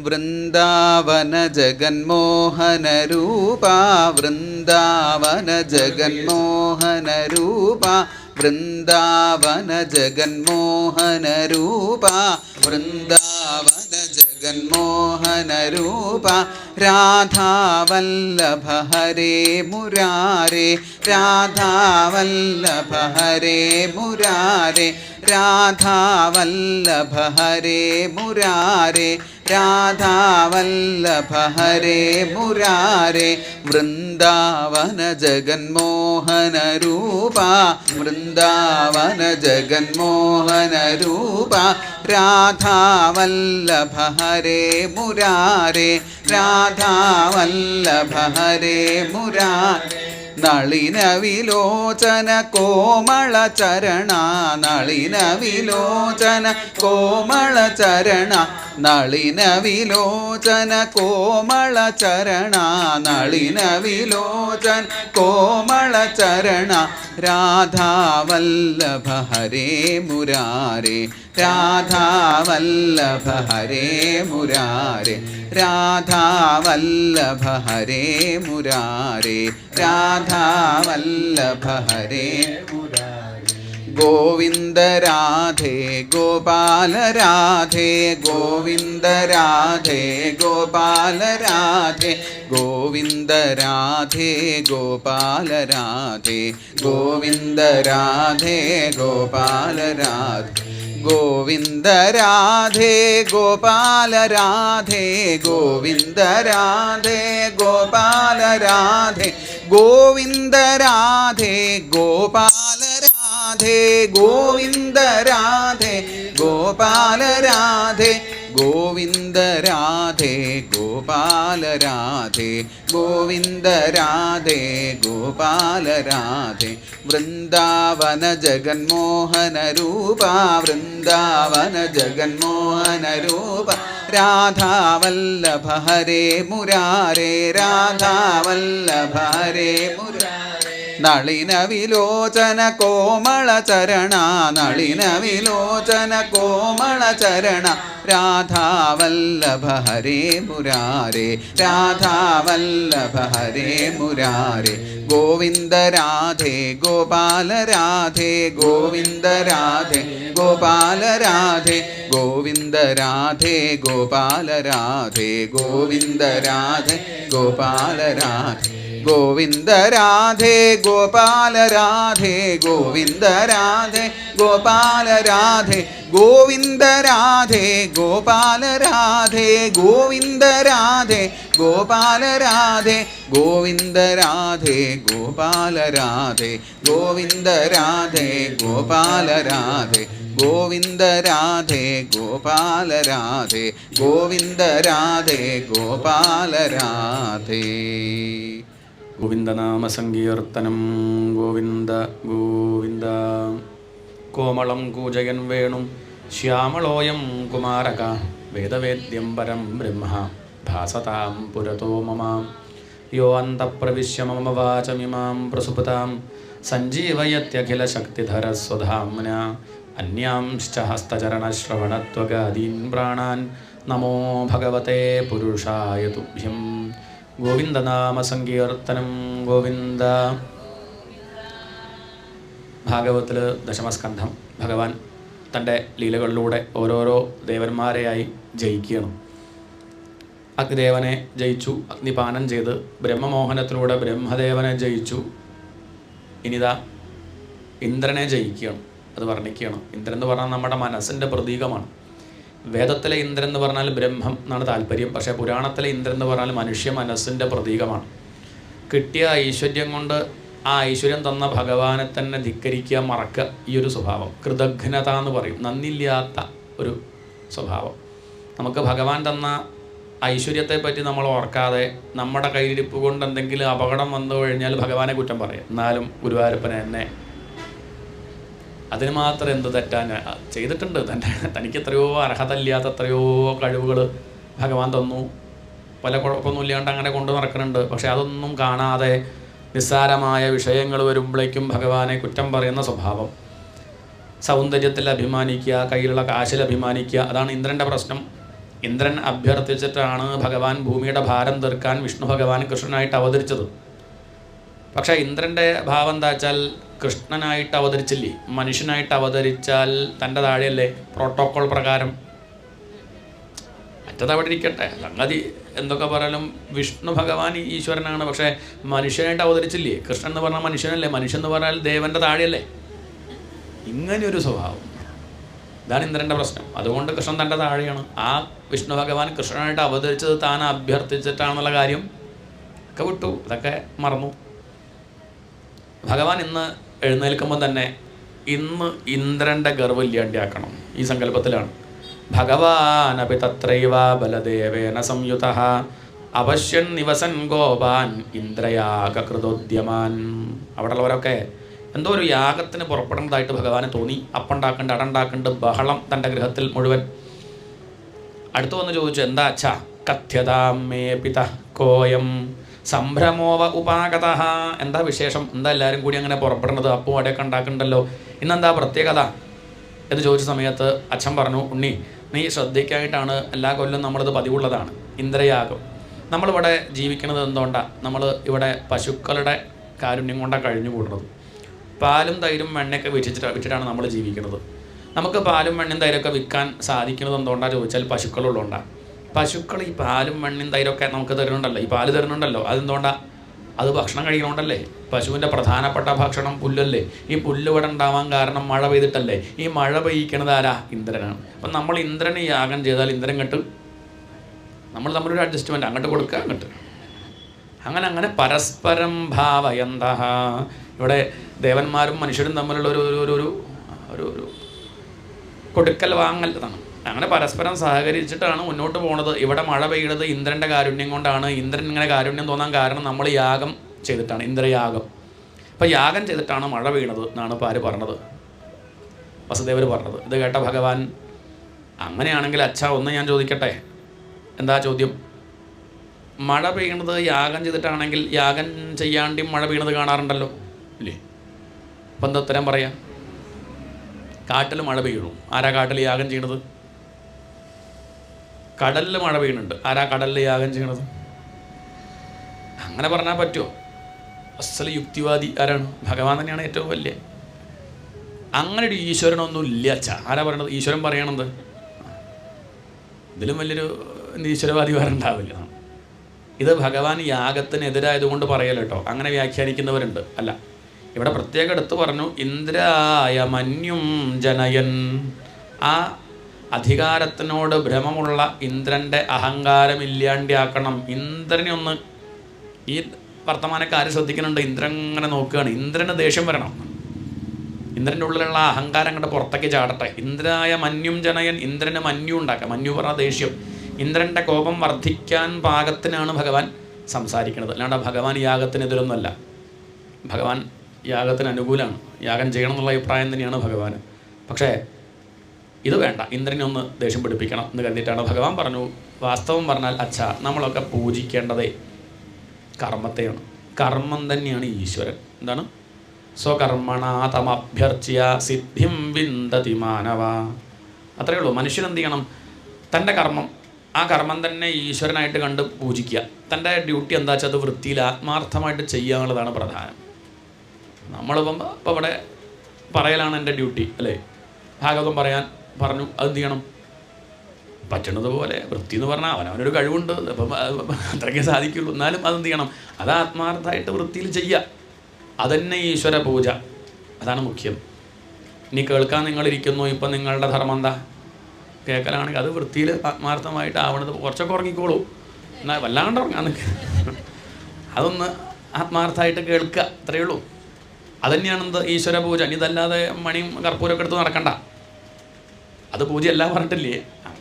വൃന്ദാവന ജഗന്മോഹന രൂപ വൃന്ദാവന ജഗന്മോഹന രൂപ വൃന്ദാവന ജഗന്മോഹന രൂപ വൃന്ദാവന ജഗന്മോഹന രൂപ രാധാവല്ലഭ ഹരേ മുരാരേ രാധാവല്ലഭ ഹരേ മുരാരേ രാധാവല്ലഭ ഹരേ മുരാരേ രാധാവല്ലഭ ഹരേ മുരാരേ വൃന്ദാവന ജഗന്മോഹന രൂപ വൃന്ദാവന ജഗന്മോഹന രൂപ രാധാവല്ലഭ ഹരേ മുരാരേ രാധാവല്ലഭ ഹരേ മുരാരേ നളിന വിലോചന കോമള ചരണ നളിന വിലോചന കോമള ചരണ നളിന വിലോചന കോമള ചരണ നളിന വിലോചന കോമള ചരണ രാധാവല്ലഭ ഹരേ മുരാരേ രാധാവല്ലഭ ഹരേ മുരാരേ രാധാവല്ലഭ ഹരേ മുരാരേ രാധാവല്ലഭ ഹരേ മുരാരേ ഗോവിന്ദ രാധേ ഗോപാല രാധേ ഗോവിന്ദ രാധേ ഗോപാല രാധേ ഗോവിന്ദ രാധേ ഗോപാല രാധേ ഗോവിന്ദ രാധേ ഗോപാല രാധേ ഗോവിന്ദ രാധേ ഗോപാല രാധേ ഗോവിന്ദ രാധേ ഗോപാല രാധേ ഗോവിന്ദ രാധേ ഗോപാല രാധേ ഗോവിന്ദ രാധേ ഗോപാല രാധേ ഗോവിന്ദ രാധേ ഗോപാല രാധേ ഗോവിന്ദ രാധേ ഗോപാല രാധേ വൃന്ദാവന ജഗന്മോഹന രൂപ വൃന്ദാവന ജഗന്മോഹന രൂപ രാധാവല്ലഭ ഹരേ മുരാരേ രാധാവല്ലഭ ഹരേ മുരാരേ നളിന വിലോചന കോമള ചരണ നളിന വിലോചന കോമള ചരണ രാധാവല്ലഭ ഹരേ മുരാരേ രാധാവല്ലഭ ഹരേ മുരാരേ ഗോവിന്ദ രാധേ ഗോപാല രാധേ ഗോവിന്ദ രാധേ ഗോപാല രാധേ ഗോവിന്ദ രാധേ ഗോപാല രാധേ ഗോവിന്ദ രാധേ ഗോപാല രാധേ ഗോവിന്ദ രാധേ ഗോപാല രാധേ ഗോവിന്ദ രാധേ ഗോപാല രാധേ ഗോവിന്ദ രാധേ ഗോപാല രാധേ ഗോവിന്ദ രാധേ ഗോപാല രാധേ ഗോവിന്ദ രാധേ ഗോപാല രാധേ ഗോവിന്ദ രാധേ ഗോപാല രാധേ ഗോവിന്ദ രാധേ ഗോപാല രാധേ ഗോവിന്ദ രാധേ ഗോപാല രാധേ ഗോവിന്ദനാമസങ്കീർത്തനം ഗോവിന്ദ ഗോവിന്ദ കോമളം കൂജയൻ വേണും ശ്യാമളോയം കുമാരക വേദവേദ്യം പരം ബ്രഹ്മ ഭാസതാം പുരതോ മമ യോ അന്തഃപ്രവിശ്യ മമ വാചമിമാം പ്രസുപ്താം സഞ്ജീവയത്യഖിലശക്തിധരസ്വധാംന അന്യാംശ്ച ഹസ്തചരണശ്രവണത്വഗാദീൻ പ്രാണാൻ നമോ ഭഗവതേ പുരുഷായ തുഭ്യം ഗോവിന്ദനാമസങ്കീർത്തനം ഗോവിന്ദ. ഭാഗവത്തിൽ ദശമസ്കന്ധം ഭഗവാൻ തൻ്റെ ലീലകളിലൂടെ ഓരോരോ ദേവന്മാരെയായി ജയിക്കണം. അഗ്നിദേവനെ ജയിച്ചു, അഗ്നിപാനം ചെയ്ത് ബ്രഹ്മമോഹനത്തിലൂടെ ബ്രഹ്മദേവനെ ജയിച്ചു. ഇനിതാ ഇന്ദ്രനെ ജയിക്കണം. അത് വർണ്ണിക്കണം. ഇന്ദ്രൻ എന്ന് പറഞ്ഞാൽ നമ്മുടെ മനസ്സിൻ്റെ പ്രതീകമാണ്. വേദത്തിലെ ഇന്ദ്രൻ എന്ന് പറഞ്ഞാൽ ബ്രഹ്മം എന്നാണ് താല്പര്യം. പക്ഷേ പുരാണത്തിലെ ഇന്ദ്രൻ എന്ന് പറഞ്ഞാൽ മനുഷ്യ മനസ്സിൻ്റെ പ്രതീകമാണ്. കിട്ടിയ ഐശ്വര്യം കൊണ്ട് ആ ഐശ്വര്യം തന്ന ഭഗവാനെ തന്നെ ധിക്കരിക്കുക, മറക്കുക, ഈ ഒരു സ്വഭാവം കൃതഘ്നത എന്ന് പറയും. നന്ദില്ലാത്ത ഒരു സ്വഭാവം. നമുക്ക് ഭഗവാൻ തന്ന ഐശ്വര്യത്തെപ്പറ്റി നമ്മൾ ഓർക്കാതെ നമ്മുടെ കയ്യിലിരിപ്പ് കൊണ്ട് എന്തെങ്കിലും അപകടം വന്നു കഴിഞ്ഞാൽ ഭഗവാനെ കുറ്റം പറയാം. എന്നാലും ഗുരുവായൂരപ്പനെ എന്നെ അതിന് മാത്രം എന്ത് തെറ്റാൻ ചെയ്തിട്ടുണ്ട്. തനിക്ക് എത്രയോ അർഹതയില്ലാത്ത എത്രയോ കഴിവുകൾ ഭഗവാൻ തന്നു. പല കുഴപ്പമൊന്നും ഇല്ലാണ്ട് അങ്ങനെ കൊണ്ടു നടക്കുന്നുണ്ട്. പക്ഷെ അതൊന്നും കാണാതെ നിസ്സാരമായ വിഷയങ്ങൾ വരുമ്പോഴേക്കും ഭഗവാനെ കുറ്റം പറയുന്ന സ്വഭാവം. സൗന്ദര്യത്തിൽ അഭിമാനിക്കുക, കയ്യിലുള്ള കാശിൽ അഭിമാനിക്കുക. അതാണ് ഇന്ദ്രൻ്റെ പ്രശ്നം. ഇന്ദ്രൻ അഭ്യർത്ഥിച്ചിട്ടാണ് ഭഗവാൻ ഭൂമിയുടെ ഭാരം തീർക്കാൻ വിഷ്ണു ഭഗവാൻ കൃഷ്ണനായിട്ട് അവതരിച്ചത്. പക്ഷേ ഇന്ദ്രൻ്റെ ഭാവം എന്താ വെച്ചാൽ കൃഷ്ണനായിട്ട് അവതരിച്ചില്ലേ, മനുഷ്യനായിട്ട് അവതരിച്ചാൽ തൻ്റെ താഴെയല്ലേ പ്രോട്ടോക്കോൾ പ്രകാരം. മറ്റത് അവിടെ ഇരിക്കട്ടെ, സംഗതി എന്തൊക്കെ പറയാലും വിഷ്ണു ഭഗവാൻ ഈശ്വരനാണ്. പക്ഷേ മനുഷ്യനായിട്ട് അവതരിച്ചില്ലേ, കൃഷ്ണൻ എന്ന് പറഞ്ഞാൽ മനുഷ്യനല്ലേ, മനുഷ്യൻ എന്ന് പറഞ്ഞാൽ ദേവൻ്റെ താഴെയല്ലേ. ഇങ്ങനെയൊരു സ്വഭാവം, ഇതാണ് ഇന്ദ്രൻ്റെ പ്രശ്നം. അതുകൊണ്ട് കൃഷ്ണൻ തൻ്റെ താഴെയാണ്. ആ വിഷ്ണു ഭഗവാൻ കൃഷ്ണനായിട്ട് അവതരിച്ചത് താൻ അഭ്യർത്ഥിച്ചിട്ടാണെന്നുള്ള കാര്യം ഒക്കെ വിട്ടു, അതൊക്കെ മറന്നു. ഭഗവാൻ ഇന്ന് എഴുന്നേൽക്കുമ്പോൾ തന്നെ ഇന്ന് ഇന്ദ്രൻ്റെ ഗർവ്വില്ലാണ്ടിയാക്കണം, ഈ സങ്കല്പത്തിലാണ്. ഭഗവാനപി തത്രൈവ ബലദേവേന സംയുതഃ അവശ്യൻ നിവസൻ ഗോപാൻ ഇന്ദ്രയാഗകൃതോദ്യമാൻ. അവിടെയുള്ളവരൊക്കെ എന്തോ ഒരു യാഗത്തിന് പുറപ്പെടുന്നതായിട്ട് ഭഗവാന് തോന്നി. അപ്പുണ്ടാക്കുന്നുണ്ട്, അടണ്ടാക്കുന്നുണ്ട്, ബഹളം തൻ്റെ ഗൃഹത്തിൽ മുഴുവൻ. അടുത്തു വന്ന് ചോദിച്ചു, എന്താ അച്ഛാ? കഥ്യതാം മേ പിത കോയം സംഭ്രമോവ ഉപാഗത. എന്താ വിശേഷം? എന്താ എല്ലാവരും കൂടി അങ്ങനെ പുറപ്പെടുന്നത്? അപ്പവും അവിടെയൊക്കെ ഉണ്ടാക്കുന്നുണ്ടല്ലോ, ഇന്നെന്താ പ്രത്യേകത എന്ന് ചോദിച്ച സമയത്ത് അച്ഛൻ പറഞ്ഞു, ഉണ്ണി നീ ശ്രദ്ധിക്കായിട്ടാണ്, എല്ലാ കൊല്ലം നമ്മളിത് പതിവുള്ളതാണ് ഇന്ദ്രയാഗം. നമ്മളിവിടെ ജീവിക്കുന്നത് എന്തുകൊണ്ടാണ്? നമ്മൾ ഇവിടെ പശുക്കളുടെ കാരുണ്യം കൊണ്ടാണ് കഴിഞ്ഞു കൂടുന്നത്. പാലും തൈരും വെണ്ണയൊക്കെ വിറ്റിട്ടാണ് നമ്മൾ ജീവിക്കുന്നത്. നമുക്ക് പാലും വെണ്ണയും തൈരൊക്കെ വിൽക്കാൻ സാധിക്കുന്നത് എന്തുകൊണ്ടാണ് ചോദിച്ചാൽ പശുക്കളുള്ളതുകൊണ്ടാണ്. പശുക്കൾ ഈ പാലും വെണ്ണയും തൈരൊക്കെ നമുക്ക് തരുന്നുണ്ടല്ലോ, ഈ പാല് തരുന്നുണ്ടല്ലോ, അതെന്തുകൊണ്ടാണ്? അത് ഭക്ഷണം കഴിക്കണോണ്ടല്ലേ. പശുവിൻ്റെ പ്രധാനപ്പെട്ട ഭക്ഷണം പുല്ലല്ലേ. ഈ പുല്ല് ഇവിടെ ഉണ്ടാവാൻ കാരണം മഴ പെയ്തിട്ടല്ലേ. ഈ മഴ പെയ്യിക്കണത് ആരാ? ഇന്ദ്രനാണ്. അപ്പം നമ്മൾ ഇന്ദ്രനെ യാഗം ചെയ്താൽ ഇന്ദ്രൻ കെട്ട് നമ്മൾ തമ്മിലൊരു അഡ്ജസ്റ്റ്മെൻറ്റ് അങ്ങോട്ട് കൊടുക്കുക, അങ്ങോട്ട് അങ്ങനെ പരസ്പരം ഭാവയന്തഃ. ഇവിടെ ദേവന്മാരും മനുഷ്യരും തമ്മിലുള്ള ഒരു കൊടുക്കൽ വാങ്ങൽ ഇതാണ്. അങ്ങനെ പരസ്പരം സഹകരിച്ചിട്ടാണ് മുന്നോട്ട് പോകുന്നത്. ഇവിടെ മഴ പെയ്യുന്നത് ഇന്ദ്രൻ്റെ കാരുണ്യം കൊണ്ടാണ്. ഇന്ദ്രൻ ഇങ്ങനെ കാരുണ്യം തോന്നാൻ കാരണം നമ്മൾ യാഗം ചെയ്തിട്ടാണ്, ഇന്ദ്രയാഗം. അപ്പം യാഗം ചെയ്തിട്ടാണ് മഴ പെയ്യുന്നത് എന്നാണ് ഇപ്പോൾ ആര് പറഞ്ഞത്? വസുദേവർ പറഞ്ഞത്. ഇത് കേട്ട ഭഗവാൻ, അങ്ങനെയാണെങ്കിൽ അച്ഛാ ഒന്ന് ഞാൻ ചോദിക്കട്ടെ. എന്താ ചോദ്യം? മഴ പെയ്യുന്നത് യാഗം ചെയ്തിട്ടാണെങ്കിൽ യാഗം ചെയ്യാണ്ടും മഴ പെയ്യുന്നത് കാണാറുണ്ടല്ലോ ഇല്ലേ? അപ്പം എന്താ ഉത്തരം പറയാം? കാട്ടിൽ മഴ പെയ്യണു, ആരാ കാട്ടിൽ യാഗം ചെയ്യണത്? കടലിൽ മഴ പെയ്യുന്നുണ്ട്, ആരാ കടലിൽ യാഗം ചെയ്യണത്? അങ്ങനെ പറഞ്ഞാൽ പറ്റുമോ? അസല് യുക്തിവാദി ആരാണ്? ഭഗവാൻ തന്നെയാണ് ഏറ്റവും വലിയ. അങ്ങനെ ഒരു ഈശ്വരനൊന്നും ഇല്ല അച്ഛാ. ആരാ പറയണത്? ഈശ്വരൻ പറയണത്. ഇതിലും വലിയൊരു ഈശ്വരവാദി വരണ്ടാവില്ല. ഇത് ഭഗവാൻ യാഗത്തിനെതിരായതുകൊണ്ട് പറയല്ലോ കേട്ടോ, അങ്ങനെ വ്യാഖ്യാനിക്കുന്നവരുണ്ട്. അല്ല, ഇവിടെ പ്രത്യേകം എടുത്ത് പറഞ്ഞു, ഇന്ദ്രായ മന്യും ജനയൻ. ആ അധികാരത്തിനോട് ഭ്രമമുള്ള ഇന്ദ്രൻ്റെ അഹങ്കാരം ഇല്ലാണ്ടിയാക്കണം. ഇന്ദ്രനെ ഒന്ന്, ഈ വർത്തമാനക്കാര് ശ്രദ്ധിക്കുന്നുണ്ട്, ഇന്ദ്രൻ ഇങ്ങനെ നോക്കുകയാണ്. ഇന്ദ്രന് ദേഷ്യം വരണം, ഇന്ദ്രൻ്റെ ഉള്ളിലുള്ള അഹങ്കാരം അങ്ങോട്ട് പുറത്തേക്ക് ചാടട്ടെ. ഇന്ദ്രായ മന്യും ജനയൻ, ഇന്ദ്രന് മന്യു ഉണ്ടാക്കുക. മന്യു പറഞ്ഞ ദേഷ്യം. ഇന്ദ്രൻ്റെ കോപം വർദ്ധിക്കാൻ പാകത്തിനാണ് ഭഗവാൻ സംസാരിക്കുന്നത്. അല്ലാണ്ട് ഭഗവാൻ യാഗത്തിനെതിരൊന്നുമല്ല. ഭഗവാൻ യാഗത്തിന് അനുകൂലമാണ്, യാഗം ചെയ്യണം എന്നുള്ള അഭിപ്രായം തന്നെയാണ് ഭഗവാൻ. പക്ഷേ ഇത് വേണ്ട, ഇന്ദ്രനെ ഒന്ന് ദേഷ്യം പിടിപ്പിക്കണം എന്ന് കരുതിയിട്ടാണ് ഭഗവാൻ പറഞ്ഞു. വാസ്തവം പറഞ്ഞാൽ അച്ഛാ, നമ്മളൊക്കെ പൂജിക്കേണ്ടതേ കർമ്മത്തെയാണ്. കർമ്മം തന്നെയാണ് ഈശ്വരൻ. എന്താണ്? സ്വകർമ്മണാതമഭ്യർച്ച്യ സിദ്ധിം വിന്ദതി മാനവ. അത്രയേ ഉള്ളൂ. മനുഷ്യൻ എന്ത് ചെയ്യണം? തൻ്റെ കർമ്മം, ആ കർമ്മം തന്നെ ഈശ്വരനായിട്ട് കണ്ട് പൂജിക്കുക. തൻ്റെ ഡ്യൂട്ടി എന്താ വെച്ചാൽ അത് വൃത്തിയിൽ ആത്മാർത്ഥമായിട്ട് ചെയ്യുക എന്നുള്ളതാണ് പ്രധാനം. നമ്മളിപ്പം ഇപ്പം ഇവിടെ പറയലാണ് എൻ്റെ ഡ്യൂട്ടി അല്ലേ? ഭാഗവതം പറയാൻ പറഞ്ഞു, അതെന്ത് ചെയ്യണം? പറ്റണത് പോലെ വൃത്തി എന്ന് പറഞ്ഞാൽ അവനവനൊരു കഴിവുണ്ട്, അപ്പം അത്രയ്ക്കേ സാധിക്കുള്ളൂ. എന്നാലും അതെന്ത് ചെയ്യണം? അത് ആത്മാർത്ഥമായിട്ട് വൃത്തിയിൽ ചെയ്യുക. അതന്നെ ഈശ്വര പൂജ, അതാണ് മുഖ്യം. ഇനി കേൾക്കാൻ നിങ്ങളിരിക്കുന്നു, ഇപ്പം നിങ്ങളുടെ ധർമ്മം എന്താ? കേൾക്കലാണെങ്കിൽ അത് വൃത്തിയിൽ ആത്മാർത്ഥമായിട്ട് ആവണത്. കുറച്ചൊക്കെ ഉറങ്ങിക്കോളൂ, എന്നാൽ വല്ലാണ്ട് ഉറങ്ങാൻ അതൊന്ന് ആത്മാർത്ഥമായിട്ട് കേൾക്കുക, അത്രയേ ഉള്ളൂ. അതുതന്നെയാണെന്ത്? ഈശ്വര പൂജ. ഇതല്ലാതെ മണിയും കർപ്പൂരമൊക്കെ എടുത്ത് നടക്കണ്ട. അത് പൂജയല്ല പറഞ്ഞിട്ടില്ലേ?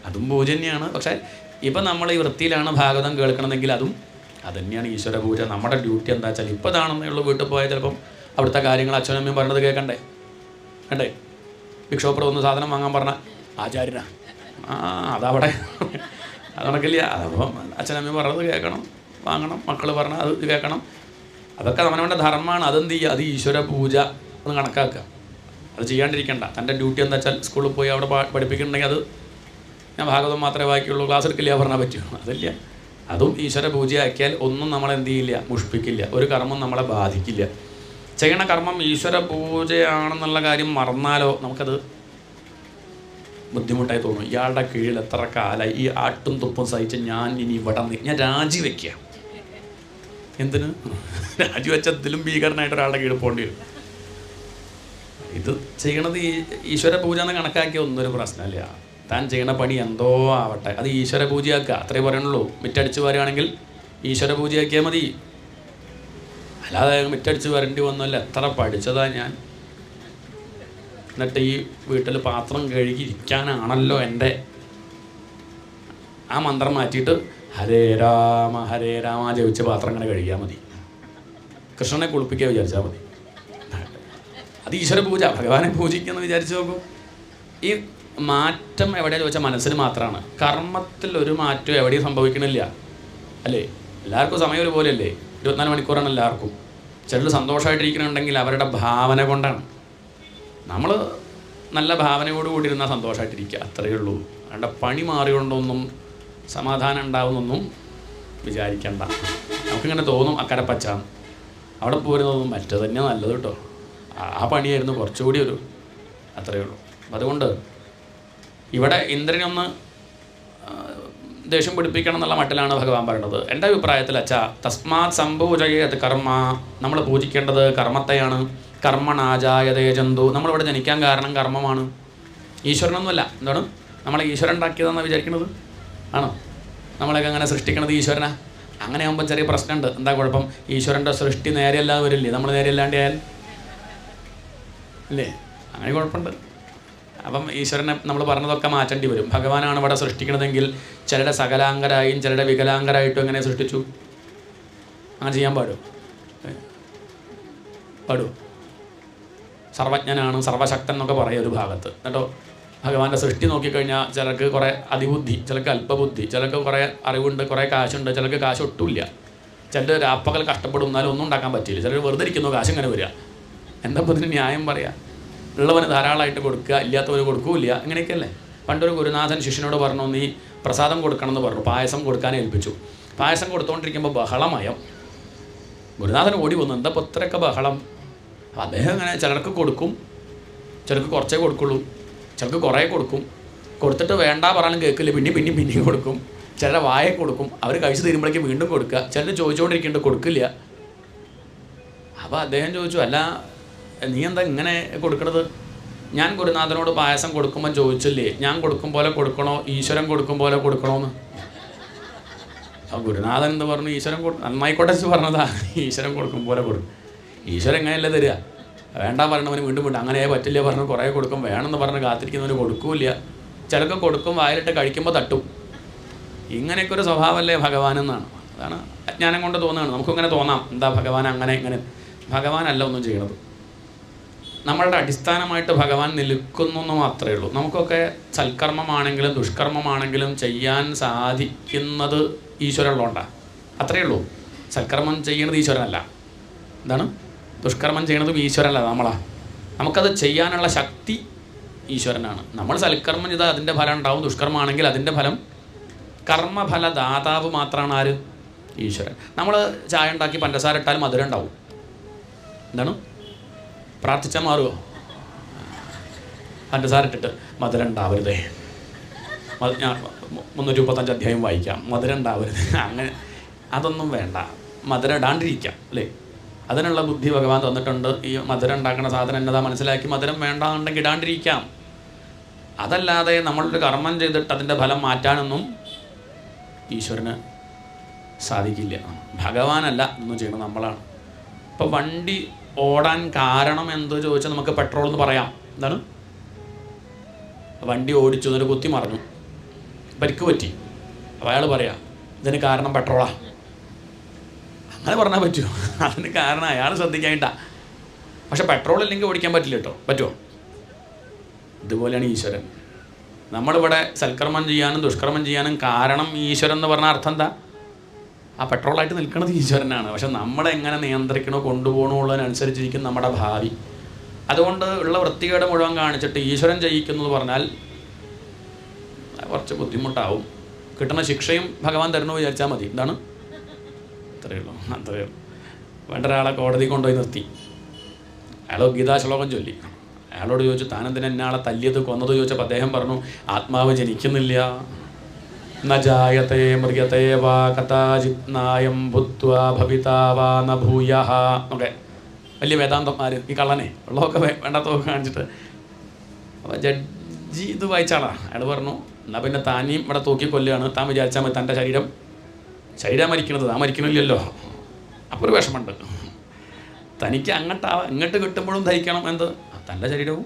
അതും പൂജ തന്നെയാണ്. പക്ഷേ ഇപ്പം നമ്മൾ ഈ വൃത്തിയിലാണ് ഭാഗവതം കേൾക്കണമെങ്കിൽ അതും അതുതന്നെയാണ് ഈശ്വര പൂജ. നമ്മുടെ ഡ്യൂട്ടി എന്താ വെച്ചാൽ ഇപ്പോൾ ഇതാണെന്നേ ഉള്ളൂ. വീട്ടിൽ പോയാൽ ചിലപ്പം അവിടുത്തെ കാര്യങ്ങൾ അച്ഛനും അമ്മയും പറഞ്ഞത് കേൾക്കണ്ടേ? കണ്ടേ? ബിക്ഷോപ്പർ ഒന്ന് സാധനം വാങ്ങാൻ പറഞ്ഞാൽ ആചാര്യനാ, അതവിടെ അത് നടക്കില്ല. അതപ്പം അച്ഛനമ്മയും പറഞ്ഞത് കേൾക്കണം, വാങ്ങണം. മക്കൾ പറഞ്ഞാൽ അത് കേൾക്കണം. അതൊക്കെ അവനവൻ്റെ ധർമ്മമാണ്. അതെന്ത് ചെയ്യുക? അത് ഈശ്വര പൂജ എന്ന് കണക്കാക്കുക. അത് ചെയ്യാണ്ടിരിക്കണ്ട. തൻ്റെ ഡ്യൂട്ടി എന്താ വെച്ചാൽ സ്കൂളിൽ പോയി അവിടെ പഠിപ്പിക്കുന്നുണ്ടെങ്കിൽ അത് ഞാൻ ഭാഗവതം മാത്രമേ വായിക്കുള്ളൂ, ക്ലാസ് എടുക്കില്ല പറഞ്ഞാൽ പറ്റുമോ? അതില്ല. അതും ഈശ്വര പൂജയാക്കിയാൽ ഒന്നും നമ്മളെന്ത് ചെയ്യില്ല, മുഷ്പിക്കില്ല. ഒരു കർമ്മം നമ്മളെ ബാധിക്കില്ല. ചെയ്യണ കർമ്മം ഈശ്വര പൂജയാണെന്നുള്ള കാര്യം മറന്നാലോ നമുക്കത് ബുദ്ധിമുട്ടായി തോന്നും. ഇയാളുടെ കീഴിൽ എത്ര കാലമായി ഈ ആട്ടും തുപ്പും സഹിച്ച് ഞാൻ ഇനി ഇവിടെ ഞാൻ രാജിവെക്കുക. എന്തിന് രാജിവെച്ചതിലും ഭീകരനായിട്ട് ഒരാളുടെ കീഴിൽ പോകേണ്ടി വരും. ഇത് ചെയ്യണത് ഈശ്വര പൂജ എന്ന് കണക്കാക്കിയ ഒന്നൊരു പ്രശ്നമില്ല. താൻ ചെയ്യണ പണി എന്തോ ആവട്ടെ, അത് ഈശ്വര പൂജയാക്കുക, അത്രേ പറയണുള്ളൂ. മിറ്റടിച്ച് വരികയാണെങ്കിൽ ഈശ്വര പൂജയാക്കിയാൽ മതി. അല്ലാതെ മിറ്റടിച്ച് വരേണ്ടി വന്നല്ല. എത്ര പഠിച്ചതാ ഞാൻ. എന്നിട്ട് ഈ വീട്ടിൽ പാത്രം കഴുകിയിരിക്കാനാണല്ലോ എൻ്റെ ആ മന്ത്രം മാറ്റിയിട്ട് ഹരേ രാമ ജപിച്ച് പാത്രം അങ്ങനെ കഴുകിയാൽ മതി. കൃഷ്ണനെ കുളിപ്പിക്കുക വിചാരിച്ചാൽ മതി. അത് ഈശ്വര പൂജ, ഭഗവാനെ പൂജിക്കുമെന്ന് വിചാരിച്ച് നോക്കും. ഈ മാറ്റം എവിടെയാ ചോദിച്ചാൽ മനസ്സിന് മാത്രമാണ്. കർമ്മത്തിൽ ഒരു മാറ്റം എവിടെയും സംഭവിക്കണില്ല അല്ലേ? എല്ലാവർക്കും സമയം ഒരുപോലെ അല്ലേ? 24 മണിക്കൂറാണ് എല്ലാവർക്കും. ചിലർ സന്തോഷമായിട്ടിരിക്കണമെങ്കിൽ അവരുടെ ഭാവന കൊണ്ടാണ്. നമ്മൾ നല്ല ഭാവനയോടുകൂടി ഇരുന്നാൽ സന്തോഷമായിട്ടിരിക്കുക, അത്രയേ ഉള്ളൂ. അവരുടെ പണി മാറിക്കൊണ്ടൊന്നും സമാധാനം ഉണ്ടാവുന്നൊന്നും വിചാരിക്കണ്ട. നമുക്കിങ്ങനെ തോന്നും അക്കരെ പച്ചാന്ന്, അവിടെ പോരുന്നതൊന്നും മറ്റു തന്നെ നല്ലത് കേട്ടോ. ആ പണിയായിരുന്നു കുറച്ചുകൂടി ഒരു അത്രയേ ഉള്ളൂ. അതുകൊണ്ട് ഇവിടെ ഇന്ദ്രനൊന്ന് ദേഷ്യം പിടിപ്പിക്കണം എന്നുള്ള മട്ടിലാണ് ഭഗവാൻ പറയുന്നത്. എൻ്റെ അഭിപ്രായത്തിൽ അച്ഛാ തസ്മാത് സംഭൂജയത് കർമ്മ, നമ്മൾ പൂജിക്കേണ്ടത് കർമ്മത്തെയാണ്. കർമ്മണാജായതേ ജന്തു, നമ്മളിവിടെ ജനിക്കാൻ കാരണം കർമ്മമാണ്, ഈശ്വരനൊന്നുമല്ല. എന്താണ് നമ്മളെ ഈശ്വരൻ ഉണ്ടാക്കിയതെന്നാണ് വിചാരിക്കുന്നത്? ആണോ? നമ്മളെയൊക്കെ അങ്ങനെ സൃഷ്ടിക്കണത് ഈശ്വരനാ? അങ്ങനെ ആകുമ്പോൾ ചെറിയ പ്രശ്നമുണ്ട്. എന്താ കുഴപ്പം? ഈശ്വരൻ്റെ സൃഷ്ടി നേരെയല്ലാതെ വരില്ലേ? നമ്മൾ നേരെയല്ലാണ്ട് ആയാൽ ഇല്ലേ? അങ്ങനെ കുഴപ്പമുണ്ട്. അപ്പം ഈശ്വരനെ നമ്മൾ പറഞ്ഞതൊക്കെ മാറ്റേണ്ടി വരും. ഭഗവാനാണ് ഇവിടെ സൃഷ്ടിക്കണതെങ്കിൽ ചിലരുടെ സകലാംഗരായും ചിലരുടെ വികലാംഗരായിട്ടും എങ്ങനെ സൃഷ്ടിച്ചു? അങ്ങനെ ചെയ്യാൻ പാടുമോ? സർവജ്ഞനാണ്, സർവശക്തൻ എന്നൊക്കെ പറയും ഒരു ഭാഗത്ത് കേട്ടോ. ഭഗവാന്റെ സൃഷ്ടി നോക്കിക്കഴിഞ്ഞാൽ ചിലർക്ക് കുറേ അതിബുദ്ധി, ചിലർക്ക് അല്പബുദ്ധി, ചിലർക്ക് കുറേ അറിവുണ്ട്, കുറേ കാശുണ്ട്, ചിലർക്ക് കാശ് ഒട്ടുമില്ല. ചിലർ രാപ്പകൽ കഷ്ടപ്പെടും, എന്നാലും ഒന്നും ഉണ്ടാക്കാൻ പറ്റില്ല. ചിലർ വെറുതെ ഇരിക്കുന്നു, കാശ് ഇങ്ങനെ വരിക. എന്താ ഇതിന് ന്യായം പറയാം? ഉള്ളവന് ധാരാളമായിട്ട് കൊടുക്കുക, ഇല്ലാത്തവന് കൊടുക്കൂല്ല. അങ്ങനെയൊക്കെയല്ലേ? പണ്ടൊരു ഗുരുനാഥൻ ശിഷ്യനോട് പറഞ്ഞു, നീ പ്രസാദം കൊടുക്കണമെന്ന് പറഞ്ഞു. പായസം കൊടുക്കാൻ ഏൽപ്പിച്ചു. പായസം കൊടുത്തുകൊണ്ടിരിക്കുമ്പോൾ ബഹളമയം. ഗുരുനാഥൻ ഓടി വന്നു, എന്താ ഇത്രയൊക്കെ ബഹളം? അദ്ദേഹം ഇങ്ങനെ ചിലർക്ക് കൊടുക്കും, ചിലർക്ക് കുറച്ചേ കൊടുക്കുള്ളൂ, ചിലർക്ക് കുറേ കൊടുക്കും. കൊടുത്തിട്ട് വേണ്ട പറഞ്ഞാലും കേൾക്കില്ല, പിന്നെയും കൊടുക്കും. ചിലരെ വായ കൊടുക്കും, അവർ കഴിച്ച് തീരുമ്പോഴേക്കും വീണ്ടും കൊടുക്കുക. ചിലർ ചോദിച്ചുകൊണ്ടിരിക്കുന്നുണ്ട്, കൊടുക്കില്ല. അപ്പോൾ അദ്ദേഹം ചോദിച്ചു, അല്ല നീ എന്താ ഇങ്ങനെ കൊടുക്കണത്? ഞാൻ ഗുരുനാഥനോട് പായസം കൊടുക്കുമ്പോൾ ചോദിച്ചില്ലേ, ഞാൻ കൊടുക്കും പോലെ കൊടുക്കണോ ഈശ്വരൻ കൊടുക്കും പോലെ കൊടുക്കണോന്ന്? അപ്പോൾ ഗുരുനാഥൻ എന്ത് പറഞ്ഞു? ഈശ്വരൻ നന്നായിക്കോട്ടെ പറഞ്ഞതാ, ഈശ്വരൻ കൊടുക്കും പോലെ കൊടുക്കും. ഈശ്വരൻ എങ്ങനെയല്ലേ തരിക? വേണ്ട പറയണവന് വീണ്ടും അങ്ങനെ പറ്റില്ല പറഞ്ഞു കുറേ കൊടുക്കും, വേണമെന്ന് പറഞ്ഞ് കാത്തിരിക്കുന്നവന് കൊടുക്കൂല. ചിലർക്ക് കൊടുക്കും, വായിലിട്ട് കഴിക്കുമ്പോൾ തട്ടും. ഇങ്ങനെയൊക്കെ ഒരു സ്വഭാവമല്ലേ ഭഗവാൻ എന്നാണ്. അതാണ് അജ്ഞാനം കൊണ്ട് തോന്നുകയാണ്. നമുക്കിങ്ങനെ തോന്നാം, എന്താ ഭഗവാൻ അങ്ങനെ ഇങ്ങനെ. ഭഗവാനല്ല ഒന്നും ചെയ്യണത്. നമ്മളുടെ അടിസ്ഥാനമായിട്ട് ഭഗവാൻ നിൽക്കുന്നു എന്ന് മാത്രമേ ഉള്ളൂ. നമുക്കൊക്കെ സൽക്കർമ്മമാണെങ്കിലും ദുഷ്കർമ്മമാണെങ്കിലും ചെയ്യാൻ സാധിക്കുന്നത് ഈശ്വരനുള്ളതുകൊണ്ടാണ്. അത്രയേ ഉള്ളൂ. സൽക്കർമ്മം ചെയ്യുന്നത് ഈശ്വരനല്ല. എന്താണ്? ദുഷ്കർമ്മം ചെയ്യണതും ഈശ്വരനല്ല, നമ്മളാ. നമുക്കത് ചെയ്യാനുള്ള ശക്തി ഈശ്വരനാണ്. നമ്മൾ സൽക്കർമ്മം ചെയ്താൽ അതിൻ്റെ ഫലം ഉണ്ടാവും. ദുഷ്കർമ്മമാണെങ്കിൽ അതിൻ്റെ ഫലം, കർമ്മഫലദാതാവ് മാത്രമാണ് ആര്? ഈശ്വരൻ. നമ്മൾ ചായ ഉണ്ടാക്കി പഞ്ചസാര ഇട്ടാൽ മധുരം ഉണ്ടാവും. എന്താണ്? പ്രാർത്ഥിച്ചാൽ മാറുമോ? പഞ്ചസാര ഇട്ടിട്ട് മധുരം ഉണ്ടാവരുതേ, ഞാൻ 335 അധ്യായം വായിക്കാം, മധുരം ഉണ്ടാവരുത്, അങ്ങനെ അതൊന്നും വേണ്ട. മധുരം ഇടാണ്ടിരിക്കാം അല്ലേ? അതിനുള്ള ബുദ്ധി ഭഗവാൻ തന്നിട്ടുണ്ട്. ഈ മധുരം ഉണ്ടാക്കുന്ന സാധനം എന്നതാ മനസ്സിലാക്കി മധുരം വേണ്ടാന്നുണ്ടെങ്കിൽ ഇടാണ്ടിരിക്കാം. അതല്ലാതെ നമ്മളൊരു കർമ്മം ചെയ്തിട്ട് അതിൻ്റെ ഫലം മാറ്റാനൊന്നും ഈശ്വരന് സാധിക്കില്ല. ഭഗവാനല്ല ഒന്നും ചെയ്യണം, നമ്മളാണ്. ഇപ്പോൾ വണ്ടി ഓടാൻ കാരണം എന്ത് ചോദിച്ചാൽ നമുക്ക് പെട്രോൾ എന്ന് പറയാം. എന്താണ്? വണ്ടി ഓടിച്ചു, എന്നൊരു കുത്തി മറിഞ്ഞു, പരിക്ക് പറ്റി. അപ്പോൾ അയാൾ പറയാം ഇതിന് കാരണം പെട്രോളാ. അങ്ങനെ പറഞ്ഞാൽ പറ്റുമോ? അതിന് കാരണം അയാൾ ശ്രദ്ധിക്കാനിട്ടാ. പക്ഷെ പെട്രോൾ ഇല്ലെങ്കിൽ ഓടിക്കാൻ പറ്റില്ല കേട്ടോ. പറ്റുമോ? ഇതുപോലെയാണ് ഈശ്വരൻ. നമ്മളിവിടെ സൽക്കർമ്മം ചെയ്യാനും ദുഷ്കർമ്മം ചെയ്യാനും കാരണം ഈശ്വരൻ എന്ന് പറഞ്ഞ അർത്ഥം എന്താ? ആ പെട്രോളായിട്ട് നിൽക്കുന്നത് ഈശ്വരനാണ്. പക്ഷെ നമ്മളെങ്ങനെ നിയന്ത്രിക്കണോ കൊണ്ടുപോകണോ ഉള്ളതിനനുസരിച്ചിരിക്കും നമ്മുടെ ഭാവി. അതുകൊണ്ട് ഉള്ള വൃത്തികേട് മുഴുവൻ കാണിച്ചിട്ട് ഈശ്വരൻ ജയിക്കുന്നു പറഞ്ഞാൽ കുറച്ച് ബുദ്ധിമുട്ടാവും. കിട്ടുന്ന ശിക്ഷയും ഭഗവാൻ തരണോ വിചാരിച്ചാൽ മതി. എന്താണ്? അത്രയേ ഉള്ളൂ. വേണ്ട ഒരാളെ കോടതി കൊണ്ടുപോയി നിർത്തി. അയാൾ ഗീതാശ്ലോകം ചൊല്ലി. അയാളോട് ചോദിച്ചു, താനെന്തിനാ എന്നാളെ തല്ലിയത് കൊന്നത് ചോദിച്ചപ്പോൾ അദ്ദേഹം പറഞ്ഞു, ആത്മാവ് ജനിക്കുന്നില്ല. ന ജായത്തെ മൃഗത്തെ വാ കഥാചിത് നായം ഭൂത്വാ ഭവിതാ വാ ന ഭൂയഃ ഒക്കെ വലിയ വേദാന്തന്മാർ ഈ കള്ളനെ ഉള്ളതൊക്കെ വേണ്ടാത്തൊക്കെ കാണിച്ചിട്ട്. അപ്പോൾ ജഡ്ജി ഇത് വായിച്ചാളാ. അയാൾ പറഞ്ഞു, എന്നാൽ പിന്നെ താനെയും ഇവിടെ തൂക്കി കൊല്ലുകയാണ്. താൻ വിചാരിച്ചാൽ മതി, തൻ്റെ ശരീരം മരിക്കണത്, താൻ മരിക്കണില്ലല്ലോ. അപ്പോൾ ഒരു വിഷമമുണ്ട്. തനിക്ക് ഇങ്ങോട്ട് കിട്ടുമ്പോഴും ധരിക്കണം എന്ത്, തൻ്റെ ശരീരവും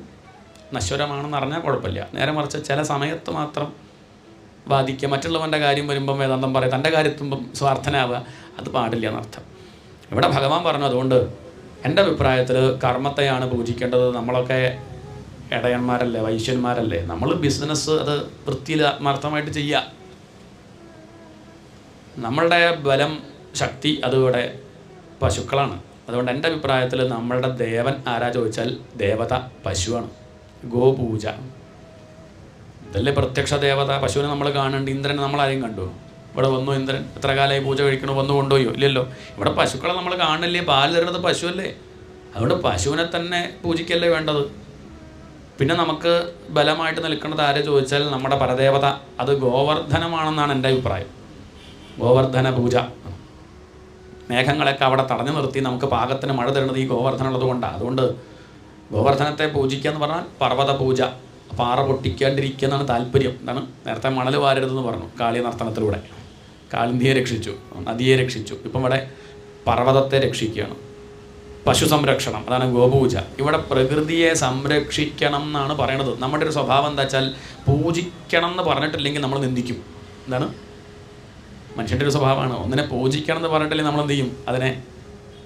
നശ്വരമാണെന്ന് അറിഞ്ഞാൽ കുഴപ്പമില്ല. നേരെ മറിച്ച് ചില സമയത്ത് മാത്രം ബാധിക്കുക, മറ്റുള്ളവൻ്റെ കാര്യം വരുമ്പം വേദാന്തം പറയുക, തൻ്റെ കാര്യത്തുമ്പം സ്വാർത്ഥനാവുക, അത് പാടില്ല എന്നർത്ഥം. ഇവിടെ ഭഗവാൻ പറഞ്ഞു, അതുകൊണ്ട് എൻ്റെ അഭിപ്രായത്തിൽ കർമ്മത്തെയാണ് പൂജിക്കേണ്ടത്. നമ്മളൊക്കെ ഇടയന്മാരല്ലേ, വൈശ്യന്മാരല്ലേ, നമ്മൾ ബിസിനസ് അത് വൃത്തിയിൽ ആത്മാർത്ഥമായിട്ട് ചെയ്യുക. നമ്മളുടെ ബലം, ശക്തി അതിവിടെ പശുക്കളാണ്. അതുകൊണ്ട് എൻ്റെ അഭിപ്രായത്തിൽ നമ്മളുടെ ദേവൻ ആരാ ചോദിച്ചാൽ ദേവത പശുവാണ്. ഗോപൂജ ഇതല്ലേ പ്രത്യക്ഷ ദേവത. പശുവിനെ നമ്മൾ കാണുന്നുണ്ട്. ഇന്ദ്രനെ നമ്മളാരെയും കണ്ടു? ഇവിടെ വന്നു ഇന്ദ്രൻ, എത്ര കാലമായി പൂജ കഴിക്കണോ, വന്നു കൊണ്ടുപോയോ? ഇല്ലല്ലോ. ഇവിടെ പശുക്കളെ നമ്മൾ കാണുന്നില്ലേ, പാല് തരുന്നത് പശുവല്ലേ. അതുകൊണ്ട് പശുവിനെ തന്നെ പൂജിക്കല്ലേ വേണ്ടത്. പിന്നെ നമുക്ക് ബലമായിട്ട് നിൽക്കുന്നത് ആരെ ചോദിച്ചാൽ നമ്മുടെ പരദേവത അത് ഗോവർദ്ധനമാണെന്നാണ് എൻ്റെ അഭിപ്രായം. ഗോവർദ്ധന പൂജ. മേഘങ്ങളൊക്കെ അവിടെ തടഞ്ഞു നിർത്തി നമുക്ക് പാകത്തിന് മഴ തരുന്നത് ഈ ഗോവർദ്ധനുള്ളത് കൊണ്ടാണ്. അതുകൊണ്ട് ഗോവർദ്ധനത്തെ പൂജിക്കുക എന്ന് പറഞ്ഞാൽ പർവ്വത പൂജ, പാറ പൊട്ടിക്കാണ്ടിരിക്കുക എന്നാണ് താല്പര്യം. എന്താണ്? നേരത്തെ മണൽ വാരരുതെന്ന് പറഞ്ഞു കാളി നർത്തനത്തിലൂടെ. കാളിന്തിയെ രക്ഷിച്ചു, നദിയെ രക്ഷിച്ചു. ഇപ്പം ഇവിടെ പർവ്വതത്തെ രക്ഷിക്കുകയാണ്. പശു സംരക്ഷണം, അതാണ് ഗോപൂജ. ഇവിടെ പ്രകൃതിയെ സംരക്ഷിക്കണം എന്നാണ് പറയണത്. നമ്മുടെ ഒരു സ്വഭാവം എന്താ വെച്ചാൽ പൂജിക്കണം എന്ന് പറഞ്ഞിട്ടില്ലെങ്കിൽ നമ്മൾ നിന്ദിക്കും. എന്താണ്? മനുഷ്യൻ്റെ ഒരു സ്വഭാവമാണ്. ഒന്നിനെ പൂജിക്കണം എന്ന് പറഞ്ഞിട്ടില്ലെങ്കിൽ നമ്മൾ എന്ത് ചെയ്യും? അതിനെ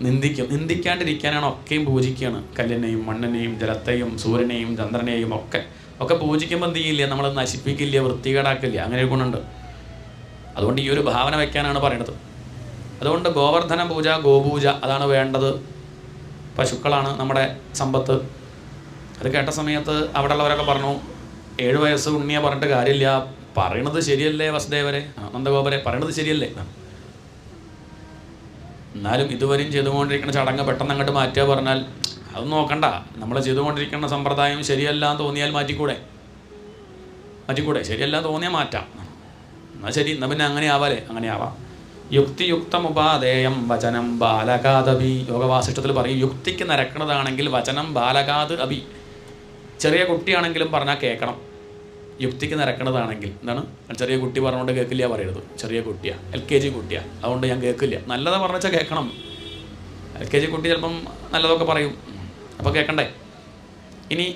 നിന്ദിക്കും. നിന്ദിക്കാണ്ടിരിക്കാനാണ് ഒക്കെയും പൂജിക്കുകയാണ്. കല്ലിനെയും മണ്ണിനെയും ജലത്തെയും സൂര്യനെയും ചന്ദ്രനെയും ഒക്കെ പൂജിക്കുമ്പോൾ എന്ത് ചെയ്യില്ല? നമ്മൾ നശിപ്പിക്കില്ല, വൃത്തികേടാക്കില്ല. അങ്ങനെ ഒരു ഗുണമുണ്ട്. അതുകൊണ്ട് ഈ ഒരു ഭാവന വയ്ക്കാനാണ് പറയണത്. അതുകൊണ്ട് ഗോവർദ്ധന പൂജ, ഗോപൂജ അതാണ് വേണ്ടത്. പശുക്കളാണ് നമ്മുടെ സമ്പത്ത്. അത് കേട്ട സമയത്ത് അവിടെ ഉള്ളവരൊക്കെ പറഞ്ഞു, 7 വയസ്സ് ഉണ്ണിയെ പറഞ്ഞിട്ട് കാര്യമില്ല, പറയണത് ശരിയല്ലേ വസുദേവരെ, നന്ദഗോപരെ, പറയണത് ശരിയല്ലേ. എന്നാലും ഇതുവരെയും ചെയ്തുകൊണ്ടിരിക്കുന്ന ചടങ്ങ് പെട്ടെന്ന് അങ്ങോട്ട് മാറ്റുക പറഞ്ഞാൽ അത് നോക്കണ്ട. നമ്മൾ ചെയ്തുകൊണ്ടിരിക്കുന്ന സമ്പ്രദായം ശരിയല്ല എന്ന് തോന്നിയാൽ മാറ്റിക്കൂടെ? ശരിയല്ല തോന്നിയാൽ മാറ്റാം. എന്നാൽ ശരി, എന്നാൽ പിന്നെ അങ്ങനെ ആവാലേ? അങ്ങനെ ആവാം. യുക്തിയുക്തമുപാദേയം വചനം ബാലകാത് അഭി. യോഗവാസിഷ്ടത്തിൽ പറയും, യുക്തിക്ക് നിരക്കുന്നതാണെങ്കിൽ വചനം ബാലകാത് അഭി. ചെറിയ കുട്ടിയാണെങ്കിലും പറഞ്ഞാൽ കേൾക്കണം. യുക്തിക്ക് നിരക്കുന്നതാണെങ്കിൽ. എന്താണ്? ചെറിയ കുട്ടി പറഞ്ഞുകൊണ്ട് കേൾക്കില്ല പറയരുത്. ചെറിയ കുട്ടിയാണ്, LKG കുട്ടിയാണ്, അതുകൊണ്ട് ഞാൻ കേൾക്കില്ല. നല്ലതാ പറഞ്ഞാൽ കേൾക്കണം. LKG കുട്ടി ചിലപ്പം നല്ലതൊക്കെ പറയും, അപ്പോൾ കേൾക്കണ്ടേ? ഇനി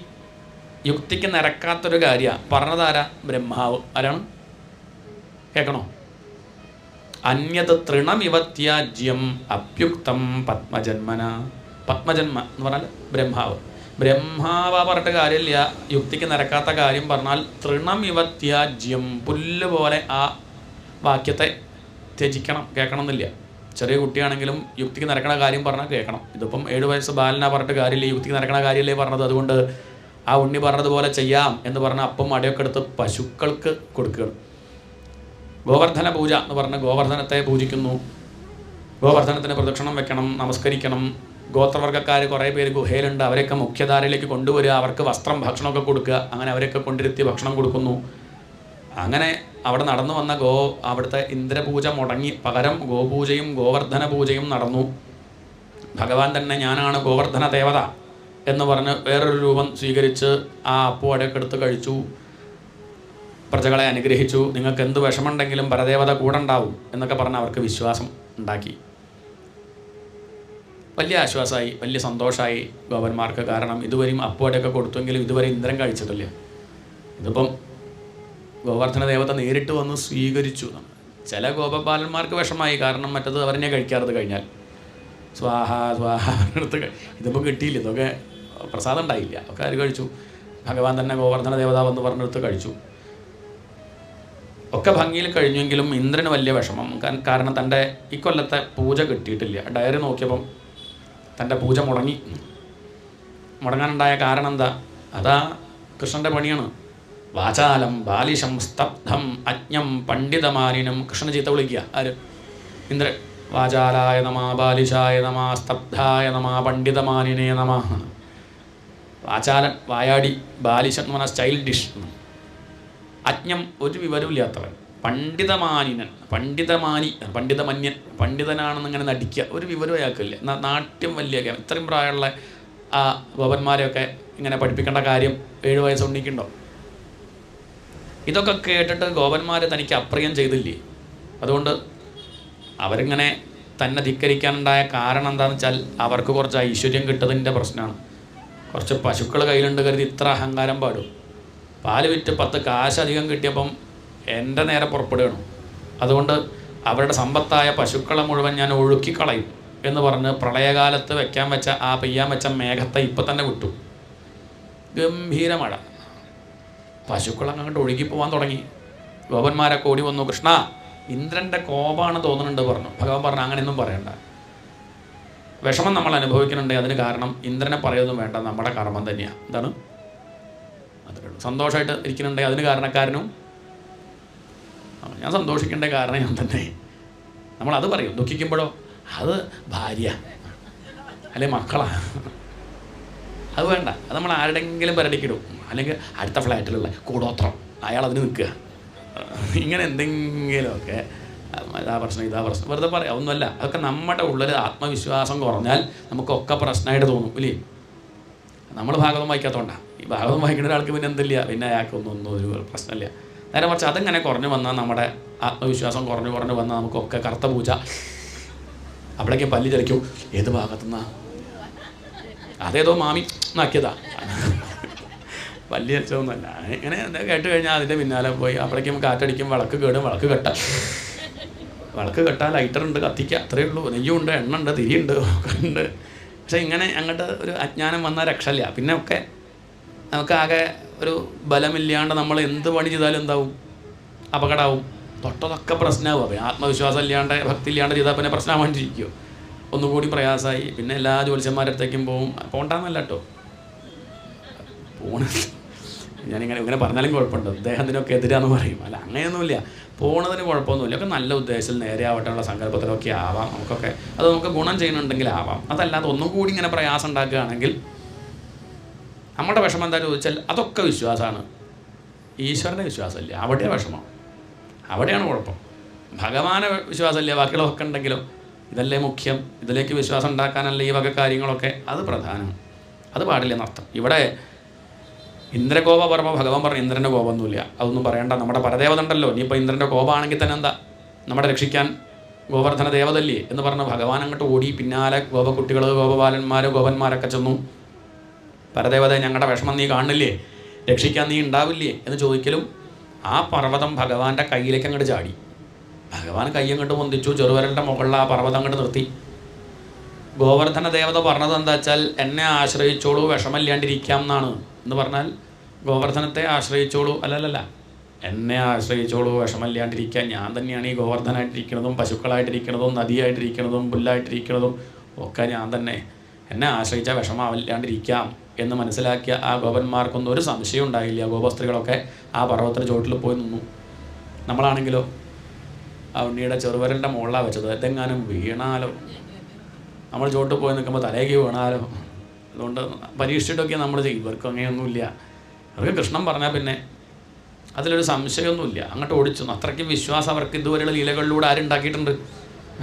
യുക്തിക്ക് നിരക്കാത്തൊരു കാര്യമാണ് പറഞ്ഞതാരാ? ബ്രഹ്മാവ്. ആരാണ്? കേൾക്കണോ? അന്യത് തൃണമിവത്യാജ്യം അപ്യുക്തം പത്മജന്മന. പത്മജന്മ എന്ന് പറഞ്ഞാൽ ബ്രഹ്മാവ്. ബ്രഹ്മാവ് പറഞ്ഞിട്ട് കാര്യമില്ല. യുക്തിക്ക് നിരക്കാത്ത കാര്യം പറഞ്ഞാൽ തൃണമിവത്യാജ്യം, പുല്ല് പോലെ ആ വാക്യത്തെ ത്യജിക്കണം, കേൾക്കണം എന്നില്ല. ചെറിയ കുട്ടിയാണെങ്കിലും യുക്തിക്ക് നിരക്കണ കാര്യം പറഞ്ഞാൽ കേൾക്കണം. ഇതിപ്പം 7 വയസ്സ് ബാലനാ പറഞ്ഞിട്ട് കാര്യമില്ല, യുക്തിക്ക് നിരക്കണ കാര്യമല്ലേ പറഞ്ഞത്. അതുകൊണ്ട് ആ ഉണ്ണി പറഞ്ഞതുപോലെ ചെയ്യാം എന്ന് പറഞ്ഞാൽ അപ്പം അടയൊക്കെ എടുത്ത് പശുക്കൾക്ക് കൊടുക്കുകയാണ്. ഗോവർദ്ധന പൂജ എന്ന് പറഞ്ഞ് ഗോവർദ്ധനത്തെ പൂജിക്കുന്നു. ഗോവർദ്ധനത്തിന് പ്രദക്ഷിണം വെക്കണം, നമസ്കരിക്കണം. ഗോത്രവർഗ്ഗക്കാർ കുറേ പേര് ഗുഹയിലുണ്ട്, അവരെയൊക്കെ മുഖ്യധാരയിലേക്ക് കൊണ്ടുവരിക, അവർക്ക് വസ്ത്രം ഭക്ഷണമൊക്കെ കൊടുക്കുക. അങ്ങനെ അവരെയൊക്കെ കൊണ്ടിരുത്തി ഭക്ഷണം കൊടുക്കുന്നു. അങ്ങനെ അവിടെ നടന്നു വന്ന അവിടുത്തെ ഇന്ദ്രപൂജ മുടങ്ങി, പകരം ഗോപൂജയും ഗോവർദ്ധന പൂജയും നടന്നു. ഭഗവാൻ തന്നെ ഞാനാണ് ഗോവർദ്ധന ദേവത എന്ന് പറഞ്ഞ് വേറൊരു രൂപം സ്വീകരിച്ച് ആ അപ്പുവടയൊക്കെ എടുത്ത് കഴിച്ചു. പ്രജകളെ അനുഗ്രഹിച്ചു. നിങ്ങൾക്ക് എന്ത് വിഷമമുണ്ടെങ്കിലും പരദേവത കൂടെ ഉണ്ടാവും എന്നൊക്കെ പറഞ്ഞ് അവർക്ക് വിശ്വാസം ഉണ്ടാക്കി. വലിയ ആശ്വാസമായി, വലിയ സന്തോഷമായി ഗോപന്മാർക്ക്. കാരണം ഇതുവരെയും അപ്പുവടയൊക്കെ കൊടുത്തെങ്കിലും ഇതുവരെ ഇന്ദ്രൻ കഴിച്ചിട്ടില്ല. ഇതിപ്പം ഗോവർദ്ധന ദേവത നേരിട്ട് വന്ന് സ്വീകരിച്ചു. ചില ഗോപബാലന്മാർക്ക് വിഷമായി, കാരണം മറ്റത് അവരെന്നെ കഴിക്കാറത് കഴിഞ്ഞാൽ സ്വാഹ സ്വാഹ എടുത്ത്. ഇതിപ്പോൾ കിട്ടിയില്ല, ഇതൊക്കെ പ്രസാദം ഉണ്ടായില്ല, ഒക്കെ ആര് കഴിച്ചു? ഭഗവാൻ തന്നെ ഗോവർദ്ധന ദേവത വന്ന് പറഞ്ഞെടുത്ത് കഴിച്ചു. ഒക്കെ ഭംഗിയിൽ കഴിഞ്ഞെങ്കിലും ഇന്ദ്രന് വലിയ വിഷമം. കാരണം തൻ്റെ ഈ കൊല്ലത്തെ പൂജ കിട്ടിയിട്ടില്ല. ഡയറി നോക്കിയപ്പം തൻ്റെ പൂജ മുടങ്ങാനുണ്ടായ കാരണം എന്താ? അതാ കൃഷ്ണൻ്റെ പണിയാണ്. വാചാലം ബാലിശം സ്തബ്ധം അജ്ഞം പണ്ഡിതമാനിനം. കൃഷ്ണൻ ചീത്ത വിളിക്കുക ആര്? ഇന്ദ്രൻ. വാചാലായ നമ, ബാലിശായ നമ, സ്തബ്ധായ നമ, പണ്ഡിതമാനിനേ നമ. വാചാലൻ വായാടി, ബാലിശൻ എന്ന് പറഞ്ഞാൽ സ്റ്റൈൽ ഡിഷ്. അജ്ഞം ഒരു വിവരവും ഇല്ലാത്തവൻ. പണ്ഡിതമാനിനൻ, പണ്ഡിതമന്യൻ, പണ്ഡിതനാണെന്ന് ഇങ്ങനെ നടിക്കുക, ഒരു വിവരവും അയാൾക്കില്ല. നാട്യം വലിയ ഇത്രയും പ്രായമുള്ള ആ ഗോപന്മാരെയൊക്കെ ഇങ്ങനെ പഠിപ്പിക്കേണ്ട കാര്യം 7 വയസ്സ് ഉണ്ണിക്കുണ്ടോ? ഇതൊക്കെ കേട്ടിട്ട് ഗോപന്മാർ തനിക്ക് അപ്രിയം ചെയ്തില്ലേ? അതുകൊണ്ട് അവരിങ്ങനെ തന്നെ ധിക്കരിക്കാനുണ്ടായ കാരണം എന്താണെന്ന് വെച്ചാൽ അവർക്ക് കുറച്ച് ഐശ്വര്യം കിട്ടതിൻ്റെ പ്രശ്നമാണ്. കുറച്ച് പശുക്കൾ കയ്യിലുണ്ട് കരുതി ഇത്ര അഹങ്കാരം പാടും. പാല് വിറ്റ് 10 കാശ് അധികം കിട്ടിയപ്പം എൻ്റെ നേരെ പുറപ്പെടുകയാണ്. അതുകൊണ്ട് അവരുടെ സമ്പത്തായ പശുക്കളെ മുഴുവൻ ഞാൻ ഒഴുക്കിക്കളയും എന്ന് പറഞ്ഞ് പ്രളയകാലത്ത് പെയ്യാൻ വെച്ച മേഘത്തെ ഇപ്പം തന്നെ വിട്ടു. ഗംഭീര മഴ. പശുക്കൾ അങ്ങോട്ട് ഒഴുകിപ്പോവാൻ തുടങ്ങി. ഗോപന്മാരൊക്കെ ഓടി വന്നു. കൃഷ്ണ, ഇന്ദ്രൻ്റെ കോപമാണ് തോന്നുന്നുണ്ട് പറഞ്ഞു. ഭഗവാൻ പറഞ്ഞു, അങ്ങനെയൊന്നും പറയണ്ട. വിഷമം നമ്മൾ അനുഭവിക്കുന്നുണ്ട്, അതിന് കാരണം ഇന്ദ്രനെ പറയുന്നതും വേണ്ട, നമ്മുടെ കർമ്മം തന്നെയാണ്. എന്താണ്? അതിലുള്ളൂ. സന്തോഷമായിട്ട് ഇരിക്കുന്നുണ്ടെങ്കിൽ അതിന് കാരണക്കാരനും ഞാൻ സന്തോഷിക്കേണ്ട കാരണം ഞാൻ തന്നെ. നമ്മളത് പറയും. ദുഃഖിക്കുമ്പോഴോ അത് ഭാര്യ അല്ലെ മക്കളാണ്, അത് വേണ്ട. അത് നമ്മൾ ആരുടെങ്കിലും പരിടിക്കിടും. അല്ലെങ്കിൽ അടുത്ത ഫ്ലാറ്റിലുള്ള കൂടോത്രം അയാൾ അതിന് നിൽക്കുക. ഇങ്ങനെ എന്തെങ്കിലുമൊക്കെ ഇതാ പ്രശ്നം വെറുതെ പറയാം. ഒന്നുമല്ല. അതൊക്കെ നമ്മുടെ ഉള്ളിൽ ആത്മവിശ്വാസം കുറഞ്ഞാൽ നമുക്കൊക്കെ പ്രശ്നമായിട്ട് തോന്നും ഇല്ലേ? നമ്മൾ ഭാഗവതം വായിക്കാത്തതുകൊണ്ടാണ്. ഈ ഭാഗവതം വായിക്കുന്ന ഒരാൾക്ക് പിന്നെ എന്തില്ല, പിന്നെ അയാൾക്കൊന്നും ഒരു പ്രശ്നമില്ല. നേരെ മറിച്ച് അതിങ്ങനെ കുറഞ്ഞു വന്നാൽ നമ്മുടെ ആത്മവിശ്വാസം കുറഞ്ഞു വന്നാൽ നമുക്കൊക്കെ കറുത്ത പൂജ. അവിടേക്ക് പല്ലി ചലിക്കും. ഏത് ഭാഗത്തുനിന്നാ? അതേതോ മാമി നാക്കിയതാ, പല്ലി ചലിച്ചതൊന്നുമല്ല. ഇങ്ങനെ കേട്ട് കഴിഞ്ഞാൽ അതിൻ്റെ പിന്നാലെ പോയി അവിടേക്കും കാറ്റടിക്കും, വിളക്ക് കേടും, വിളക്ക് കെട്ടാൽ ലൈറ്ററുണ്ട്, കത്തിക്കുക, അത്രയേ ഉള്ളൂ. നെയ്യുണ്ട്, എണ്ണ ഉണ്ട്, തിരിയുണ്ട്, ഒക്കെ ഉണ്ട്. പക്ഷെ ഇങ്ങനെ അങ്ങോട്ട് ഒരു അജ്ഞാനം വന്നാൽ രക്ഷയില്ല. പിന്നെ ഒക്കെ നമുക്കാകെ ഒരു ബലമില്ലാണ്ട് നമ്മൾ എന്ത് പണി ചെയ്താലും എന്താവും? അപകടമാവും. തൊട്ടതൊക്കെ പ്രശ്നമാവും. അപ്പം ആത്മവിശ്വാസം ഇല്ലാണ്ട്, ഭക്തി ഇല്ലാണ്ട് ചെയ്താൽ പിന്നെ പ്രശ്നമാവാണ്ടിരിക്കുമോ? ഒന്നുകൂടി പ്രയാസമായി. പിന്നെ എല്ലാ ജ്യോത്സ്യന്മാരുടെ അടുത്തേക്കും പോകണ്ടെന്നല്ല കേട്ടോ, ഇങ്ങനെ പറഞ്ഞാലും കുഴപ്പമുണ്ട്. അദ്ദേഹത്തിനൊക്കെ എതിരാന്ന് പറയും. അല്ല, അങ്ങനെയൊന്നുമില്ല. പോണതിന് കുഴപ്പമൊന്നുമില്ല. ഒക്കെ നല്ല ഉദ്ദേശത്തിൽ നേരെ ആവട്ടെയുള്ള സങ്കല്പത്തിലൊക്കെ ആവാം. നമുക്കൊക്കെ അത് നമുക്ക് ഗുണം ചെയ്യുന്നുണ്ടെങ്കിൽ ആവാം. അതല്ലാതെ ഒന്നും കൂടി ഇങ്ങനെ പ്രയാസം ഉണ്ടാക്കുകയാണെങ്കിൽ നമ്മുടെ വിഷമം എന്താ ചോദിച്ചാൽ അതൊക്കെ വിശ്വാസമാണ്. ഈശ്വരൻ്റെ വിശ്വാസമില്ല, അവിടെയാണ് വിഷമം, അവിടെയാണ് കുഴപ്പം. ഭഗവാനെ വിശ്വാസമില്ല, ബാക്കിയുള്ളതൊക്കെ ഉണ്ടെങ്കിലും ഇതല്ലേ മുഖ്യം. ഇതിലേക്ക് വിശ്വാസം ഉണ്ടാക്കാനല്ലേ ഈ വക കാര്യങ്ങളൊക്കെ, അത് പ്രധാനം. അത് പാടില്ലെന്നർത്ഥം. ഇവിടെ ഇന്ദ്രകോപ പറയുമ്പോൾ ഭഗവാൻ പറഞ്ഞു ഇന്ദ്രൻ്റെ കോപമൊന്നുമില്ല, അതൊന്നും പറയണ്ട. നമ്മുടെ പരദേവത ഉണ്ടല്ലോ, ഇനിയിപ്പോൾ ഇന്ദ്രൻ്റെ കോപമാണെങ്കിൽ തന്നെ എന്താ, നമ്മുടെ രക്ഷിക്കാൻ ഗോവർദ്ധന ദേവതല്ലേ എന്ന് പറഞ്ഞ് ഭഗവാൻ അങ്ങോട്ട് ഓടി. പിന്നാലെ ഗോപകുട്ടികൾ, ഗോപബാലന്മാർ, ഗോപന്മാരൊക്കെ ചെന്നു. പരദേവത, ഞങ്ങളുടെ വിഷമം നീ കാണില്ലേ, രക്ഷിക്കാൻ നീ ഉണ്ടാവില്ലേ എന്ന് ചോദിക്കലും ആ പർവ്വതം ഭഗവാന്റെ കയ്യിലേക്ക് അങ്ങോട്ട് ചാടി. ഭഗവാൻ കൈ അങ്ങോട്ട് പൊന്തിച്ചു, ചെറുവിരലിൻ്റെ മുകളിൽ ആ പർവ്വതം അങ്ങോട്ട് നിർത്തി. ഗോവർദ്ധന ദേവത പറഞ്ഞത് എന്താ വെച്ചാൽ, എന്നെ ആശ്രയിച്ചോളൂ, വിഷമമില്ലാണ്ടിരിക്കാം എന്നാണ്. എന്ന് പറഞ്ഞാൽ ഗോവർദ്ധനത്തെ ആശ്രയിച്ചോളൂ, അല്ലല്ല, എന്നെ ആശ്രയിച്ചോളൂ, വിഷമമില്ലാണ്ടിരിക്കാൻ. ഞാൻ തന്നെയാണ് ഈ ഗോവർദ്ധനായിട്ടിരിക്കുന്നതും, പശുക്കളായിട്ടിരിക്കുന്നതും, നദിയായിട്ടിരിക്കുന്നതും, പുല്ലായിട്ടിരിക്കുന്നതും ഒക്കെ ഞാൻ തന്നെ. എന്നെ ആശ്രയിച്ചാൽ വിഷമമില്ലാണ്ടിരിക്കാം എന്ന് മനസ്സിലാക്കിയ ആ ഗോപന്മാർക്കൊന്നും ഒരു സംശയം ഉണ്ടായില്ല. ഗോപസ്ത്രീകളൊക്കെ ആ പർവ്വതത്തിന് ചുവട്ടിൽ പോയി നിന്നു. നമ്മളാണെങ്കിലോ ആ ഉണ്ണിയുടെ ചെറുവിരലിൻ്റെ മുകളിലാണ് വെച്ചത്. ഇതെങ്ങാനും വീണാലോ, നമ്മൾ ചുവട്ടിൽ പോയി നിൽക്കുമ്പോൾ തലേക്ക് വീണാലോ. അതുകൊണ്ട് പരീക്ഷിച്ചിട്ടൊക്കെ നമ്മൾ ചെയ്യും. ഇവർക്ക് അങ്ങനെയൊന്നുമില്ല. അവർക്ക് കൃഷ്ണൻ പറഞ്ഞാൽ പിന്നെ അതിലൊരു സംശയമൊന്നുമില്ല, അങ്ങോട്ട് ഓടിച്ചു. അത്രയ്ക്കും വിശ്വാസം അവർക്ക് ഇതുവരെയുള്ള ലീലകളിലൂടെ ആരുണ്ടാക്കിയിട്ടുണ്ട്,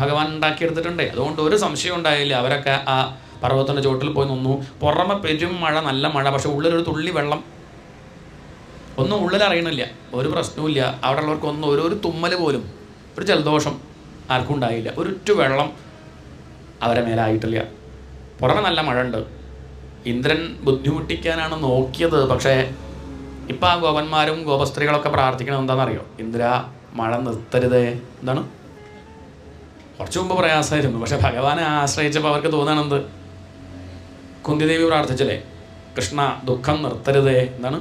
ഭഗവാൻ ഉണ്ടാക്കിയെടുത്തിട്ടുണ്ട്. അതുകൊണ്ട് ഒരു സംശയം ഉണ്ടായില്ല. അവരൊക്കെ ആ പർവ്വതത്തിൻ്റെ ചുവട്ടിൽ പോയി നിന്നു. പുറമെ പെരും മഴ, നല്ല മഴ, പക്ഷെ ഉള്ളിലൊരു തുള്ളി വെള്ളം, ഒന്നും ഉള്ളിലറിയണില്ല, ഒരു പ്രശ്നവുമില്ല. അവിടെ ഉള്ളവർക്കൊന്നും ഒരു തുമ്മൽ പോലും, ഒരു ജലദോഷം ആർക്കും ഉണ്ടായില്ല. ഒരിറ്റു വെള്ളം അവരെ മേലായിട്ടില്ല. പുറമെ നല്ല മഴ ഉണ്ട്. ഇന്ദ്രൻ ബുദ്ധിമുട്ടിക്കാനാണ് നോക്കിയത്. പക്ഷേ ഇപ്പം ആ ഗോപന്മാരും ഗോപസ്ത്രീകളൊക്കെ പ്രാർത്ഥിക്കണത് എന്താണെന്നറിയോ? ഇന്ദ്ര, മഴ നിർത്തരുതേ. എന്താണ്? കുറച്ച് മുമ്പ് പ്രയാസമായിരുന്നു, പക്ഷെ ഭഗവാനെ ആശ്രയിച്ചപ്പോൾ അവർക്ക് തോന്നണത്, കുന്തിദേവി പ്രാർത്ഥിച്ചില്ലേ, കൃഷ്ണ ദുഃഖം നിർത്തരുതേ. എന്താണ്?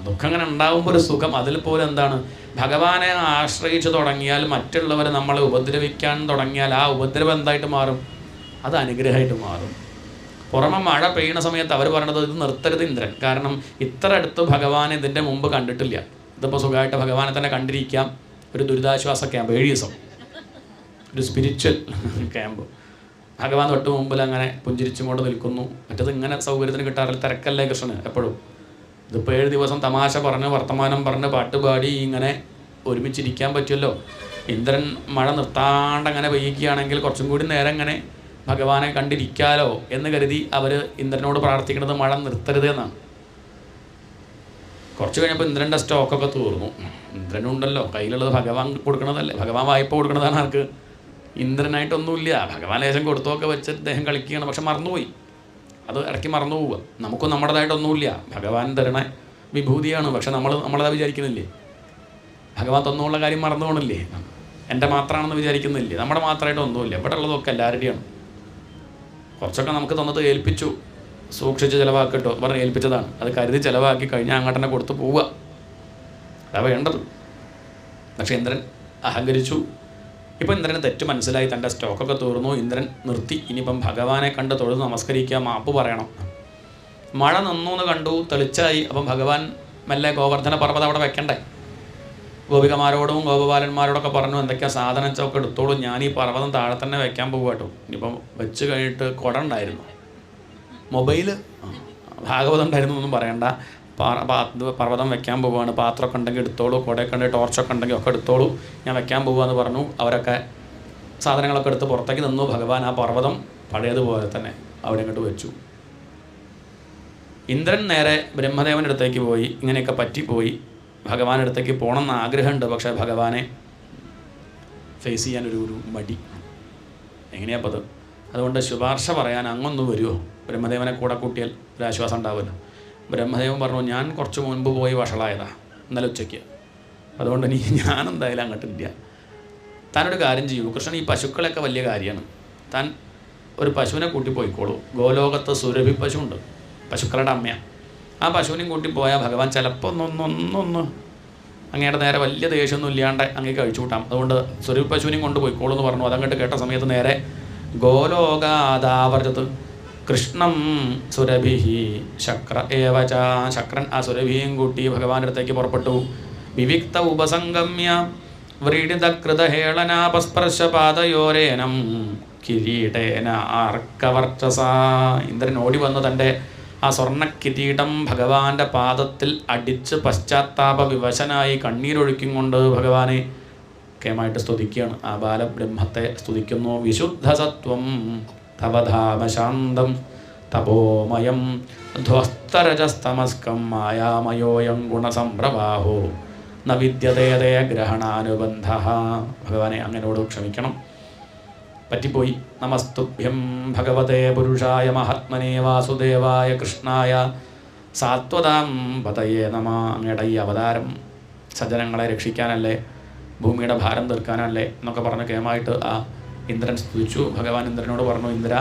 ദുഃഖം അങ്ങനെ ഉണ്ടാകുമ്പോൾ ഒരു സുഖം. അതിൽ പോലെ എന്താണ്, ഭഗവാനെ ആശ്രയിച്ച് തുടങ്ങിയാൽ, മറ്റുള്ളവർ നമ്മളെ ഉപദ്രവിക്കാൻ തുടങ്ങിയാൽ ആ ഉപദ്രവം എന്തായിട്ട് മാറും? അത് അനുഗ്രഹമായിട്ട് മാറും. പുറമെ മഴ പെയ്യുന്ന സമയത്ത് അവർ പറയണത് ഇത് നിർത്തരുത് ഇന്ദ്രൻ, കാരണം ഇത്ര അടുത്ത് ഭഗവാൻ ഇതിൻ്റെ മുമ്പ് കണ്ടിട്ടില്ല. ഇതിപ്പോൾ സുഖമായിട്ട് ഭഗവാനെ തന്നെ കണ്ടിരിക്കാം. ഒരു ദുരിതാശ്വാസ ക്യാമ്പ് 7 ദിവസം, ഒരു സ്പിരിച്വൽ ക്യാമ്പ്. ഭഗവാൻ തൊട്ട് മുമ്പിൽ അങ്ങനെ പുഞ്ചിരിച്ചും കൊണ്ട് നിൽക്കുന്നു. മറ്റത് ഇങ്ങനെ സൗകര്യത്തിന് കിട്ടാറില്ല, തിരക്കല്ലേ കൃഷ്ണന് എപ്പോഴും. ഇതിപ്പോൾ 7 ദിവസം തമാശ പറഞ്ഞ് വർത്തമാനം പറഞ്ഞ് പാട്ടുപാടി ഇങ്ങനെ ഒരുമിച്ചിരിക്കാൻ പറ്റുമല്ലോ. ഇന്ദ്രൻ മഴ നിർത്താണ്ട് അങ്ങനെ പെയ്യിക്കുകയാണെങ്കിൽ കുറച്ചും കൂടി നേരം ഇങ്ങനെ ഭഗവാനെ കണ്ടിരിക്കാലോ എന്ന് കരുതി അവർ ഇന്ദ്രനോട് പ്രാർത്ഥിക്കുന്നത് മഴ നിർത്തരുത് എന്നാണ്. കുറച്ച് കഴിഞ്ഞപ്പോൾ ഇന്ദ്രൻ്റെ സ്റ്റോക്കൊക്കെ തീർന്നു. ഇന്ദ്രനുണ്ടല്ലോ, കയ്യിലുള്ളത് ഭഗവാൻ കൊടുക്കണതല്ലേ, ഭഗവാൻ വായ്പ കൊടുക്കണതാണ് ആർക്ക്? ഇന്ദ്രനായിട്ടൊന്നുമില്ല. ഭഗവാൻ ലേശം കൊടുത്തൊക്കെ വെച്ച് അദ്ദേഹം കളിക്കുകയാണ്, പക്ഷെ മറന്നുപോയി. അത് ഇടയ്ക്ക് മറന്നു പോവുക. നമുക്കും നമ്മുടേതായിട്ടൊന്നുമില്ല, ഭഗവാൻ തരണ വിഭൂതിയാണ്. പക്ഷെ നമ്മളതാ വിചാരിക്കുന്നില്ലേ? ഭഗവാൻ തന്നുള്ള കാര്യം മറന്നു പോകണില്ലേ? എൻ്റെ മാത്രമാണെന്ന് വിചാരിക്കുന്നില്ലേ? നമ്മുടെ മാത്രമായിട്ട് ഒന്നുമില്ല, ഇവിടെ ഉള്ളതൊക്കെ എല്ലാവരുടെയാണ്. കുറച്ചൊക്കെ നമുക്ക് തന്നത് ഏൽപ്പിച്ചു, സൂക്ഷിച്ച് ചിലവാക്കിട്ടോ പറഞ്ഞ് ഏൽപ്പിച്ചതാണ്. അത് കരുതി ചിലവാക്കി കഴിഞ്ഞാൽ അങ്ങോട്ട് തന്നെ കൊടുത്ത് പോവുക, അതാ വേണ്ടത്. പക്ഷേ ഇന്ദ്രൻ അഹങ്കരിച്ചു. ഇപ്പം ഇന്ദ്രന് തെറ്റ് മനസ്സിലായി, തൻ്റെ സ്റ്റോക്കൊക്കെ തീർന്നു. ഇന്ദ്രൻ നിർത്തി. ഇനിയിപ്പം ഭഗവാനെ കണ്ട് തൊഴുത് നമസ്കരിക്കുക, മാപ്പ് പറയണം. മഴ നിന്നു എന്ന് കണ്ടു, തെളിച്ചായി. അപ്പം ഭഗവാൻ മെല്ലെ ഗോവർദ്ധന പർവ്വതം അവിടെ വെക്കണ്ടേ? ഗോപികമാരോടും ഗോപബാലന്മാരോടൊക്കെ പറഞ്ഞു, എന്തൊക്കെയാ സാധനം ചോക്കെ എടുത്തോളൂ, ഞാൻ ഈ പർവ്വതം താഴെ തന്നെ വെക്കാൻ പോകുക കേട്ടോ. ഇനിയിപ്പം വെച്ച് കഴിഞ്ഞിട്ട് കുട ഉണ്ടായിരുന്നു, മൊബൈല്, ഭാഗവതം ഉണ്ടായിരുന്നു ഒന്നും പറയണ്ട. പർവ്വതം വെക്കാൻ പോവുകയാണ്, പാത്രമൊക്കെ ഉണ്ടെങ്കിൽ എടുത്തോളൂ, കുടയൊക്കെ ഉണ്ടെങ്കിൽ ടോർച്ചൊക്കെ ഉണ്ടെങ്കിൽ ഒക്കെ എടുത്തോളൂ, ഞാൻ വെക്കാൻ പോകുകയെന്ന് പറഞ്ഞു. അവരൊക്കെ സാധനങ്ങളൊക്കെ എടുത്ത് പുറത്തേക്ക് നിന്നു. ഭഗവാൻ ആ പർവ്വതം പഴയതുപോലെ തന്നെ അവിടെ ഇങ്ങോട്ട് വെച്ചു. ഇന്ദ്രൻ നേരെ ബ്രഹ്മദേവൻ്റെ അടുത്തേക്ക് പോയി. ഇങ്ങനെയൊക്കെ പറ്റിപ്പോയി, ഭഗവാന്റെ അടുത്തേക്ക് പോകണമെന്ന് ആഗ്രഹമുണ്ട്, പക്ഷേ ഭഗവാനെ ഫേസ് ചെയ്യാനൊരു മടി. എങ്ങനെയാപ്പോൾ അത്? അതുകൊണ്ട് ശുപാർശ പറയാൻ അങ്ങൊന്നും വരുമോ? ബ്രഹ്മദേവനെ കൂടെ കൂട്ടിയാൽ ഒരു ആശ്വാസം ഉണ്ടാവുമല്ലോ. ബ്രഹ്മദേവൻ പറഞ്ഞു, ഞാൻ കുറച്ച് മുൻപ് പോയി വഷളായതാ ഇന്നലെ ഉച്ചയ്ക്ക്, അതുകൊണ്ട് ഞാനെന്തായാലും അങ്ങോട്ടില്ല. താനൊരു കാര്യം ചെയ്യൂ കൃഷ്ണൻ, ഈ പശുക്കളൊക്കെ വലിയ കാര്യമാണ്, താൻ ഒരു പശുവിനെ കൂട്ടി പോയിക്കോളൂ. ഗോലോകത്ത് സുരഭി പശുവുണ്ട്, പശുക്കളുടെ അമ്മയാണ്. ആ പശുവിനെയും കൂട്ടി പോയാൽ ഭഗവാൻ ചിലപ്പോൾ ഒന്ന് അങ്ങയുടെ നേരെ വലിയ ദേഷ്യമൊന്നും ഇല്ലാണ്ട് അങ്ങേ കഴിച്ചു കൂട്ടാം. അതുകൊണ്ട് സുരഭി പശുവിനെയും കൊണ്ട് പോയിക്കോളൂ എന്ന് പറഞ്ഞു. അതങ്ങോട്ട് കേട്ട സമയത്ത് നേരെ ഗോലോകാദാവർജത്ത് കൃഷ്ണം സുരഭിഹി ശക്ര ഏവച. ശക്രൻ ആ സുരഭിയും കൂട്ടി ഭഗവാന്റെ അടുത്തേക്ക് പുറപ്പെട്ടു. വിവിക്ത ഉപസംഗമ്യ വ്രീഡിതകൃതഹേളനാപസ്പർശപാദയോരേനം കിരീടേന ആർക്കവർച്ചസ. ഇന്ദ്രൻ ഓടി വന്ന് തൻ്റെ ആ സ്വർണ്ണ കിരീടം ഭഗവാന്റെ പാദത്തിൽ അടിച്ച് പശ്ചാത്താപ വിവശനായി കണ്ണീരൊഴുക്കും കൊണ്ട് ഭഗവാനെ കേമായിട്ട് സ്തുതിക്കുകയാണ്. ആ ബാലബ്രഹ്മത്തെ സ്തുതിക്കുന്നു. വിശുദ്ധസത്വം തവധാമശാന്തം തപോമയം ധ്വസ്തരജസ്തമസ്കം മായാമയോയം ഗുണസംപ്രവാഹോ ന വിദ്യതേ ഗ്രഹണാനുബന്ധ. ഭഗവാനെ അങ്ങനോട് ക്ഷമിക്കണം, പറ്റിപ്പോയി. നമസ്തുഭ്യം ഭഗവതേ പുരുഷായ മഹാത്മനേ വാസുദേവായ കൃഷ്ണായ സാത്വതാം പതയേ നമ. അങ്ങയുടെ ഈ അവതാരം സജ്ജനങ്ങളെ രക്ഷിക്കാനല്ലേ, ഭൂമിയുടെ ഭാരം തീർക്കാനല്ലേ എന്നൊക്കെ പറഞ്ഞ് കേമായിട്ട് ആ ഇന്ദ്രൻ സ്തുതിച്ചു. ഭഗവാൻ ഇന്ദ്രനോട് പറഞ്ഞു, ഇന്ദ്ര,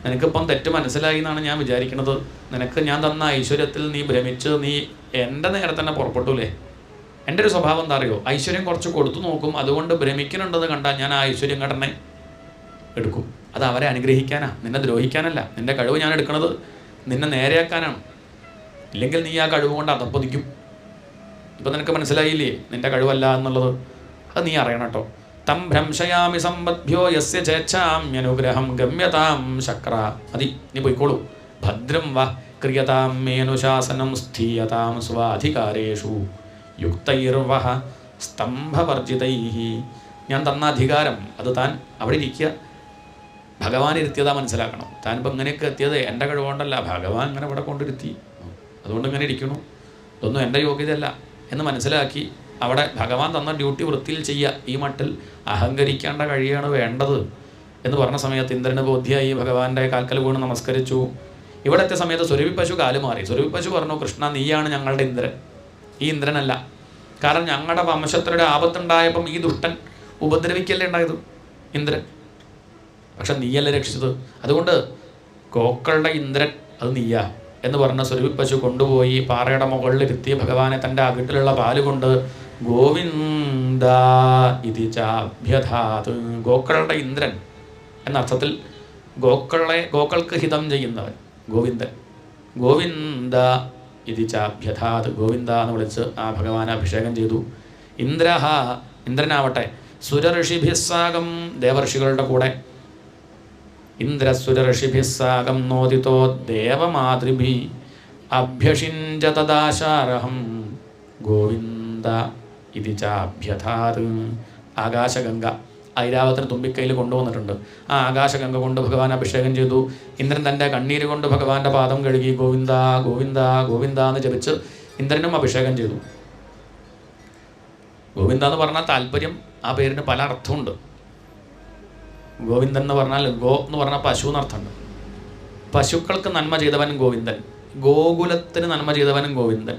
നിനക്കിപ്പം തെറ്റ് മനസ്സിലായി എന്നാണ് ഞാൻ വിചാരിക്കുന്നത്. നിനക്ക് ഞാൻ തന്ന ഐശ്വര്യത്തിൽ നീ ഭ്രമിച്ച് നീ എൻ്റെ നേരെ തന്നെ പുറപ്പെട്ടൂലേ. എൻ്റെ ഒരു സ്വഭാവം എന്താ അറിയോ? ഐശ്വര്യം കുറച്ച് കൊടുത്തു നോക്കും, അതുകൊണ്ട് ഭ്രമിക്കുന്നുണ്ടെന്ന് കണ്ടാൽ ഞാൻ ആ ഐശ്വര്യം കടനെ എടുക്കും. അത് അവരെ അനുഗ്രഹിക്കാനാണ്, നിന്നെ ദ്രോഹിക്കാനല്ല. നിൻ്റെ കഴിവ് ഞാൻ എടുക്കുന്നത് നിന്നെ നേരെയാക്കാനാണ്. ഇല്ലെങ്കിൽ നീ ആ കഴിവ് കൊണ്ട് അതപ്പതിക്കും. ഇപ്പം നിനക്ക് മനസ്സിലായില്ലേ നിൻ്റെ കഴിവല്ല എന്നുള്ളത്? അത് നീ അറിയണം കേട്ടോ. തം ഭ്രംശയാമി സമ്പദ്ഭ്യോ യസ്യ ചേച്ഛാമ്യനുഗ്രഹം ഗമ്യതാം ശക്ര. മതി, നീ പോയിക്കോളൂ. ഭദ്രം വ ക്രിയതാം മേനുശാസനം സ്ഥീയതാം സ്വാധികാരേഷു യുക്തൈർവഹ സ്തംഭവർജിതൈഹി. ഞാൻ തന്ന അധികാരം അത് താൻ അവിടെ ഇരിക്കുക. ഭഗവാൻ ഇരുത്തിയതാ മനസ്സിലാക്കണം. താൻ ഇപ്പം ഇങ്ങനെയൊക്കെ എത്തിയത് എൻ്റെ കഴിവുകൊണ്ടല്ല, ഭഗവാൻ ഇങ്ങനെ ഇവിടെ കൊണ്ടിരുത്തി, അതുകൊണ്ട് ഇങ്ങനെ ഇരിക്കണു. ഇതൊന്നും എൻ്റെ യോഗ്യതയല്ല എന്ന് മനസ്സിലാക്കി അവിടെ ഭഗവാൻ തന്ന ഡ്യൂട്ടി വൃത്തിയിൽ ചെയ്യുക. ഈ മട്ടിൽ അഹങ്കരിക്കേണ്ട കഴിയാണ് വേണ്ടത് എന്ന് പറഞ്ഞ സമയത്ത് ഇന്ദ്രന് ബോധ്യമായി. ഭഗവാന്റെ കാൽക്കൽ വീണ് നമസ്കരിച്ചു. ഇവിടെ എത്തിയ സമയത്ത് സുരഭി പശു കാല് മാറി. സുരഭി പശു പറഞ്ഞു, കൃഷ്ണ, നീയാണ് ഞങ്ങളുടെ ഇന്ദ്രൻ, ഈ ഇന്ദ്രനല്ല. കാരണം ഞങ്ങളുടെ വംശത്തിലൊരു ആപത്തുണ്ടായപ്പം ഈ ദുഷ്ടൻ ഉപദ്രവിക്കല്ലേ ഉണ്ടായത് ഇന്ദ്രൻ, പക്ഷെ നീയല്ലേ രക്ഷിച്ചത്. അതുകൊണ്ട് ഗോക്കളുടെ ഇന്ദ്രൻ അത് നീയാ എന്ന് പറഞ്ഞ സുരഭി പശു കൊണ്ടുപോയി പാറയുടെ മുകളിലിരുത്തി ഭഗവാനെ തൻ്റെ അകിട്ടിലുള്ള പാല് കൊണ്ട് ഗോവിന്ദ ഇതി ചാഭ്യധാത്, ഗോക്കളുടെ ഇന്ദ്രൻ എന്ന അർത്ഥത്തിൽ ഗോക്കൾക്ക് ഹിതം ചെയ്യുന്നവൻ ഗോവിന്ദൻ. ഗോവിന്ദ ഇതി ചാഭ്യഥാത്, ഗോവിന്ദ എന്ന് വിളിച്ച് ആ ഭഗവാൻ അഭിഷേകം ചെയ്തു. ഇന്ദ്രനാവട്ടെ സുരഋഷിഭിസ്സാകം, ദേവർഷികളുടെ കൂടെ. ഇന്ദ്രസുരഋഷിഭിസ്സാകം നോദിതോ ദേവമാതൃഭി അഭ്യഷിഞ്ച തദാശാരഹം ഗോവിന്ദ ഇതി ചാഭ്യഥാത്. ആകാശഗംഗ ഐരാവത്തിന് തുമ്പിക്കൈയിൽ കൊണ്ടുവന്നിട്ടുണ്ട്. ആ ആകാശഗംഗ കൊണ്ട് ഭഗവാൻ അഭിഷേകം ചെയ്തു. ഇന്ദ്രൻ തൻ്റെ കണ്ണീര് കൊണ്ട് ഭഗവാന്റെ പാദം കഴുകി ഗോവിന്ദ ഗോവിന്ദ ഗോവിന്ദ എന്ന് ജപിച്ച് ഇന്ദ്രനും അഭിഷേകം ചെയ്തു. ഗോവിന്ദ എന്ന് പറഞ്ഞാൽ താല്പര്യം, ആ പേരിന് പല അർത്ഥമുണ്ട്. ഗോവിന്ദൻ എന്ന് പറഞ്ഞാൽ ഗോ എന്ന് പറഞ്ഞാൽ പശു എന്നർത്ഥമുണ്ട്. പശുക്കൾക്ക് നന്മ ചെയ്തവൻ ഗോവിന്ദൻ, ഗോകുലത്തിന് നന്മ ചെയ്തവനും ഗോവിന്ദൻ.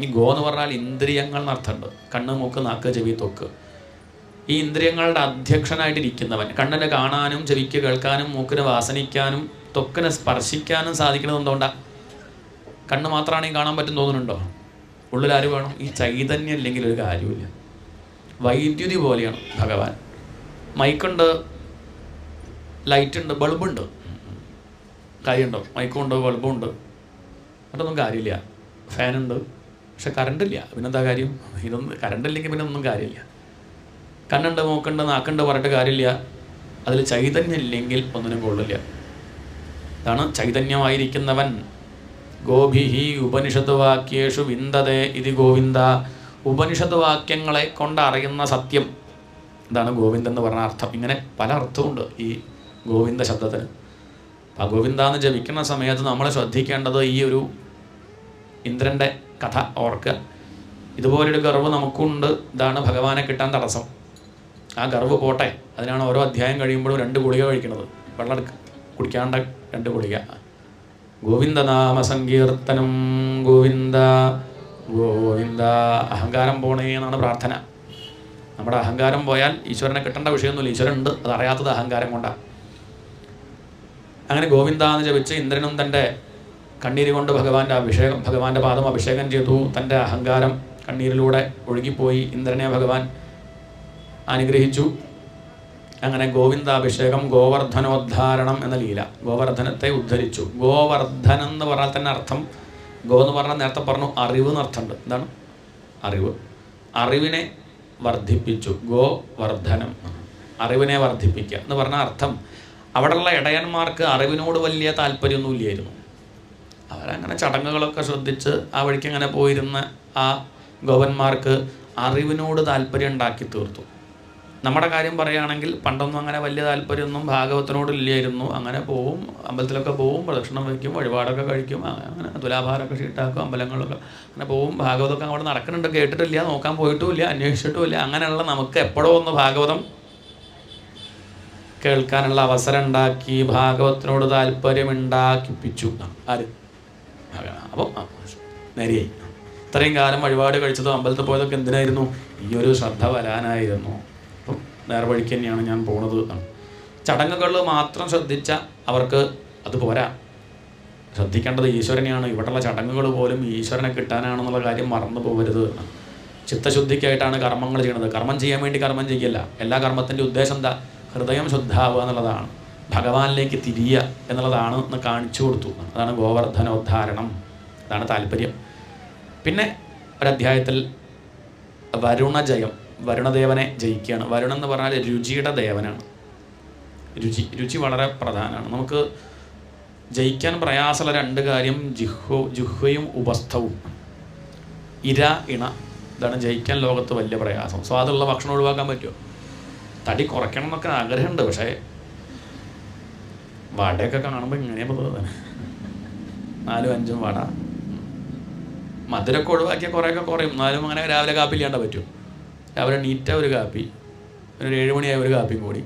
ഈ ഗോ എന്ന് പറഞ്ഞാൽ ഇന്ദ്രിയങ്ങൾ എന്നർത്ഥമുണ്ട്. കണ്ണ്, മൂക്ക്, നാക്ക്, ചെവി, ത്വക്ക്. ഈ ഇന്ദ്രിയങ്ങളുടെ അധ്യക്ഷനായിട്ടിരിക്കുന്നവൻ, കണ്ണിന് കാണാനും ചെവിക്ക് കേൾക്കാനും മൂക്കിന് വാസനിക്കാനും ത്വക്കിന് സ്പർശിക്കാനും സാധിക്കുന്നത് എന്തുകൊണ്ടാണ്? കണ്ണ് മാത്രമാണെങ്കിൽ കാണാൻ പറ്റും തോന്നുന്നുണ്ടോ? ഉള്ളിലാര് വേണം? ഈ ചൈതന്യം ഇല്ലെങ്കിൽ ഒരു കാര്യമില്ല. വൈദ്യുതി പോലെയാണ് ഭഗവാൻ. മൈക്കുണ്ട്, ലൈറ്റുണ്ട്, ബൾബുണ്ട്. കാര്യമുണ്ടോ? മൈക്കുണ്ട്, ബൾബുണ്ട്, അതൊന്നും കാര്യമില്ല. ഫാനുണ്ട്, പക്ഷെ കറണ്ടില്ല. പിന്നെന്താ കാര്യം? ഇതൊന്നും കറണ്ടില്ലെങ്കിൽ പിന്നെ ഒന്നും കാര്യമില്ല. കണ്ണുണ്ട്, മൂക്കുണ്ട്, നാക്കുണ്ട് പറഞ്ഞിട്ട് കാര്യമില്ല. അതിൽ ചൈതന്യം ഇല്ലെങ്കിൽ ഒന്നിനും കൊള്ളില്ല. അതാണ് ചൈതന്യമായിരിക്കുന്നവൻ. ഗോഭിഹി ഉപനിഷത്ത് വാക്യേഷു വിന്ദതേ ഇതി ഗോവിന്ദ. ഉപനിഷത്ത് വാക്യങ്ങളെ കൊണ്ടറിയുന്ന സത്യം, ഇതാണ് ഗോവിന്ദൻ എന്ന് പറഞ്ഞ അർത്ഥം. ഇങ്ങനെ പല അർത്ഥമുണ്ട് ഈ ഗോവിന്ദ ശബ്ദത്തിന്. ആ ഗോവിന്ദ എന്ന് ജപിക്കുന്ന സമയത്ത് നമ്മൾ ശ്രദ്ധിക്കേണ്ടത് ഈ ഒരു ഇന്ദ്രൻ്റെ കഥ ഓർക്കുക. ഇതുപോലൊരു ഗർവ് നമുക്കുണ്ട്. ഇതാണ് ഭഗവാനെ കിട്ടാൻ തടസ്സം. ആ ഗർവ് പോട്ടെ. അതിനാണ് ഓരോ അധ്യായം കഴിയുമ്പോഴും 2 ഗുളിക കഴിക്കുന്നത്. വെള്ളം കുടിക്കാണ്ട 2 ഗുളിക. ഗോവിന്ദനാമ സങ്കീർത്തനം ഗോവിന്ദ ഗോവിന്ദ. അഹങ്കാരം പോണേ എന്നാണ് പ്രാർത്ഥന. നമ്മുടെ അഹങ്കാരം പോയാൽ ഈശ്വരനെ കിട്ടേണ്ട വിഷയമൊന്നുമില്ല. ഈശ്വരൻ ഉണ്ട്, അത് അറിയാത്തത് അഹങ്കാരം കൊണ്ടാണ്. അങ്ങനെ ഗോവിന്ദ എന്ന് ജപിച്ച് ഇന്ദ്രനും തൻ്റെ കണ്ണീര് കൊണ്ട് ഭഗവാന്റെ പാദം അഭിഷേകം ചെയ്തു. തൻ്റെ അഹങ്കാരം കണ്ണീരിലൂടെ ഒഴുകിപ്പോയി. ഇന്ദ്രനെ ഭഗവാൻ അനുഗ്രഹിച്ചു. അങ്ങനെ ഗോവിന്ദാഭിഷേകം, ഗോവർദ്ധനോദ്ധാരണം എന്ന ലീല. ഗോവർദ്ധനത്തെ ഉദ്ധരിച്ചു. ഗോവർദ്ധനം എന്ന് പറഞ്ഞാൽ തന്നെ അർത്ഥം, ഗോ എന്ന് പറഞ്ഞാൽ നേരത്തെ പറഞ്ഞു അറിവ് എന്നർത്ഥമുണ്ട്. എന്താണ് അറിവ്? അറിവിനെ വർദ്ധിപ്പിച്ചു. ഗോവർദ്ധനം, അറിവിനെ വർദ്ധിപ്പിക്കുക എന്ന് പറഞ്ഞാൽ അർത്ഥം. അവിടെയുള്ള ഇടയന്മാർക്ക് അറിവിനോട് വലിയ താല്പര്യമൊന്നുമില്ലായിരുന്നു. അവരങ്ങനെ ചടങ്ങുകളൊക്കെ ശ്രദ്ധിച്ച് ആ വഴിക്ക് അങ്ങനെ പോയിരുന്ന ആ ഗോപന്മാർക്ക് അറിവിനോട് താല്പര്യം ഉണ്ടാക്കി തീർത്തു. നമ്മുടെ കാര്യം പറയുകയാണെങ്കിൽ പണ്ടൊന്നും അങ്ങനെ വലിയ താല്പര്യമൊന്നും ഭാഗവത്തിനോട് ഇല്ലായിരുന്നു. അങ്ങനെ പോവും, അമ്പലത്തിലൊക്കെ പോവും, പ്രദക്ഷിണം വയ്ക്കും, വഴിപാടൊക്കെ കഴിക്കും, അങ്ങനെ തുലാഭാരമൊക്കെ ഷീട്ടാക്കും, അമ്പലങ്ങളിലൊക്കെ അങ്ങനെ പോവും. ഭാഗവതമൊക്കെ അവിടെ നടക്കുന്നുണ്ട്, കേട്ടിട്ടില്ല, നോക്കാൻ പോയിട്ടുമില്ല, അന്വേഷിച്ചിട്ടുമില്ല. അങ്ങനെയുള്ള നമുക്ക് എപ്പോഴോ ഒന്ന് ഭാഗവതം കേൾക്കാനുള്ള അവസരം ഉണ്ടാക്കി, ഭാഗവത്തിനോട് താല്പര്യമുണ്ടാക്കിപ്പിച്ചു. ആര്? അപ്പോൾ നേരെയായി. ഇത്രയും കാലം വഴിപാട് കഴിച്ചതും അമ്പലത്തിൽ പോയതൊക്കെ എന്തിനായിരുന്നു? ഈ ഒരു ശ്രദ്ധ വരാനായിരുന്നു. അപ്പം നേർവഴിക്ക് തന്നെയാണ് ഞാൻ പോണത്. ചടങ്ങുകൾ മാത്രം ശ്രദ്ധിച്ച അവർക്ക് അത് പോരാ. ശ്രദ്ധിക്കേണ്ടത് ഈശ്വരനെയാണ്. ഇവിടെയുള്ള ചടങ്ങുകൾ പോലും ഈശ്വരനെ കിട്ടാനാണെന്നുള്ള കാര്യം മറന്നു പോകരുത്. ചിത്തശുദ്ധിക്കായിട്ടാണ് കർമ്മങ്ങൾ ചെയ്യണത്. കർമ്മം ചെയ്യാൻ വേണ്ടി കർമ്മം ചെയ്യല്ല. എല്ലാ കർമ്മത്തിൻ്റെ ഉദ്ദേശം എന്താ? ഹൃദയം ശുദ്ധാവുക എന്നുള്ളതാണ്, ഭഗവാനിലേക്ക് തിരിയുക എന്നുള്ളതാണ് എന്ന് കാണിച്ചു കൊടുത്തു. അതാണ് ഗോവർദ്ധനോദ്ധാരണം. അതാണ് താല്പര്യം. പിന്നെ ഒരധ്യായത്തിൽ വരുണജയം, വരുണദേവനെ ജയിക്കുകയാണ്. വരുൺ എന്ന് പറഞ്ഞാൽ രുചിയുടെ ദേവനാണ്. രുചി വളരെ പ്രധാനമാണ്. നമുക്ക് ജയിക്കാൻ പ്രയാസമുള്ള 2 കാര്യം ജിഹ്വയും ഉപസ്ഥവും. ഇര, ഇണ, ഇതാണ് ജയിക്കാൻ ലോകത്ത് വലിയ പ്രയാസം. സ്വാദുള്ള ഭക്ഷണം ഒഴിവാക്കാൻ പറ്റുമോ? തടി കുറയ്ക്കണം എന്നൊക്കെ ആഗ്രഹമുണ്ട്. പക്ഷേ വടയൊക്കെ കാണുമ്പോൾ ഇങ്ങനെയാണ് തോന്നുന്നത്. 4-5 വട. മധുരമൊക്കെ ഒഴിവാക്കിയാൽ കുറേയൊക്കെ കുറയും. എന്നാലും അങ്ങനെ രാവിലെ കാപ്പി ഇല്ലാണ്ട് പറ്റും. രാവിലെ നീറ്റ ഒരു കാപ്പി, പിന്നെ 7 മണിയായ ഒരു കാപ്പിയും കൂടി,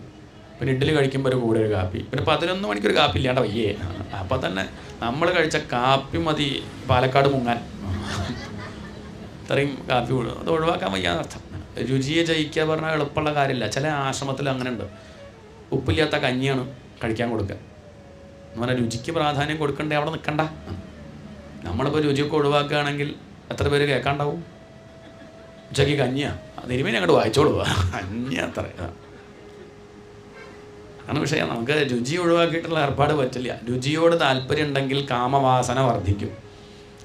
പിന്നെ ഇഡ്ഡലി കഴിക്കുമ്പോൾ ഒരു കൂടെ ഒരു കാപ്പി, പിന്നെ 11 മണിക്കൊരു കാപ്പി ഇല്ലാണ്ട് വയ്യേ. അപ്പം തന്നെ നമ്മൾ കഴിച്ച കാപ്പി മതി പാലക്കാട് മുങ്ങാൻ. ഇത്രയും കാപ്പി അത് ഒഴിവാക്കാൻ വയ്യാന്നർത്ഥം. രുചിയെ ജയിക്കുക പറഞ്ഞാൽ എളുപ്പമുള്ള കാര്യമില്ല. ചില ആശ്രമത്തിൽ അങ്ങനെ ഉണ്ട്. ഉപ്പില്ലാത്ത കഞ്ഞിയാണ് കഴിക്കാൻ കൊടുക്കുക എന്ന് പറഞ്ഞാൽ രുചിക്ക് പ്രാധാന്യം കൊടുക്കണ്ടേ, അവിടെ നിൽക്കണ്ട. നമ്മളിപ്പോൾ രുചിയൊക്കെ ഒഴിവാക്കുകയാണെങ്കിൽ എത്ര പേര് കേൾക്കാണ്ടാവും? ഉച്ചയ്ക്ക് കഞ്ഞിയാണ്, തിരുമേനി അങ്ങോട്ട് വായിച്ചോളൂ, കഞ്ഞി അത്ര. ആണ് വിഷയം. നമുക്ക് രുചി ഒഴിവാക്കിയിട്ടുള്ള ഏർപ്പാട് പറ്റില്ല. രുചിയോട് താല്പര്യം ഉണ്ടെങ്കിൽ കാമവാസന വർദ്ധിക്കും.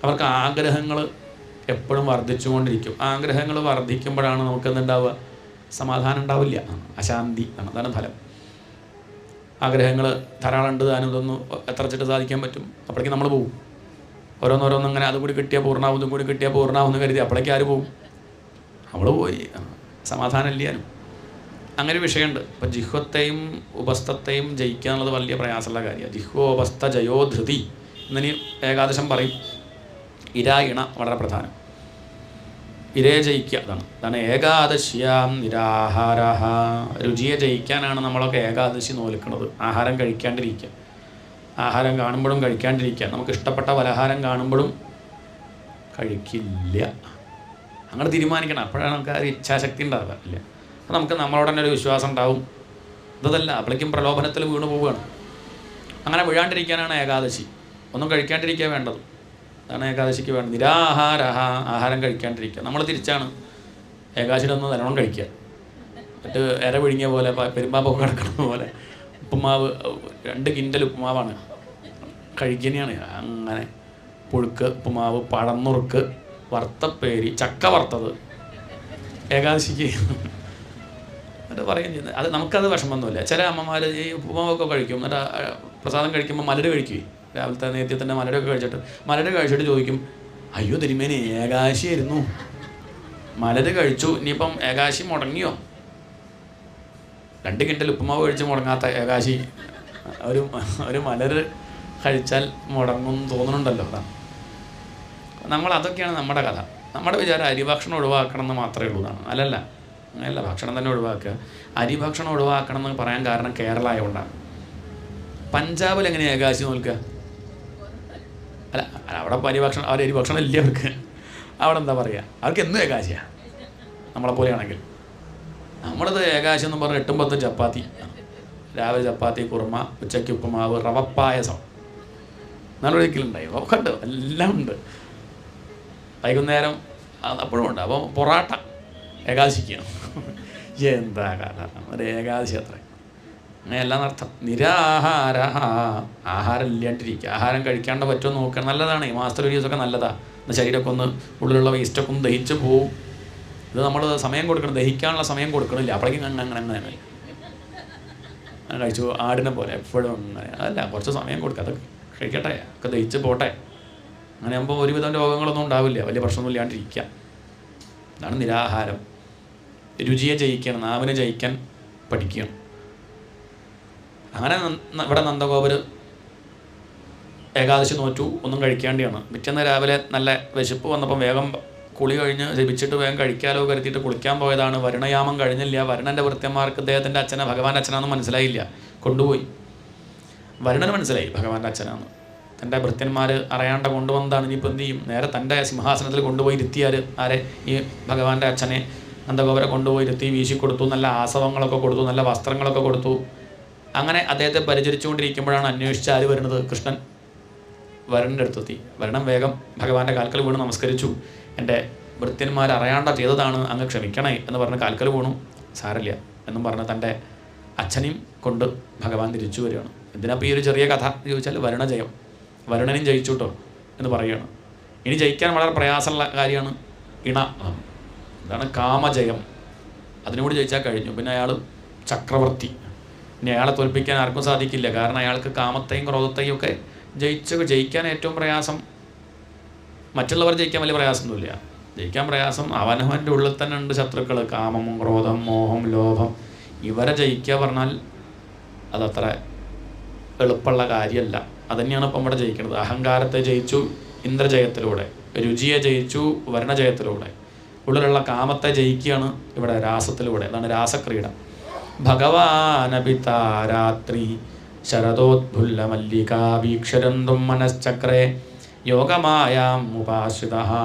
അവർക്ക് ആഗ്രഹങ്ങൾ എപ്പോഴും വർദ്ധിച്ചുകൊണ്ടിരിക്കും. ആഗ്രഹങ്ങൾ വർദ്ധിക്കുമ്പോഴാണ് നമുക്കെന്തുണ്ടാവുക? സമാധാനം ഉണ്ടാവില്ല, അശാന്തി. അതാണ് ഫലം. ആഗ്രഹങ്ങൾ ധാരാളം ഉണ്ട്, താനും ഇതൊന്നും എത്ര വെച്ചിട്ട് സാധിക്കാൻ പറ്റും? അപ്പോഴേക്കും നമ്മൾ പോകും. ഓരോന്നോരോന്നും അങ്ങനെ അതും കൂടി കിട്ടിയാൽ പൂർണ്ണാവും, ഇതും കൂടി കിട്ടിയാൽ പൂർണ്ണാവും എന്ന് കരുതി അപ്പോഴേക്കും ആര് പോകും? നമ്മൾ പോയി. സമാധാനം ഇല്ലാനും അങ്ങനെ ഒരു വിഷയമുണ്ട്. ഇപ്പം ജിഹ്വത്തെയും ഉപസ്ഥത്തെയും ജയിക്കുക എന്നുള്ളത് വലിയ പ്രയാസമുള്ള കാര്യമാണ്. ജിഹ്വോപസ്ഥ ജയോ ധൃതി എന്നിനി ഏകാദശം പറയും. ഇര ഇണ വളരെ പ്രധാനം. ഇരയെ ജയിക്കുക, അതാണ് ഏകാദശ്യാം നിരാഹാര. രുചിയെ ജയിക്കാനാണ് നമ്മളൊക്കെ ഏകാദശി നോൽക്കുന്നത്. ആഹാരം കഴിക്കാണ്ടിരിക്കുക, ആഹാരം കാണുമ്പോഴും കഴിക്കാണ്ടിരിക്കുക. നമുക്ക് ഇഷ്ടപ്പെട്ട പലഹാരം കാണുമ്പോഴും കഴിക്കില്ല, അങ്ങനെ തീരുമാനിക്കണം. അപ്പോഴാണ് നമുക്ക് ആ ഒരു ഇച്ഛാശക്തി ഉണ്ടാവുക. ഇല്ല, അപ്പോൾ നമുക്ക് നമ്മളോട് തന്നെ ഒരു വിശ്വാസം ഉണ്ടാവും. ഇതല്ല, അപ്പോഴേക്കും പ്രലോഭനത്തിൽ വീണ് പോവുകയാണ്. അങ്ങനെ വീഴാണ്ടിരിക്കാനാണ് ഏകാദശി. ഒന്നും കഴിക്കാണ്ടിരിക്കുക വേണ്ടത്. അതാണ് ഏകാദശിക്ക് വേണ്ടത്. നിരാഹാര, ആഹാരം കഴിക്കാണ്ടിരിക്കുക. നമ്മൾ തിരിച്ചാണ്. ഏകാദശിയുടെ ഒന്ന് നല്ലോണം കഴിക്കുക, എന്നിട്ട് ഇര വിഴുങ്ങിയ പോലെ പെരുമ്പാമ്പൊക്കെ കിടക്കുന്ന പോലെ ഉപ്പുമാവ് 2 കിൻഡൽ ഉപ്പുമാവാണ് കഴിക്കുന്നതാണ്. അങ്ങനെ പുഴുക്ക്, ഉപ്പുമാവ്, പഴന്നുറുക്ക്, വറുത്തപ്പേരി, ചക്ക വറുത്തത് ഏകാദശിക്ക് എന്നിട്ട് പറയുകയും ചെയ്യുന്നത്. അത് നമുക്കത് വിഷമമൊന്നുമില്ല. ചില അമ്മമാർ ഈ ഉപ്പുമാവൊക്കെ കഴിക്കും, എന്നിട്ട് പ്രസാദം കഴിക്കുമ്പോൾ മലര് കഴിക്കുകയും രാവിലത്തെ നേദ്യത്തിൻ്റെ മലരൊക്കെ കഴിച്ചിട്ട് ചോദിക്കും, അയ്യോ തിരുമേനി ഏകാദശിയായിരുന്നു, മലര് കഴിച്ചു, ഇനിയിപ്പം ഏകാദശി മുടങ്ങിയോ? 2 കിൻഡൽ ഉപ്പുമാവ് കഴിച്ച് മുടങ്ങാത്ത ഏകാദശി ഒരു മലര് കഴിച്ചാൽ മുടങ്ങും തോന്നുന്നുണ്ടല്ലോ. അതാണ് അതൊക്കെയാണ് നമ്മുടെ കഥ. നമ്മുടെ വിചാരം അരിഭക്ഷണം ഒഴിവാക്കണം എന്ന് മാത്രമേ ഉള്ളൂ. അല്ലല്ല, അങ്ങനെയല്ല. ഭക്ഷണം തന്നെ ഒഴിവാക്കുക. അരിഭക്ഷണം ഒഴിവാക്കണം എന്ന് പറയാൻ കാരണം കേരള ആയതുകൊണ്ടാണ്. പഞ്ചാബിൽ എങ്ങനെയാണ് ഏകാദശി നോൽക്കുക? അല്ല, അവിടെ അരിഭക്ഷണം, അരിഭക്ഷണം ഇല്ല അവർക്ക്. അവിടെ എന്താ പറയുക? അവർക്ക് എന്നും ഏകാദശിയാണ്. നമ്മളെപ്പോലെയാണെങ്കിൽ നമ്മളത് ഏകാദശി എന്ന് പറഞ്ഞാൽ 8-10 ചപ്പാത്തി, രാവിലെ ചപ്പാത്തി, കുറുമ, ഉച്ചയ്ക്ക് ഉപ്പുമാവ്, റവപ്പായസം, നല്ലൊരിക്കലുണ്ടായി, ഒക്കെ ഉണ്ട്, എല്ലാം ഉണ്ട്. വൈകുന്നേരം അപ്പോഴും ഉണ്ട്. അപ്പോൾ പൊറാട്ട ഏകാദശിക്കാണ്. എന്താ കഥ, ഒരു ഏകാദശി അത്ര അങ്ങനെയെല്ലാം അർത്ഥം. നിരാഹാര, ആഹാരം ഇല്ലാണ്ടിരിക്കുക. ആഹാരം കഴിക്കാണ്ട് പറ്റുമോ നോക്കുക. നല്ലതാണ്. ഈ മാസത്തിൽ ഒരു ദിവസമൊക്കെ നല്ലതാണ്. എന്നാൽ ശരീരമൊക്കെ ഒന്ന്, ഉള്ളിലുള്ള വേസ്റ്റൊക്കെ ഒന്ന് ദഹിച്ച് പോവും. ഇത് നമ്മൾ സമയം കൊടുക്കണം, ദഹിക്കാനുള്ള സമയം കൊടുക്കണില്ല. അപ്പോഴേക്കും അങ്ങനെ കഴിച്ചു ആടിനെ പോലെ എപ്പോഴും അങ്ങനെ. അതല്ല, കുറച്ച് സമയം കൊടുക്കുക, അതൊക്കെ കഴിക്കട്ടെ, ഒക്കെ ദഹിച്ച് പോട്ടെ. അങ്ങനെ ആകുമ്പോൾ ഒരുവിധം രോഗങ്ങളൊന്നും ഉണ്ടാവില്ല, വലിയ പ്രശ്നമൊന്നും ഇല്ലാണ്ടിരിക്കുക. അതാണ് നിരാഹാരം. രുചിയെ ജയിക്കണം, നാവിനെ ജയിക്കാൻ പഠിക്കണം. അങ്ങനെ ഇവിടെ നന്ദഗോപർ ഏകാദശി നോറ്റു, ഒന്നും കഴിക്കാണ്ടിയാണ്. പിറ്റേന്ന് രാവിലെ നല്ല വിശപ്പ് വന്നപ്പം വേഗം കുളി കഴിഞ്ഞ് ജപിച്ചിട്ട് വേഗം കഴിക്കാലോ കരുതിയിട്ട് കുളിക്കാൻ പോയതാണ്. വരുണയാമം കഴിഞ്ഞില്ല. വരുണൻ്റെ വൃത്യന്മാർക്ക് ഇദ്ദേഹത്തിൻ്റെ അച്ഛനെ ഭഗവാന്റെ അച്ഛനാണെന്ന് മനസ്സിലായില്ല, കൊണ്ടുപോയി. വരുണന് മനസ്സിലായി ഭഗവാന്റെ അച്ഛനാണ്. തൻ്റെ ഭൃത്യന്മാർ അറിയാണ്ട കൊണ്ടുവന്നതാണ്. ഇനിയിപ്പോൾ എന്ത് ചെയ്യും? നേരെ തൻ്റെ സിംഹാസനത്തിൽ കൊണ്ടുപോയി ഇരുത്തിയാൽ ആരെ? ഈ ഭഗവാന്റെ അച്ഛനെ നന്ദഗോപരെ കൊണ്ടുപോയി ഇരുത്തി വീശിക്കൊടുത്തു. നല്ല ആസവങ്ങളൊക്കെ കൊടുത്തു, നല്ല വസ്ത്രങ്ങളൊക്കെ കൊടുത്തു. അങ്ങനെ അദ്ദേഹത്തെ പരിചരിച്ചുകൊണ്ടിരിക്കുമ്പോഴാണ് അന്വേഷിച്ച് ആര് വരുന്നത്? കൃഷ്ണൻ വരുണൻ്റെ അടുത്തെത്തി. വരുണൻ വേഗം ഭഗവാന്റെ കാൽക്കൽ വീണ് നമസ്കരിച്ചു. എൻ്റെ ഭൃത്യന്മാർ അറിയാണ്ട ചെയ്തതാണ്, അങ്ങ് ക്ഷമിക്കണേ എന്ന് പറഞ്ഞ് കാൽക്കൽ വീണു. സാരമില്ല എന്നും പറഞ്ഞ് തൻ്റെ അച്ഛനെയും കൊണ്ട് ഭഗവാൻ തിരിച്ചു വരികയാണ്. എന്തിനപ്പോൾ ഈ ഒരു ചെറിയ കഥ ചോദിച്ചാൽ വരുണ ജയം, വരുണനും ജയിച്ചു കേട്ടോ എന്ന് പറയുകയാണ്. ഇനി ജയിക്കാൻ വളരെ പ്രയാസമുള്ള കാര്യമാണ് ഇണ. ഇതാണ് കാമജയം. അതിനോട് ജയിച്ചാൽ കഴിഞ്ഞു. പിന്നെ അയാൾ ചക്രവർത്തി. ഇനി അയാളെ തോൽപ്പിക്കാൻ ആർക്കും സാധിക്കില്ല. കാരണം അയാൾക്ക് കാമത്തെയും ക്രോധത്തെയും ഒക്കെ ജയിക്കാൻ ഏറ്റവും പ്രയാസം. മറ്റുള്ളവർ ജയിക്കാൻ വലിയ പ്രയാസമൊന്നുമില്ല. ജയിക്കാൻ പ്രയാസം അവനവൻ്റെ ഉള്ളിൽ തന്നെ ഉണ്ട് ശത്രുക്കൾ. കാമം, ക്രോധം, മോഹം, ലോഭം. ഇവരെ ജയിക്കുക പറഞ്ഞാൽ അതത്ര എളുപ്പമുള്ള കാര്യമല്ല. അതുതന്നെയാണ് ഇപ്പം ഇവിടെ ജയിക്കുന്നത്. അഹങ്കാരത്തെ ജയിച്ചു ഇന്ദ്രജയത്തിലൂടെ, രുചിയെ ജയിച്ചു വർണ്ണജയത്തിലൂടെ, ഉള്ളിലുള്ള കാമത്തെ ജയിക്കുകയാണ് ഇവിടെ രാസത്തിലൂടെ. അതാണ് രാസക്രീഡ. ഭഗവാനപിതാരാത്രി ശരദോദ്ഭുല്ല മല്ലികാ വീക്ഷരന്തും മനശ്ചക്രേ യോഗമായാം ഉപാശ്രിത.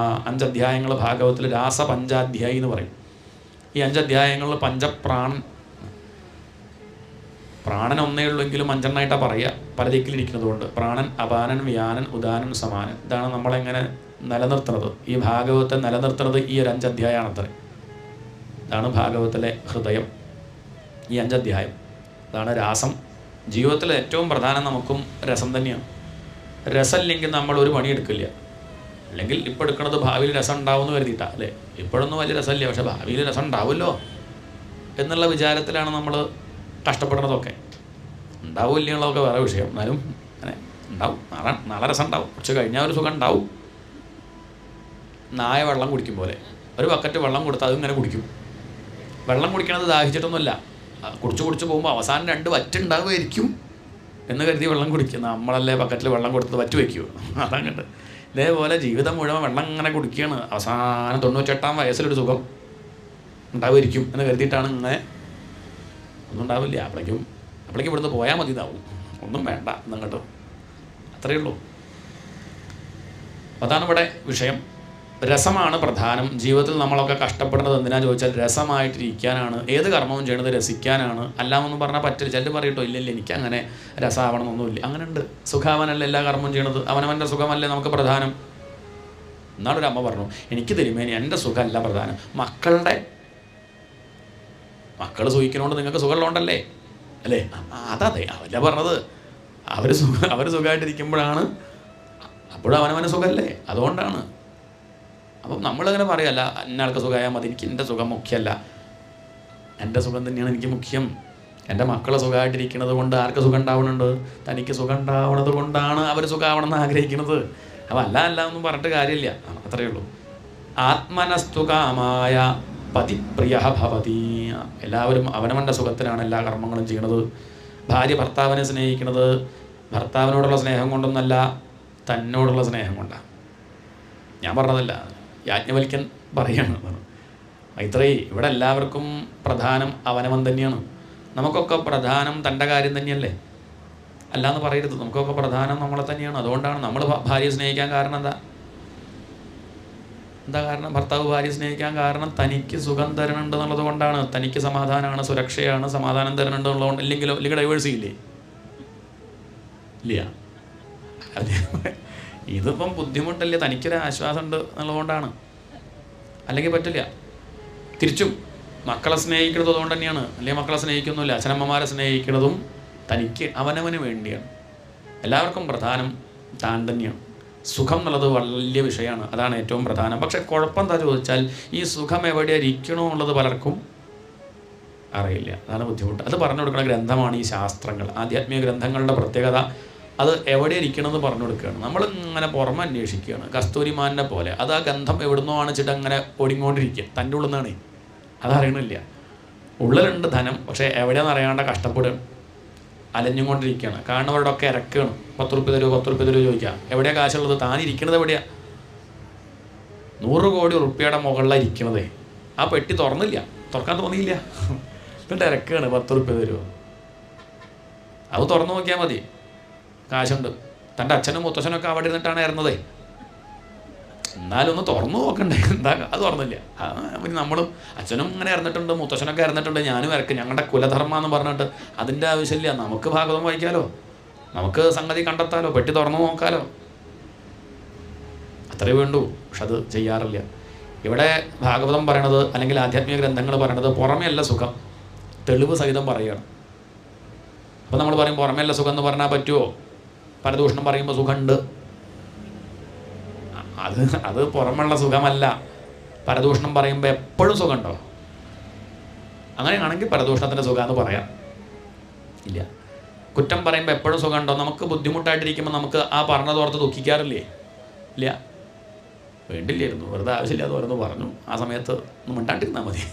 5 അധ്യായങ്ങൾ ഭാഗവത്തിൽ രാസപഞ്ചാധ്യായി എന്ന് പറയും. ഈ 5 അധ്യായങ്ങളിൽ പ്രാണൻ ഒന്നേ ഉള്ളെങ്കിലും 5 എണ്ണമായിട്ടാണ് പറയുക, പല ദിക്കിലിരിക്കുന്നത് കൊണ്ട്. പ്രാണൻ, അപാനൻ, വ്യാനൻ, ഉദാനൻ, സമാനൻ. ഇതാണ് നമ്മളെങ്ങനെ നിലനിർത്തുന്നത്. ഈ ഭാഗവത്തെ നിലനിർത്തുന്നത് ഈ ഒരു 5 അധ്യായമാണത്രേ. ഇതാണ് ഭാഗവത്തിലെ ഹൃദയം, ഈ 5 അധ്യായം. അതാണ് രാസം. ജീവിതത്തിൽ ഏറ്റവും പ്രധാനം നമുക്കും രസം തന്നെയാണ്. രസമില്ലെങ്കിൽ നമ്മൾ ഒരു പണിയെടുക്കില്ല. അല്ലെങ്കിൽ ഇപ്പോൾ എടുക്കുന്നത് ഭാവിയിൽ രസം ഉണ്ടാവുമെന്ന് കരുതിയിട്ടാണ് അല്ലേ. ഇപ്പോഴൊന്നും വലിയ രസമില്ല, പക്ഷെ ഭാവിയിൽ രസം ഉണ്ടാവുമല്ലോ എന്നുള്ള വിചാരത്തിലാണ് നമ്മൾ കഷ്ടപ്പെടുന്നതൊക്കെ. ഉണ്ടാവില്ലെന്നുള്ളതൊക്കെ വേറെ വിഷയം. എന്നാലും അങ്ങനെ ഉണ്ടാവും. നാളെ രസം ഉണ്ടാവും. കുറച്ച് കഴിഞ്ഞാൽ ഒരു സുഖം ഉണ്ടാവും. നായ വെള്ളം കുടിക്കും പോലെ ഒരു ബക്കറ്റ് വെള്ളം കൊടുത്താൽ അതിങ്ങനെ കുടിക്കും. വെള്ളം കുടിക്കണത് ദാഹിച്ചിട്ടൊന്നുമല്ല, കുടിച്ച് പോകുമ്പോൾ അവസാനം 2 വറ്റുണ്ടാവുമായിരിക്കും എന്ന് കരുതി വെള്ളം കുടിക്കുക. നമ്മളല്ലേ ബക്കറ്റിൽ വെള്ളം കൊടുത്ത് വറ്റ് വയ്ക്കുമോ? അതങ്ങോട്ട് ഇതേപോലെ ജീവിതം മുഴുവൻ വെള്ളം ഇങ്ങനെ കുടിക്കുകയാണ്. അവസാനം 98-ാം വയസ്സിലൊരു സുഖം ഉണ്ടാവുമായിരിക്കും എന്ന് കരുതിയിട്ടാണ് ഇങ്ങനെ. ഒന്നും ഉണ്ടാവില്ല. അപ്പോഴേക്കും ഇവിടുന്ന് പോയാൽ മതി എന്നാവും. ഒന്നും വേണ്ട എന്നങ്ങോട്ട്, അത്രയേ ഉള്ളൂ. അതാണ് ഇവിടെ വിഷയം. രസമാണ് പ്രധാനം. ജീവിതത്തിൽ നമ്മളൊക്കെ കഷ്ടപ്പെടുന്നത് എന്തിനാന്ന് ചോദിച്ചാൽ രസമായിട്ടിരിക്കാനാണ്. ഏത് കർമ്മവും ചെയ്യണത് രസിക്കാനാണ്. അല്ലാമെന്നും പറഞ്ഞാൽ പറ്റില്ല. ചിലർ പറയട്ടോ ഇല്ല എനിക്കങ്ങനെ രസമാവണമെന്നൊന്നുമില്ല. അങ്ങനെ ഉണ്ട്. സുഖാവനല്ല എല്ലാ കർമ്മവും ചെയ്യണത്. അവനവൻ്റെ സുഖമല്ലേ നമുക്ക് പ്രധാനം. എന്നാളൊരു അമ്മ പറഞ്ഞു, എനിക്ക് തിരുമേനി എൻ്റെ സുഖമല്ല പ്രധാനം, മക്കൾ സുഖിക്കണോണ്ട് നിങ്ങൾക്ക് സുഖമുള്ളതുകൊണ്ടല്ലേ അല്ലേ? അതതെ അവല്ല പറഞ്ഞത്. അവർ സുഖമായിട്ടിരിക്കുമ്പോഴാണ്, അപ്പോഴും അവനവന് സുഖമല്ലേ, അതുകൊണ്ടാണ്. അപ്പം നമ്മളങ്ങനെ പറയല്ല ഇന്നയാൾക്ക് സുഖമായാൽ മതി, എനിക്ക് എൻ്റെ സുഖം മുഖ്യമല്ല, എൻ്റെ സുഖം തന്നെയാണ് എനിക്ക് മുഖ്യം. എൻ്റെ മക്കൾ സുഖമായിട്ടിരിക്കുന്നത് കൊണ്ട് ആർക്ക് സുഖം ഉണ്ടാവുന്നുണ്ട്? തനിക്ക് സുഖം ഉണ്ടാവുന്നത് കൊണ്ടാണ് അവർ സുഖമാവണമെന്ന് ആഗ്രഹിക്കുന്നത്. അപ്പം അല്ല ഒന്നും പറഞ്ഞിട്ട് കാര്യമില്ല. അത്രയേ ഉള്ളൂ. ആത്മനസ്തു കാമായ പതിപ്രിയ ഭവതി. എല്ലാവരും അവനവൻ്റെ സുഖത്തിനാണ് എല്ലാ കർമ്മങ്ങളും ചെയ്യണത്. ഭാര്യ ഭർത്താവിനെ സ്നേഹിക്കുന്നത് ഭർത്താവിനോടുള്ള സ്നേഹം കൊണ്ടൊന്നല്ല, തന്നോടുള്ള സ്നേഹം കൊണ്ടാണ്. ഞാൻ പറഞ്ഞതല്ല, യാജ്ഞവൽക്യൻ പറയാണ്. മൈത്രേയി, ഇവിടെ എല്ലാവർക്കും പ്രധാനം അവനവൻ തന്നെയാണ്. നമുക്കൊക്കെ പ്രധാനം തൻ്റെ കാര്യം തന്നെയല്ലേ, അല്ലാന്ന് പറയരുത്. നമുക്കൊക്കെ പ്രധാനം നമ്മളെ തന്നെയാണ്. അതുകൊണ്ടാണ് നമ്മൾ ഭാര്യയെ സ്നേഹിക്കാൻ കാരണം എന്താ കാരണം? ഭർത്താവ് ഭാര്യയെ സ്നേഹിക്കാൻ കാരണം തനിക്ക് സുഖം തരണുണ്ട് എന്നുള്ളത് കൊണ്ടാണ്. തനിക്ക് സമാധാനമാണ്, സുരക്ഷയാണ്, സമാധാനം തരണുണ്ട് എന്നുള്ളതുകൊണ്ട്. അല്ലെങ്കിൽ ഡൈവേഴ്സ് ചെയ്യില്ലേ? ഇല്ല. ഇതിപ്പം ബുദ്ധിമുട്ടല്ലേ, തനിക്കൊരു ആശ്വാസമുണ്ട് എന്നുള്ളതുകൊണ്ടാണ്. അല്ലെങ്കിൽ പറ്റില്ല. തിരിച്ചും മക്കളെ സ്നേഹിക്കുന്നത് അതുകൊണ്ട് തന്നെയാണ്. അല്ലെങ്കിൽ മക്കളെ സ്നേഹിക്കുന്നില്ല. അച്ഛനമ്മമാരെ സ്നേഹിക്കുന്നതും തനിക്ക് അവനവന് വേണ്ടിയാണ്. എല്ലാവർക്കും പ്രധാനം താൻ തന്നെയാണ്. സുഖം എന്നുള്ളത് വലിയ വിഷയമാണ്. അതാണ് ഏറ്റവും പ്രധാനം. പക്ഷെ കുഴപ്പം എന്താ ചോദിച്ചാൽ ഈ സുഖം എവിടെ ഇരിക്കണോ എന്നുള്ളത് പലർക്കും അറിയില്ല. അതാണ് ബുദ്ധിമുട്ട്. അത് പറഞ്ഞു കൊടുക്കുന്ന ഗ്രന്ഥമാണ് ഈ ശാസ്ത്രങ്ങൾ. ആധ്യാത്മിക ഗ്രന്ഥങ്ങളുടെ പ്രത്യേകത അത് എവിടെ ഇരിക്കണമെന്ന് പറഞ്ഞു കൊടുക്കുകയാണ്. നമ്മളിങ്ങനെ പുറമെ അന്വേഷിക്കുകയാണ്, കസ്തൂരിമാനെ പോലെ. അത് ആ ഗന്ധം എവിടുന്നോ ആണ് വെച്ചിട്ട് അങ്ങനെ ഓടിക്കൊണ്ടിരിക്കുക. തൻ്റെ ഉള്ളിൽ നിന്നാണ്. അതറിയണില്ല. ഉള്ളിലുണ്ട് ധനം, പക്ഷേ എവിടെയാണെന്ന് അറിയാണ്ട് കഷ്ടപ്പെടുകയാണ്, അലഞ്ഞും കൊണ്ടിരിക്കുകയാണ്. കാണുന്നവരോടൊക്കെ ഇറക്കുകയാണ്. 10 റുപ്യ തരുമോ ചോദിക്കുക. എവിടെയാണ് കാശുള്ളത്? താൻ ഇരിക്കണത് എവിടെയാണ്? 100 കോടി റുപ്യയുടെ മുകളിലാണ് ഇരിക്കണതേ. ആ പെട്ടി തുറന്നില്ല, തുറക്കാൻ തോന്നിയില്ല. എന്നിട്ട് ഇറക്കുകയാണ്, 10 റുപ്യ തരുമോ? അത് തുറന്നു നോക്കിയാൽ മതി, കാശുണ്ട്. തൻ്റെ അച്ഛനും മുത്തച്ഛനൊക്കെ അവിടെ ഇരുന്നിട്ടാണ് ഇറങ്ങുന്നതേ. എന്നാലും ഒന്ന് തുറന്നു നോക്കണ്ടേ? എന്താ അത് തുറന്നില്ല. നമ്മളും അച്ഛനും ഇങ്ങനെ ഇറന്നിട്ടുണ്ട്, മുത്തച്ഛനൊക്കെ ഇറന്നിട്ടുണ്ട്, ഞാനും ഇറക്കും, ഞങ്ങളുടെ കുലധർമ്മ എന്ന് പറഞ്ഞിട്ട്. അതിൻ്റെ ആവശ്യമില്ല. നമുക്ക് ഭാഗവതം വായിക്കാലോ, നമുക്ക് സംഗതി കണ്ടെത്താലോ, പെട്ടി തുറന്നു നോക്കാലോ, അത്രേ വേണ്ടൂ. പക്ഷെ അത് ചെയ്യാറില്ല. ഇവിടെ ഭാഗവതം പറയണത് അല്ലെങ്കിൽ ആധ്യാത്മിക ഗ്രന്ഥങ്ങൾ പറയണത് പുറമേയല്ല സുഖം, തെളിവ് സഹിതം പറയുകയാണ്. അപ്പോൾ നമ്മൾ പറയും പുറമേയല്ല സുഖം എന്ന് പറഞ്ഞാൽ പറ്റുമോ? പരദൂഷണം പറയുമ്പോൾ സുഖമുണ്ട്. അത് പുറമുള്ള സുഖമല്ല. പരദൂഷണം പറയുമ്പോൾ എപ്പോഴും സുഖമുണ്ടോ? അങ്ങനെയാണെങ്കിൽ പരദൂഷണത്തിൻ്റെ സുഖമെന്ന് പറയാം. ഇല്ല. കുറ്റം പറയുമ്പോൾ എപ്പോഴും സുഖമുണ്ടോ? നമുക്ക് ബുദ്ധിമുട്ടായിട്ടിരിക്കുമ്പോൾ നമുക്ക് ആ പറഞ്ഞതോർത്ത് ദുഃഖിക്കാറില്ലേ? ഇല്ല. വേണ്ടില്ലായിരുന്നു, വെറുതെ ആവശ്യമില്ലാതെ ഓരോന്ന് പറഞ്ഞു, ആ സമയത്ത് ഒന്ന് മിണ്ടാണ്ടിരുന്നാൽ മതി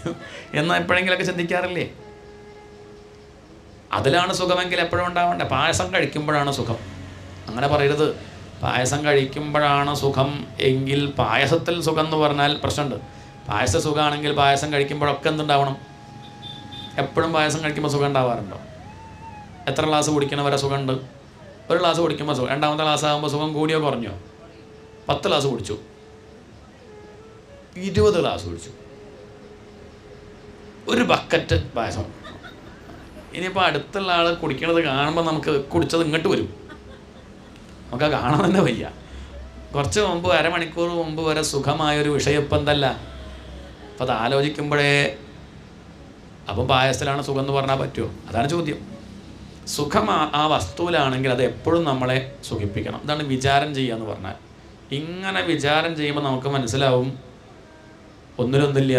എന്നാൽ എപ്പോഴെങ്കിലൊക്കെ ചിന്തിക്കാറില്ലേ? അതിലാണ് സുഖമെങ്കിൽ എപ്പോഴും ഉണ്ടാവണ്ടേ. പായസം കഴിക്കുമ്പോഴാണ് സുഖം, അങ്ങനെ പറയരുത്. പായസം കഴിക്കുമ്പോഴാണ് സുഖം എങ്കിൽ പായസത്തിൽ സുഖം എന്ന് പറഞ്ഞാൽ പ്രശ്നമുണ്ട്. പായസ സുഖമാണെങ്കിൽ പായസം കഴിക്കുമ്പോഴൊക്കെ എന്തുണ്ടാവണം? എപ്പോഴും പായസം കഴിക്കുമ്പോൾ സുഖം ഉണ്ടാവാറുണ്ടോ? എത്ര ഗ്ലാസ് കുടിക്കണവരെ സുഖമുണ്ട്? ഒരു ഗ്ലാസ് കുടിക്കുമ്പോൾ സുഖം. രണ്ടാമത്തെ ഗ്ലാസ് ആകുമ്പോൾ സുഖം കൂടിയോ കുറഞ്ഞോ? 10 ഗ്ലാസ് കുടിച്ചു, 20 ഗ്ലാസ് കുടിച്ചു, ഒരു ബക്കറ്റ് പായസം. ഇനിയിപ്പോൾ അടുത്തുള്ള ആൾ കുടിക്കണത് കാണുമ്പോൾ നമുക്ക് കുടിച്ചത് ഇങ്ങോട്ട് വരും, നമുക്ക് കാണാൻ തന്നെ വയ്യ. കുറച്ച് മുമ്പ്, അരമണിക്കൂർ മുമ്പ് വരെ സുഖമായൊരു വിഷയം ഇപ്പം എന്തല്ല. അപ്പം അത് ആലോചിക്കുമ്പോഴേ അപ്പം പായസത്തിലാണ് സുഖം എന്ന് പറഞ്ഞാൽ പറ്റുമോ? അതാണ് ചോദ്യം. സുഖം ആ വസ്തുവിലാണെങ്കിൽ അത് എപ്പോഴും നമ്മളെ സുഖിപ്പിക്കണം. ഇതാണ് വിചാരം ചെയ്യുക എന്ന് പറഞ്ഞാൽ. ഇങ്ങനെ വിചാരം ചെയ്യുമ്പോൾ നമുക്ക് മനസ്സിലാവും ഒന്നിലൊന്നില്ല,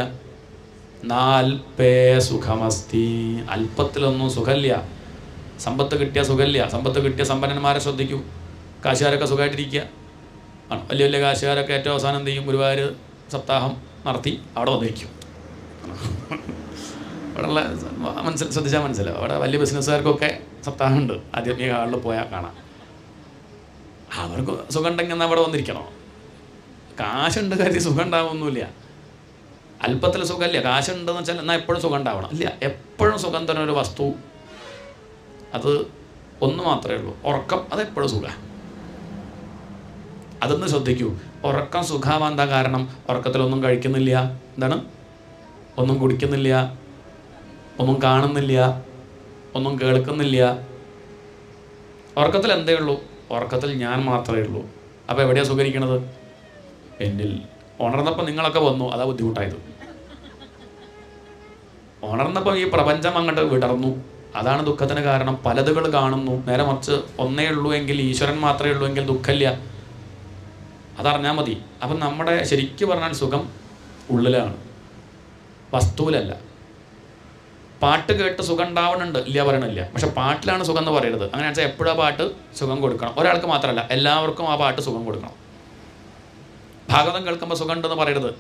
നാൽപ്പേ സുഖമസ്തി, അല്പത്തിലൊന്നും സുഖമില്ല. സമ്പത്ത് കിട്ടിയ സുഖമില്ല. സമ്പത്ത് കിട്ടിയ സമ്പന്നന്മാരെ ശ്രദ്ധിക്കൂ. കാശുകാരൊക്കെ സുഖമായിട്ടിരിക്കുക ആണ്. വലിയ വലിയ കാശുകാരൊക്കെ ഏറ്റവും അവസാനം എന്ത് ചെയ്യും? ഗുരുവായൂർ സപ്താഹം നടത്തി അവിടെ വന്നിരിക്കും. അവിടെയുള്ള ശ്രദ്ധിച്ചാൽ മനസ്സിലാവും. അവിടെ വലിയ ബിസിനസ്സുകാർക്കൊക്കെ സപ്താഹമുണ്ട്. ആധ്യാത്മിക ഹാളിൽ പോയാൽ കാണാം. അവർക്ക് സുഖം ഉണ്ടെങ്കിൽ എന്നാൽ അവിടെ വന്നിരിക്കണോ? കാശുണ്ട് കരുതി സുഖം ഉണ്ടാവുമൊന്നുമില്ല. അല്പത്തിൽ സുഖമില്ല. കാശുണ്ടെന്ന് വെച്ചാൽ എന്നാൽ എപ്പോഴും സുഖം ഉണ്ടാവണം ഇല്ല. എപ്പോഴും സുഖം തന്നെ ഒരു വസ്തു അത് ഒന്ന് മാത്രമേ ഉള്ളൂ, ഉറക്കം. അതെപ്പോഴും സുഖമാണ്. അതൊന്ന് ശ്രദ്ധിക്കൂ. ഉറക്കം സുഖമാവാൻ എന്താ കാരണം? ഉറക്കത്തിലൊന്നും കഴിക്കുന്നില്ല, എന്താണ്, ഒന്നും കുടിക്കുന്നില്ല, ഒന്നും കാണുന്നില്ല, ഒന്നും കേൾക്കുന്നില്ല. ഉറക്കത്തിൽ എന്തേ ഉള്ളൂ? ഉറക്കത്തിൽ ഞാൻ മാത്രമേ ഉള്ളൂ. അപ്പോൾ എവിടെയാണ് സുഖിക്കണത്? എന്നിൽ. ഉണർന്നപ്പോൾ നിങ്ങളൊക്കെ വന്നു, അതാ ബുദ്ധിമുട്ടായത്. ഉണർന്നപ്പോൾ ഈ പ്രപഞ്ചം അങ്ങോട്ട് വിടർന്നു, അതാണ് ദുഃഖത്തിന് കാരണം. പലതുകൾ കാണുന്നു. നേരെ മറിച്ച് ഒന്നേ ഉള്ളൂ എങ്കിൽ, ഈശ്വരൻ മാത്രമേ ഉള്ളൂ എങ്കിൽ ദുഃഖമില്ല. അതറിഞ്ഞാൽ മതി. അപ്പം നമ്മുടെ ശരിക്കും പറഞ്ഞാൽ സുഖം ഉള്ളിലാണ്, വസ്തുവിലല്ല. പാട്ട് കേട്ട് സുഖം ഉണ്ടാവണുണ്ട്, ഇല്ല പറയണില്ല. പക്ഷെ പാട്ടിലാണ് സുഖം എന്ന് പറയരുത്. അങ്ങനെ വെച്ചാൽ എപ്പോഴും ആ പാട്ട് സുഖം കൊടുക്കണം. ഒരാൾക്ക് മാത്രമല്ല, എല്ലാവർക്കും ആ പാട്ട് സുഖം കൊടുക്കണം. ഭാഗവതം കേൾക്കുമ്പോൾ സുഖം ഉണ്ടെന്ന് പറയരുത്.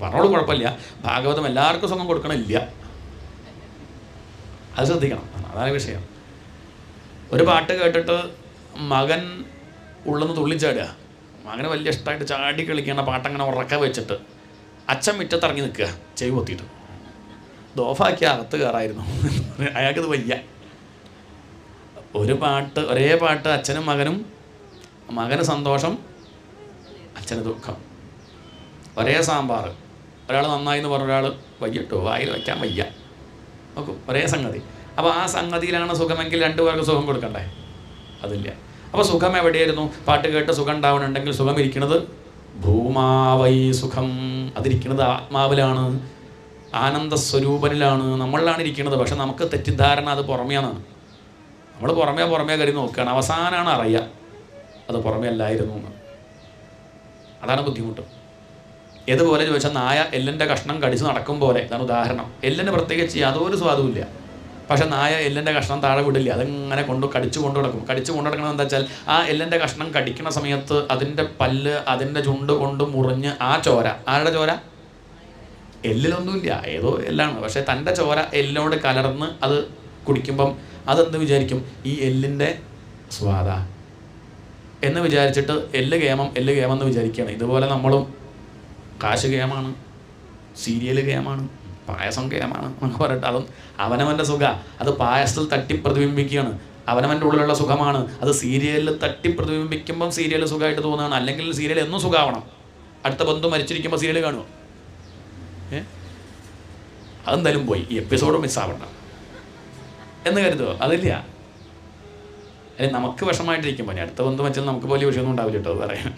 പറഞ്ഞോളൂ, കുഴപ്പമില്ല. ഭാഗവതം എല്ലാവർക്കും സുഖം കൊടുക്കണില്ല. അത് ശ്രദ്ധിക്കണം. അതാണ് വിഷയം. ഒരു പാട്ട് കേട്ടിട്ട് മകൻ ഉള്ളെന്ന് തുള്ളിച്ചാടുക. മകന് വലിയ ഇഷ്ടമായിട്ട് ചാടി കളിക്കുന്ന പാട്ടങ്ങനെ ഉറക്ക വെച്ചിട്ട് അച്ഛൻ മുറ്റത്തിറങ്ങി നിൽക്കുക, ചെവി പൊത്തിയിട്ട്. ദോഫാക്കി അകത്ത് കയറായിരുന്നു. അയാൾക്കിത് വയ്യ. ഒരു പാട്ട്, ഒരേ പാട്ട്, അച്ഛനും മകനും. മകന് സന്തോഷം, അച്ഛന് ദുഃഖം. ഒരേ സാമ്പാർ, ഒരാൾ നന്നായി എന്ന് പറഞ്ഞ ഒരാൾ വയ്യട്ടോ, വായിൽ വയ്ക്കാൻ വയ്യ. നോക്കും, ഒരേ സംഗതി. അപ്പോൾ ആ സംഗതിയിലാണ് സുഖമെങ്കിൽ രണ്ടുപേർക്ക് സുഖം കൊടുക്കണ്ടേ? അതില്ല. അപ്പോൾ സുഖം എവിടെയായിരുന്നു? പാട്ട് കേട്ട് സുഖം ഉണ്ടാവണമെങ്കിൽ സുഖം ഇരിക്കുന്നത് ഭൂമാവൈ സുഖം. അതിരിക്കുന്നത് ആത്മാവിലാണ്, ആനന്ദസ്വരൂപനിലാണ്, നമ്മളിലാണ് ഇരിക്കുന്നത്. പക്ഷെ നമുക്ക് തെറ്റിദ്ധാരണ അത് പുറമെയാണ്. നമ്മൾ പുറമേ കയറി നോക്കുകയാണ്. അവസാനമാണ് അറിയുക അത് പുറമേ അല്ലായിരുന്നു എന്ന്. അതാണ് ബുദ്ധിമുട്ട്. ഏതുപോലെ ചോദിച്ചാൽ, നായ എല്ലിൻ്റെ കഷ്ണം കടിച്ച് നടക്കും പോലെ. ഇതാണ് ഉദാഹരണം. എല്ലിന് പ്രത്യേകിച്ച് യാതൊരു സ്വാദുമില്ല. പക്ഷെ നായ എല്ലിൻ്റെ കഷ്ണം താഴെ വിടില്ല. അതങ്ങനെ കടിച്ചു കൊണ്ടു നടക്കും. കടിച്ചു കൊണ്ടു നടക്കണമെന്ന് എന്താ വെച്ചാൽ, ആ എല്ലിൻ്റെ കഷ്ണം കടിക്കുന്ന സമയത്ത് അതിൻ്റെ പല്ല് അതിൻ്റെ ചുണ്ട് കൊണ്ട് മുറിഞ്ഞ് ആ ചോര, ആരുടെ ചോര? എല്ലിലൊന്നുമില്ല, ഏതോ എല്ലാണ്. പക്ഷേ തൻ്റെ ചോര എല്ലിനോട് കലർന്ന് അത് കുടിക്കുമ്പം അതെന്ത് വിചാരിക്കും? ഈ എല്ലിൻ്റെ സ്വാദ എന്ന് വിചാരിച്ചിട്ട് എല്ല് കേമം എന്ന് വിചാരിക്കുകയാണ്. ഇതുപോലെ നമ്മളും കാശ് കേമാണ്, സീരിയൽ കേമാണ്, പായസം കേമാണ് എന്നൊക്കെ പറഞ്ഞിട്ട് അതും അവനവൻ്റെ സുഖ. അത് പായസത്തിൽ തട്ടി പ്രതിബിംബിക്കുകയാണ്. അവനവൻ്റെ ഉള്ളിലുള്ള സുഖമാണ്. അത് സീരിയലിൽ തട്ടി പ്രതിബിംബിക്കുമ്പം സീരിയൽ സുഖമായിട്ട് തോന്നുകയാണ്. അല്ലെങ്കിൽ സീരിയൽ എന്നും സുഖമാവണം. അടുത്ത ബന്ധു മരിച്ചിരിക്കുമ്പോൾ സീരിയൽ കാണുമോ? അതെന്തായാലും പോയി, ഈ എപ്പിസോഡ് മിസ്സാവണ്ട എന്ന് കരുതുമോ? അതില്ല. നമുക്ക് വിഷമമായിട്ടിരിക്കുമ്പോൾ അടുത്ത ബന്ധു വെച്ചാൽ നമുക്ക് വലിയ വിഷയമൊന്നും ഉണ്ടാവില്ല കേട്ടോ. പറയാൻ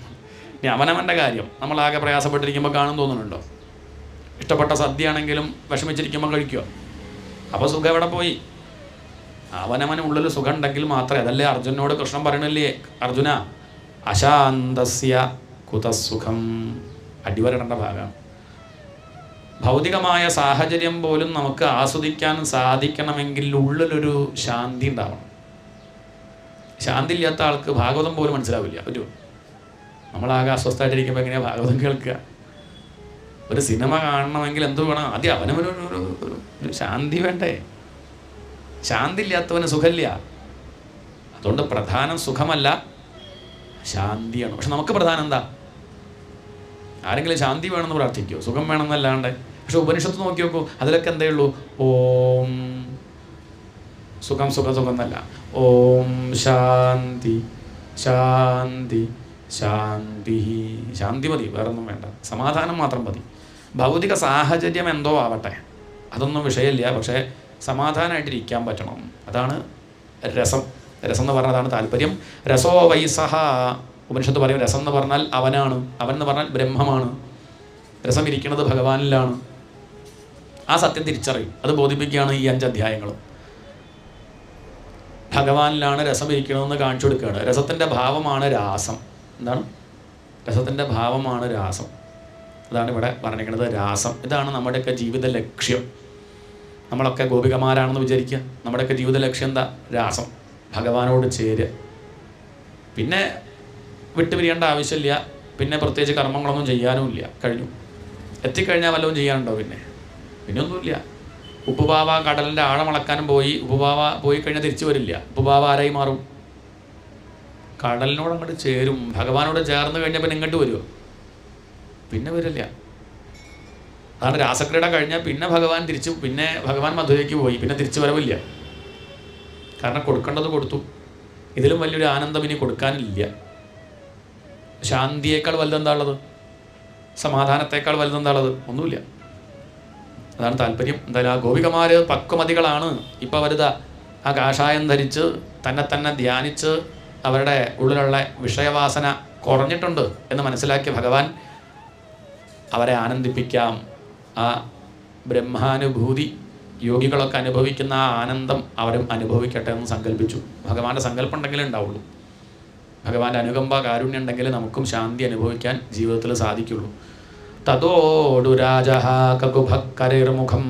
ഇനി അവനവൻ്റെ കാര്യം നമ്മളാകെ പ്രയാസപ്പെട്ടിരിക്കുമ്പോൾ കാണും തോന്നുന്നുണ്ടോ? ഇഷ്ടപ്പെട്ട സദ്യ ആണെങ്കിലും വിഷമിച്ചിരിക്കുമ്പോൾ കഴിക്കുക. അപ്പോൾ സുഖം എവിടെ പോയി? അവനവന് ഉള്ളിൽ സുഖം ഉണ്ടെങ്കിൽ മാത്രമേ. അതല്ലേ അർജുനോട് കൃഷ്ണൻ പറയണില്ലേ, അർജുന അശാന്തസ്യ കുതസുഖം. അടിവരേണ്ട ഭാഗമാണ്. ഭൗതികമായ സാഹചര്യം പോലും നമുക്ക് ആസ്വദിക്കാൻ സാധിക്കണമെങ്കിൽ ഉള്ളിലൊരു ശാന്തി ഉണ്ടാവണം. ശാന്തി ഇല്ലാത്ത ആൾക്ക് ഭാഗവതം പോലും മനസ്സിലാവില്ല. നമ്മളാകെ അസ്വസ്ഥമായിട്ടിരിക്കുമ്പോൾ എങ്ങനെയാണ് ഭാഗവതം കേൾക്കുക? ഒരു സിനിമ കാണണമെങ്കിൽ എന്ത് വേണം? ആദ്യം അവനവനൊരു ശാന്തി വേണ്ടേ? ശാന്തി ഇല്ലാത്തവന് സുഖമില്ല. അതുകൊണ്ട് പ്രധാനം സുഖമല്ല, ശാന്തിയാണ്. പക്ഷെ നമുക്ക് പ്രധാനം എന്താ? ആരെങ്കിലും ശാന്തി വേണമെന്ന് പ്രാർത്ഥിക്കുമോ? സുഖം വേണമെന്നല്ലാണ്ട്. പക്ഷെ ഉപനിഷത്ത് നോക്കി നോക്കൂ, അതിലൊക്കെ എന്തേ ഉള്ളൂ? ഓം സുഖം എന്നല്ല. ഓം ശാന്തി ശാന്തി ശാന്തി. ശാന്തി മതി, വേറൊന്നും വേണ്ട. സമാധാനം മാത്രം മതി. ഭൗതിക സാഹചര്യം എന്തോ ആവട്ടെ, അതൊന്നും വിഷയമില്ല. പക്ഷേ സമാധാനമായിട്ടിരിക്കാൻ പറ്റണം. അതാണ് രസം. രസം എന്ന് പറഞ്ഞാൽ അതാണ് താല്പര്യം. രസോ വൈസഹ. ഉപനിഷത്ത് പറയും രസം എന്ന് പറഞ്ഞാൽ അവനാണ്. അവൻ എന്ന് പറഞ്ഞാൽ ബ്രഹ്മമാണ്. രസം ഇരിക്കുന്നത് ഭഗവാനിലാണ്. ആ സത്യം തിരിച്ചറിയും. അത് ബോധിപ്പിക്കുകയാണ് ഈ 5 അധ്യായങ്ങളും. ഭഗവാനിലാണ് രസം ഇരിക്കണമെന്ന് കാണിച്ചു കൊടുക്കുകയാണ്. രസത്തിൻ്റെ ഭാവമാണ് രാസം. എന്താണ്? രസത്തിൻ്റെ ഭാവമാണ് രാസം. അതാണ് ഇവിടെ പറഞ്ഞിരിക്കുന്നത്, രാസം. ഇതാണ് നമ്മുടെയൊക്കെ ജീവിത ലക്ഷ്യം. നമ്മളൊക്കെ ഗോപികമാരാണെന്ന് വിചാരിക്കുക. നമ്മുടെയൊക്കെ ജീവിത ലക്ഷ്യം എന്താ? രാസം, ഭഗവാനോട് ചേരുക. പിന്നെ വിട്ടുപിരിയേണ്ട ആവശ്യമില്ല. പിന്നെ പ്രത്യേകിച്ച് കർമ്മങ്ങളൊന്നും ചെയ്യാനുമില്ല. കഴിഞ്ഞു. എത്തിക്കഴിഞ്ഞാൽ വല്ലതും ചെയ്യാനുണ്ടോ? പിന്നെ ഒന്നുമില്ല. ഉപ്പുപാവ കടലിൻ്റെ ആഴമളക്കാനും പോയി. ഉപ്പുപാവ പോയി കഴിഞ്ഞാൽ തിരിച്ചു വരില്ല. ഉപ്പുപാവ ആരായി മാറും? കടലിനോട് അങ്ങോട്ട് ചേരും. ഭഗവാനോട് ചേർന്ന് കഴിഞ്ഞാൽ പിന്നെ ഇങ്ങോട്ട് വരുമോ? പിന്നെ വരില്ല. അതാണ് രാസക്രീഡ കഴിഞ്ഞാൽ പിന്നെ ഭഗവാൻ മധുരയ്ക്ക് പോയി. പിന്നെ തിരിച്ചു വരവില്ല. കാരണം കൊടുക്കേണ്ടത് കൊടുത്തു. ഇതിലും വലിയൊരു ആനന്ദം ഇനി കൊടുക്കാനില്ല. ശാന്തിയേക്കാൾ വലുതെന്താ ഉള്ളത്? സമാധാനത്തേക്കാൾ വലുതെന്താ ഉള്ളത്? ഒന്നുമില്ല. അതാണ് താല്പര്യം. എന്തായാലും ആ ഗോപികമാർ പക്വമതികളാണ്. ഇപ്പം അവരിതാ ആ കാഷായം ധരിച്ച് തന്നെ ധ്യാനിച്ച് അവരുടെ ഉള്ളിലുള്ള വിഷയവാസന കുറഞ്ഞിട്ടുണ്ട് എന്ന് മനസ്സിലാക്കിയ ഭഗവാൻ അവരെ ആനന്ദിപ്പിക്കാം. ആ ബ്രഹ്മാനുഭൂതി യോഗികളൊക്കെ അനുഭവിക്കുന്ന ആ ആനന്ദം അവരും അനുഭവിക്കട്ടെ എന്ന് സങ്കല്പിച്ചു. ഭഗവാന്റെ സങ്കല്പം ഉണ്ടെങ്കിലേ ഉണ്ടാവുള്ളൂ. ഭഗവാന്റെ അനുകമ്പ കാരുണ്യം ഉണ്ടെങ്കിൽ നമുക്കും ശാന്തി അനുഭവിക്കാൻ ജീവിതത്തിൽ സാധിക്കുള്ളൂ. തതോടു രാജഃ കകുഭക്കരൈർമുഖം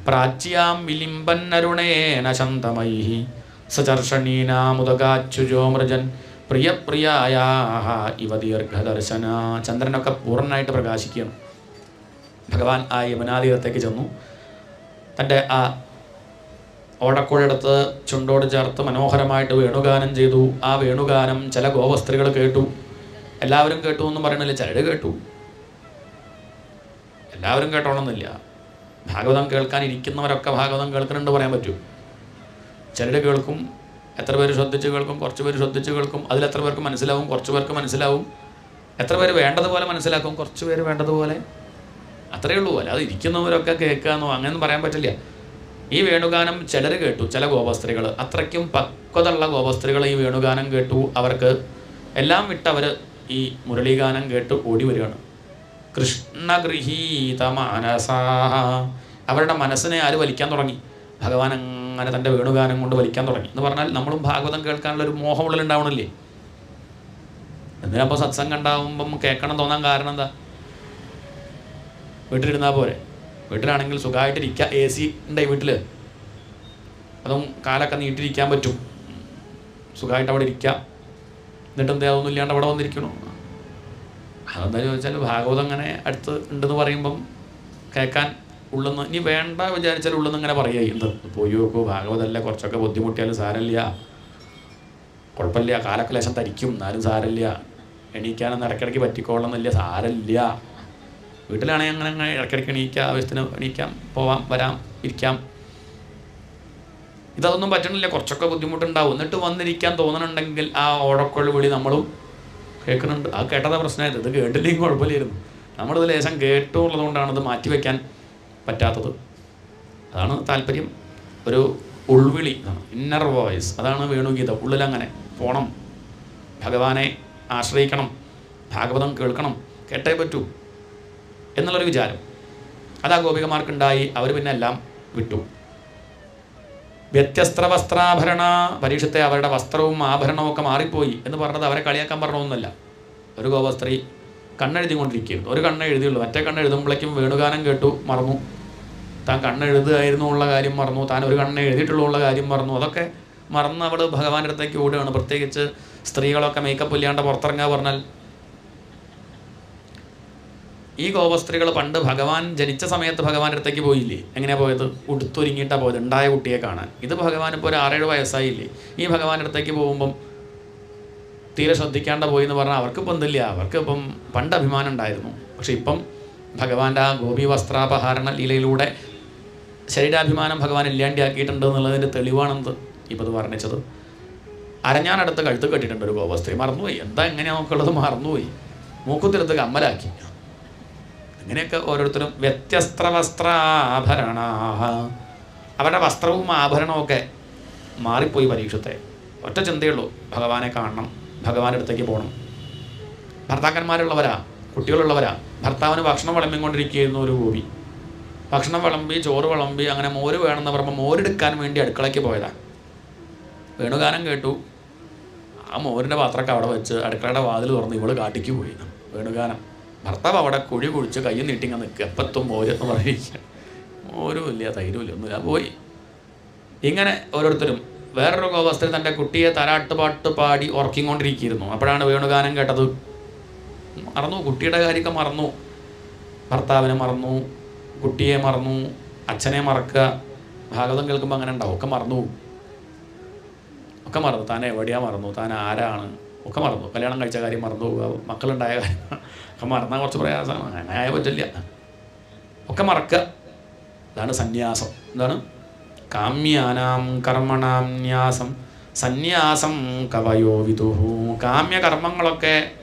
പ്രാച്യാം വിലിംബന്നരുണേന ശന്തമൈഃ സചർഷണീനാമുദകാച്യുജോ മൃജൻ പ്രിയപ്രിയായാഹ ഇവ ദീർഘദർശന. ചന്ദ്രനൊക്കെ പൂർണ്ണമായിട്ട് പ്രകാശിക്കുകയാണ്. ഭഗവാൻ ആ യമുനാതീരത്തേക്ക് ചെന്നു. തൻ്റെ ആ ഓടക്കുഴെടുത്ത് ചുണ്ടോട് ചേർത്ത് മനോഹരമായിട്ട് വേണുഗാനം ചെയ്തു. ആ വേണുഗാനം ചില ഗോവസ്ത്രീകൾ കേട്ടു. എല്ലാവരും കേട്ടു എന്നും പറയണില്ല, ചിലർ കേട്ടു. എല്ലാവരും കേട്ടോണമെന്നില്ല. ഭാഗവതം കേൾക്കാൻ ഇരിക്കുന്നവരൊക്കെ ഭാഗവതം കേൾക്കുന്നുണ്ട് പറയാൻ പറ്റൂ. ചിലർ കേൾക്കും. എത്ര പേര് ശ്രദ്ധിച്ച് കേൾക്കും? കുറച്ച് പേര് ശ്രദ്ധിച്ച് കേൾക്കും. അതിലെത്ര പേർക്ക് മനസ്സിലാവും? കുറച്ച് പേർക്ക് മനസ്സിലാവും. എത്ര പേര് വേണ്ടതുപോലെ മനസ്സിലാക്കും? കുറച്ച് പേര് വേണ്ടതുപോലെ. അത്രയേ ഉള്ളൂ. അല്ലാതെ ഇരിക്കുന്നവരൊക്കെ കേൾക്കാമെന്നോ അങ്ങനെയൊന്നും പറയാൻ പറ്റില്ല. ഈ വേണുഗാനം ചിലർ കേട്ടു, ചില ഗോപസ്ത്രീകൾ. അത്രയ്ക്കും പക്വതയുള്ള ഗോപസ്ത്രീകൾ ഈ വേണുഗാനം കേട്ടു. അവർക്ക് എല്ലാം വിട്ടവർ ഈ മുരളീഗാനം കേട്ട് ഓടി വരികയാണ്. കൃഷ്ണഗൃഹീത മാനസാഹ. അവരുടെ മനസ്സിനെ ആര് വലിക്കാൻ തുടങ്ങി? ഭഗവാൻ അങ്ങനെ തൻ്റെ വേണുഗാനം കൊണ്ട് വലിക്കാൻ തുടങ്ങി. എന്ന് പറഞ്ഞാൽ നമ്മളും ഭാഗവതം കേൾക്കാനുള്ളൊരു മോഹം ഉള്ളിലുണ്ടാവണില്ലേ? എന്തിനപ്പോൾ സത്സംഗം ഉണ്ടാവുമ്പം കേൾക്കണം തോന്നാൻ കാരണം എന്താ? വീട്ടിലിരുന്നാൽ പോരെ? വീട്ടിലാണെങ്കിൽ സുഖമായിട്ടിരിക്കുക. AC ഉണ്ട് വീട്ടിൽ. അതും കാലൊക്കെ നീട്ടിരിക്കാൻ പറ്റും. സുഖമായിട്ട് അവിടെ ഇരിക്കാം. എന്നിട്ട് എന്താ അതൊന്നും ഇല്ലാണ്ട് അവിടെ വന്നിരിക്കണോ? അതെന്താ ചോദിച്ചാൽ ഭാഗവതം അങ്ങനെ അടുത്ത് ഉണ്ടെന്ന് പറയുമ്പം കേൾക്കാൻ ഉള്ളെന്ന് ഇനി വേണ്ട വിചാരിച്ചാൽ ഉള്ളെന്ന് ഇങ്ങനെ പറയുക. എന്ത് പോയി നോക്കൂ, ഭാഗവതമല്ല, കുറച്ചൊക്കെ ബുദ്ധിമുട്ടിയാലും സാരമില്ല, കുഴപ്പമില്ല, കാലൊക്കെ ലേശം തരിക്കും, എന്നാലും സാരമില്ല, എണീക്കാനൊന്നും ഇടയ്ക്കിടയ്ക്ക് പറ്റിക്കോളണമെന്നില്ല, സാരമില്ല. വീട്ടിലാണെങ്കിൽ അങ്ങനെ ഇടയ്ക്കിടയ്ക്ക് എണീക്കാം, ആവശ്യത്തിന് എണീക്കാം, പോവാം, വരാം, ഇരിക്കാം. ഇതൊന്നും പറ്റണില്ല, കുറച്ചൊക്കെ ബുദ്ധിമുട്ടുണ്ടാവും. എന്നിട്ട് വന്നിരിക്കാൻ തോന്നണുണ്ടെങ്കിൽ ആ ഓടക്കൊള്ളു വിളി നമ്മളും കേൾക്കുന്നുണ്ട്. ആ കേട്ടതാ പ്രശ്നമായത്. ഇത് കേട്ടില്ലെങ്കിൽ കുഴപ്പമില്ലായിരുന്നു. നമ്മളിത് ലേശം കേട്ടുള്ളത് കൊണ്ടാണ് ഇത് മാറ്റിവെക്കാൻ പറ്റാത്തത്. അതാണ് താല്പര്യം. ഒരു ഉൾവിളി, ഇന്നർ വോയിസ്, അതാണ് വേണുഗീതം. ഉള്ളിലങ്ങനെ പോകണം, ഭഗവാനെ ആശ്രയിക്കണം, ഭാഗവതം കേൾക്കണം, കേട്ടേ പറ്റൂ എന്നുള്ളൊരു വിചാരം അത് ആ ഗോപികമാർക്കുണ്ടായി. അവർ പിന്നെ എല്ലാം വിട്ടു. വ്യത്യസ്ത വസ്ത്രാഭരണ. പരീക്ഷത്തെ അവരുടെ വസ്ത്രവും ആഭരണവും ഒക്കെ മാറിപ്പോയി എന്ന് പറഞ്ഞത് അവരെ കളിയാക്കാൻ പറഞ്ഞൊന്നുമല്ല. ഒരു ഗോപസ്ത്രീ കണ്ണെഴുതിക്കൊണ്ടിരിക്കുകയായിരുന്നു. ഒരു കണ്ണ് എഴുതിയുള്ളൂ. മറ്റേ കണ്ണ് എഴുതുമ്പോഴേക്കും വേണുഗാനം കേട്ടു, മറന്നു. താൻ കണ്ണെഴുതുകയായിരുന്നു ഉള്ള കാര്യം മറന്നു. താൻ ഒരു കണ്ണ് എഴുതിയിട്ടുള്ള കാര്യം മറന്നു. അതൊക്കെ മറന്ന് അവൾ ഭഗവാന്റെ അടുത്തേക്ക് ഓടുകയാണ്. പ്രത്യേകിച്ച് സ്ത്രീകളൊക്കെ മേക്കപ്പ് ഇല്ലാണ്ട് പുറത്തിറങ്ങുക പറഞ്ഞാൽ. ഈ ഗോപസ്ത്രീകൾ പണ്ട് ഭഗവാൻ ജനിച്ച സമയത്ത് ഭഗവാന്റെ അടുത്തേക്ക് പോയില്ലേ? എങ്ങനെയാണ് പോയത്? ഉടുത്തൊരുങ്ങിയിട്ടാണ് പോയത്, ഉണ്ടായ കുട്ടിയെ കാണാൻ. ഇത് ഭഗവാൻ ഇപ്പോൾ ഒരു 6-7 വയസ്സായില്ലേ? ഈ ഭഗവാന്റെ അടുത്തേക്ക് പോകുമ്പം തീരെ ശ്രദ്ധിക്കാണ്ട് പോയി എന്ന് പറഞ്ഞാൽ അവർക്കിപ്പം എന്തില്ല, അവർക്കിപ്പം പണ്ട് അഭിമാനം ഉണ്ടായിരുന്നു. പക്ഷെ ഇപ്പം ഭഗവാന്റെ ആ ഗോപി വസ്ത്രാപഹാരണ ലീലയിലൂടെ ശരീരാഭിമാനം ഭഗവാൻ ഇല്ലാണ്ടിയാക്കിയിട്ടുണ്ട് എന്നുള്ളതിൻ്റെ തെളിവാണെന്ത് ഇപ്പം ഇത് വർണ്ണിച്ചത്. അരഞ്ഞാനടുത്ത് കഴുത്ത് കെട്ടിയിട്ടുണ്ട് ഒരു ഗോപസ്ത്രീ. മറന്നുപോയി. എന്താ എങ്ങനെയാണ് നോക്കുള്ളത്? മറന്നുപോയി. മൂക്കുത്തിരത്ത് കമ്മലാക്കി. അങ്ങനെയൊക്കെ ഓരോരുത്തരും വ്യത്യസ്ത വസ്ത്രാഭരണ. അവരുടെ വസ്ത്രവും ആഭരണവും ഒക്കെ മാറിപ്പോയി. പരീക്ഷത്തെ ഒറ്റ ചിന്തയുള്ളൂ, ഭഗവാനെ കാണണം, ഭഗവാന്റെ അടുത്തേക്ക് പോകണം. ഭർത്താക്കന്മാരുള്ളവരാ, കുട്ടികളുള്ളവരാ. ഭർത്താവിന് ഭക്ഷണം വിളമ്പിക്കൊണ്ടിരിക്കുകയായിരുന്നു ഒരു ഗോപി. ഭക്ഷണം വിളമ്പി, ചോറ് വിളമ്പി, അങ്ങനെ മോര് വേണമെന്ന് പറയുമ്പോൾ മോരെടുക്കാൻ വേണ്ടി അടുക്കളയ്ക്ക് പോയതാണ്. വേണുഗാനം കേട്ടു. ആ മോരിൻ്റെ പാത്രമൊക്കെ അവിടെ വെച്ച് അടുക്കളയുടെ വാതിൽ തുറന്ന് ഇവള് കാട്ടിക്ക് പോയി. വേണുഗാനം. ഭർത്താവ് അവിടെ കുഴി കുഴിച്ച് കയ്യും നീട്ടിങ്ങ നിൽക്കുക. എപ്പത്തും മോര് എന്ന് പറയുക. മോരും ഇല്ല, തൈരും ഇല്ല, ഒന്നുമില്ല, പോയി. ഇങ്ങനെ ഓരോരുത്തരും. വേറൊരു ഗോവസ്ത്രീ തൻ്റെ കുട്ടിയെ താരാട്ടുപാട്ട് പാടി ഉറക്കിക്കൊണ്ടിരിക്കുന്നു. അപ്പോഴാണ് വേണുഗാനം കേട്ടത്. മറന്നു, കുട്ടിയുടെ കാര്യമൊക്കെ മറന്നു. ഭർത്താവിനെ മറന്നു, കുട്ടിയെ മറന്നു, അച്ഛനെ മറക്കുക. ഭാഗവതം കേൾക്കുമ്പോൾ അങ്ങനെ ഉണ്ടാവും. ഒക്കെ മറന്നു. താൻ എവിടെയാണ് മറന്നു, താൻ ആരാണ് ഒക്കെ മറന്നു. കല്യാണം കഴിച്ച കാര്യം മറന്നു പോവുക, മക്കളുണ്ടായ കാര്യം ഒക്കെ മറന്നാൽ കുറച്ച് പ്രയാസമാണ്. അങ്ങനെ ആയ പറ്റില്ല. ഒക്കെ മറക്കുക. അതാണ് സന്യാസം. എന്താണ്? കാമ്യാനാം കർമ്മണാം ന്യാസം സന്യാസം കവയോ വിദുഹു. കാമ്യകർമ്മങ്ങളൊക്കെ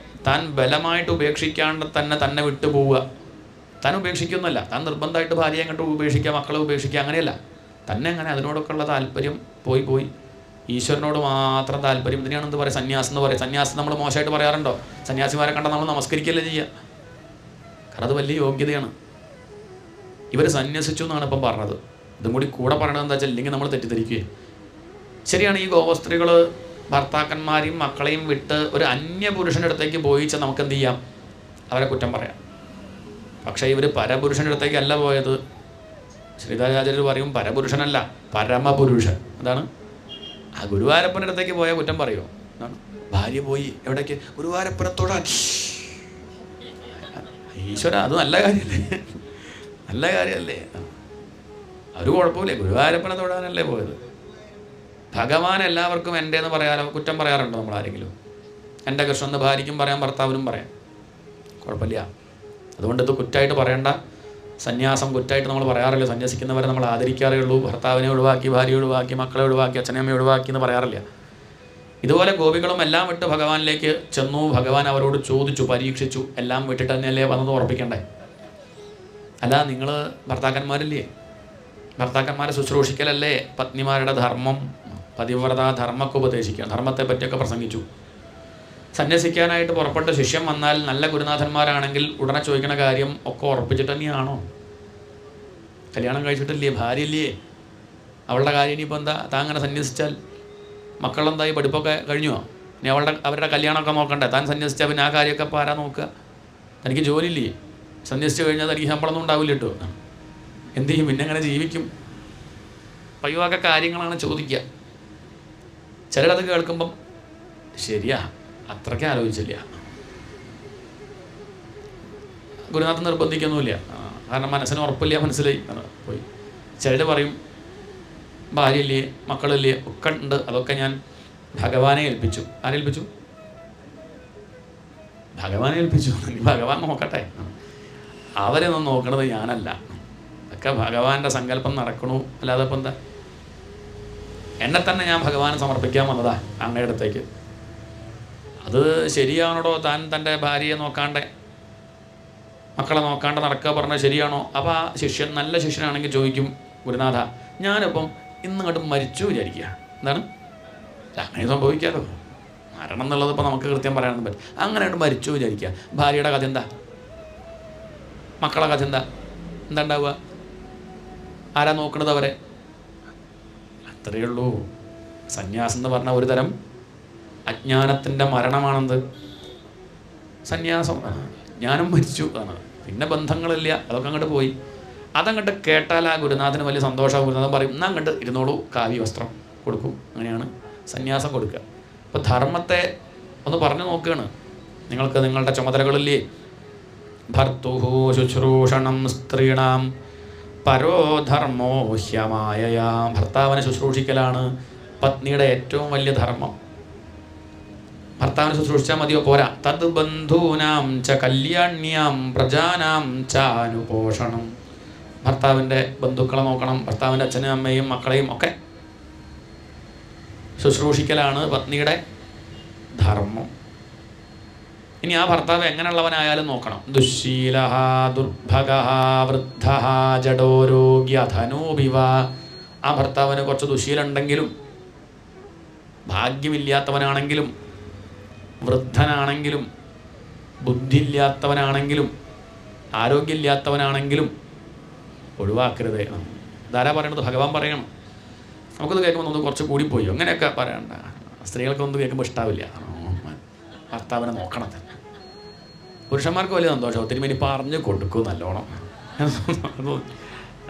താൻ ബലമായിട്ട് ഉപേക്ഷിക്കാണ്ട് തന്നെ വിട്ടുപോവുക. താൻ ഉപേക്ഷിക്കുന്നില്ല. താൻ നിർബന്ധമായിട്ട് ഭാര്യയെ അങ്ങോട്ട് ഉപേക്ഷിക്കുക, മക്കളെ ഉപേക്ഷിക്കുക, അങ്ങനെയല്ല. തന്നെ അങ്ങനെ അതിനോടൊക്കെ ഉള്ള താല്പര്യം പോയി ഈശ്വരനോട് മാത്രം താല്പര്യം. ഇതിനെയാണ് എന്ത് പറയുക? സന്യാസം എന്ന് പറയും. സന്യാസം നമ്മൾ മോശമായിട്ട് പറയാറുണ്ടോ? സന്യാസിമാരെ കണ്ടാൽ നമ്മൾ നമസ്കരിക്കല്ലേ ചെയ്യുക. കാരണം അത് വലിയ യോഗ്യതയാണ്. ഇവർ സന്യസിച്ചു എന്നാണ് ഇപ്പം പറഞ്ഞത്. ഇതും കൂടി കൂടെ പറയണത് എന്താ വെച്ചാൽ ഇല്ലെങ്കിൽ നമ്മൾ തെറ്റിദ്ധരിക്കുകയും. ശരിയാണ്, ഈ ഗോവസ്ത്രീകൾ ഭർത്താക്കന്മാരെയും മക്കളെയും വിട്ട് ഒരു അന്യപുരുഷൻ്റെ അടുത്തേക്ക് പോയിച്ചാൽ നമുക്ക് എന്ത് ചെയ്യാം? അവരെ കുറ്റം പറയാം. പക്ഷേ ഇവർ പരപുരുഷൻ്റെ അടുത്തേക്കല്ല പോയത്. ശ്രീധരാചാര്യർ പറയും പരപുരുഷനല്ല, പരമപുരുഷൻ. എന്താണ്? ആ ഗുരുവായൂരപ്പൻ്റെ അടുത്തേക്ക് പോയാൽ കുറ്റം പറയുമോ? എന്താണ്? ഭാര്യ പോയി എവിടേക്ക്? ഗുരുവായൂരപ്പനത്തോടാൻ. ഈശ്വര, അത് നല്ല കാര്യമല്ലേ? നല്ല കാര്യമല്ലേ? ഒരു കുഴപ്പമില്ലേ? ഗുരുവായൂരപ്പനെ തൊടാനല്ലേ പോയത്. ഭഗവാൻ എല്ലാവർക്കും എൻ്റെ എന്ന് പറയാനോ കുറ്റം പറയാറുണ്ടോ നമ്മൾ ആരെങ്കിലും? എൻ്റെ കൃഷ്ണൻ എന്ന് ഭാര്യയ്ക്കും പറയാം, ഭർത്താവിനും പറയാം. കുഴപ്പമില്ല. അതുകൊണ്ട് ഇത് കുറ്റമായിട്ട് പറയേണ്ട. സന്യാസം കുറ്റമായിട്ട് നമ്മൾ പറയാറില്ല. സന്യസിക്കുന്നവരെ നമ്മൾ ആദരിക്കാറേ ഉള്ളൂ. ഭർത്താവിനെ ഒഴിവാക്കി, ഭാര്യയെ ഒഴിവാക്കി, മക്കളെ ഒഴിവാക്കി, അച്ഛനമ്മയെ ഒഴിവാക്കി എന്ന് പറയാറില്ല. ഇതുപോലെ ഗോപികളും എല്ലാം വിട്ട് ഭഗവാനിലേക്ക് ചെന്നു. ഭഗവാൻ അവരോട് ചോദിച്ചു, പരീക്ഷിച്ചു. എല്ലാം വിട്ടിട്ട് തന്നെയല്ലേ വന്നത് ഉറപ്പിക്കണ്ടേ? അല്ല, നിങ്ങൾ ഭർത്താക്കന്മാരില്ലേ? ഭർത്താക്കന്മാരെ ശുശ്രൂഷിക്കലല്ലേ പത്നിമാരുടെ ധർമ്മം? പതിവ്രത ധർമ്മമൊക്കെ ഉപദേശിക്കുക, ധർമ്മത്തെ പറ്റിയൊക്കെ പ്രസംഗിച്ചു. സന്യസിക്കാനായിട്ട് പുറപ്പെട്ട ശിഷ്യം വന്നാൽ നല്ല ഗുരുനാഥന്മാരാണെങ്കിൽ ഉടനെ ചോദിക്കണ കാര്യം ഒക്കെ ഉറപ്പിച്ചിട്ട് തന്നെയാണോ? കല്യാണം കഴിച്ചിട്ടില്ലേ? ഭാര്യയില്ലേ? അവളുടെ കാര്യം ഇനിയിപ്പോൾ എന്താ? താൻ അങ്ങനെ സന്യസിച്ചാൽ മക്കളെന്തായി? പഠിപ്പൊക്കെ കഴിഞ്ഞുവോ? ഇനി അവരുടെ കല്യാണമൊക്കെ നോക്കണ്ടേ? താൻ സന്യസിച്ചാൽ പിന്നെ ആ കാര്യമൊക്കെ ഇപ്പോൾ ആരാ നോക്കുക? തനിക്ക് ജോലിയില്ലേ? സന്യസിച്ച് കഴിഞ്ഞാൽ തനിക്ക് ശമ്പളമൊന്നും ഉണ്ടാവില്ല കേട്ടോ. എന്ത് ചെയ്യും? പിന്നെ എങ്ങനെ ജീവിക്കും? പയ്യൊക്കെ കാര്യങ്ങളാണ് ചോദിക്കുക. ചിലരത് കേൾക്കുമ്പം ശരിയാ, അത്രയ്ക്ക് ആലോചിച്ചില്ല. ഗുരുനാഥൻ നിർബന്ധിക്കൊന്നുമില്ല. കാരണം മനസ്സിന് ഉറപ്പില്ല, മനസ്സിലായി പോയി. ചിലർ പറയും ഭാര്യയില്ലേ, മക്കളില്ലേ, ഒക്കെ ഉണ്ട്, അതൊക്കെ ഞാൻ ഭഗവാനെ ഏൽപ്പിച്ചു. ആരേൽപ്പിച്ചു? ഭഗവാനെ ഏൽപ്പിച്ചു. ഭഗവാൻ നോക്കട്ടെ. അവരെയൊന്നും നോക്കണത് ഞാനല്ല. ഒക്കെ ഭഗവാന്റെ സങ്കല്പം നടക്കണു. അല്ലാതെ ഇപ്പം എന്താ? എന്നെ തന്നെ ഞാൻ ഭഗവാന് സമർപ്പിക്കാൻ വന്നതാ അങ്ങയുടെ അടുത്തേക്ക്. അത് ശരിയാണോടോ? താൻ തൻ്റെ ഭാര്യയെ നോക്കാണ്ട് മക്കളെ നോക്കാണ്ട് നടക്കുക പറഞ്ഞാൽ ശരിയാണോ? അപ്പോൾ ആ ശിഷ്യൻ നല്ല ശിഷ്യനാണെങ്കിൽ ചോദിക്കും, ഗുരുനാഥ, ഞാനിപ്പം ഇന്നിങ്ങോട്ട് മരിച്ചു വിചാരിക്കുക. എന്താണ്? അങ്ങനെ സംഭവിക്കാമല്ലോ. മരണം എന്നുള്ളത് ഇപ്പോൾ നമുക്ക് കൃത്യം പറയാനൊന്നും പറ്റും. അങ്ങനെയായിട്ട് മരിച്ചു വിചാരിക്കുക. ഭാര്യയുടെ കഥ എന്താ? മക്കളെ കഥ എന്താ? എന്താ ഉണ്ടാവുക? ആരാ നോക്കണത് അവരെ? അത്രയേ ഉള്ളൂ. സന്യാസം എന്ന് പറഞ്ഞ ഒരു തരം അജ്ഞാനത്തിൻ്റെ മരണമാണെന്ത്? സന്യാസം. ജ്ഞാനം മരിച്ചു ആണ്. പിന്നെ ബന്ധങ്ങളില്ല, അതൊക്കെ അങ്ങോട്ട് പോയി. അതങ്ങോട്ട് കേട്ടാൽ ആ ഗുരുനാഥന് വലിയ സന്തോഷമാകും. ഗുരുനാഥൻ പറയും, എന്നാൽ അങ്ങോട്ട് ഇരുന്നോളൂ, കാവ്യ വസ്ത്രം കൊടുക്കും. അങ്ങനെയാണ് സന്യാസം കൊടുക്കുക. അപ്പോൾ ധർമ്മത്തെ ഒന്ന് പറഞ്ഞു നോക്കുകയാണ്. നിങ്ങൾക്ക് നിങ്ങളുടെ ചുമതലകളില്ലേ? ഭർത്തുഹു ശുശ്രൂഷണം സ്ത്രീണാം പരോധർമ്മോ ഹ്യമായയാ. ഭർത്താവിനെ ശുശ്രൂഷിക്കലാണ് പത്നിയുടെ ഏറ്റവും വലിയ ധർമ്മം. ഭർത്താവിനെ ശുശ്രൂഷിച്ചാൽ മതിയോ? പോരാ. തത് ബന്ധൂനാം ച കല്യാണ്യാം പ്രജാനാം ച അനുപോഷണം. ഭർത്താവിൻ്റെ ബന്ധുക്കളെ നോക്കണം, ഭർത്താവിൻ്റെ അച്ഛനും അമ്മയും മക്കളെയും ഒക്കെ ശുശ്രൂഷിക്കലാണ് പത്നിയുടെ ധർമ്മം. ഇനി ആ ഭർത്താവ് എങ്ങനെയുള്ളവനായാലും നോക്കണം. ദുശ്ശീലഃ ദുർഭഗഃ വൃദ്ധഃ ജഡോരോഗ്യ ധനോഭിവ. ആ ഭർത്താവിന് കുറച്ച് ദുശ്ശീലുണ്ടെങ്കിലും, ഭാഗ്യമില്ലാത്തവനാണെങ്കിലും, വൃദ്ധനാണെങ്കിലും, ബുദ്ധിയില്ലാത്തവനാണെങ്കിലും, ആരോഗ്യമില്ലാത്തവനാണെങ്കിലും ഒഴിവാക്കരുതേ. ഇതാരാ പറയണത്? ഭഗവാൻ പറയണം. നമുക്കത് കേൾക്കുമ്പോൾ ഒന്ന് കുറച്ച് കൂടിപ്പോയി അങ്ങനെയൊക്കെ പറയണ്ട. സ്ത്രീകൾക്കൊന്നും കേൾക്കുമ്പോൾ ഇഷ്ടാവില്ല. ഭർത്താവിനെ നോക്കണം. പുരുഷന്മാർക്ക് വലിയ സന്തോഷം, ഒത്തിരി ഇനി പറഞ്ഞു കൊടുക്കും നല്ലോണം.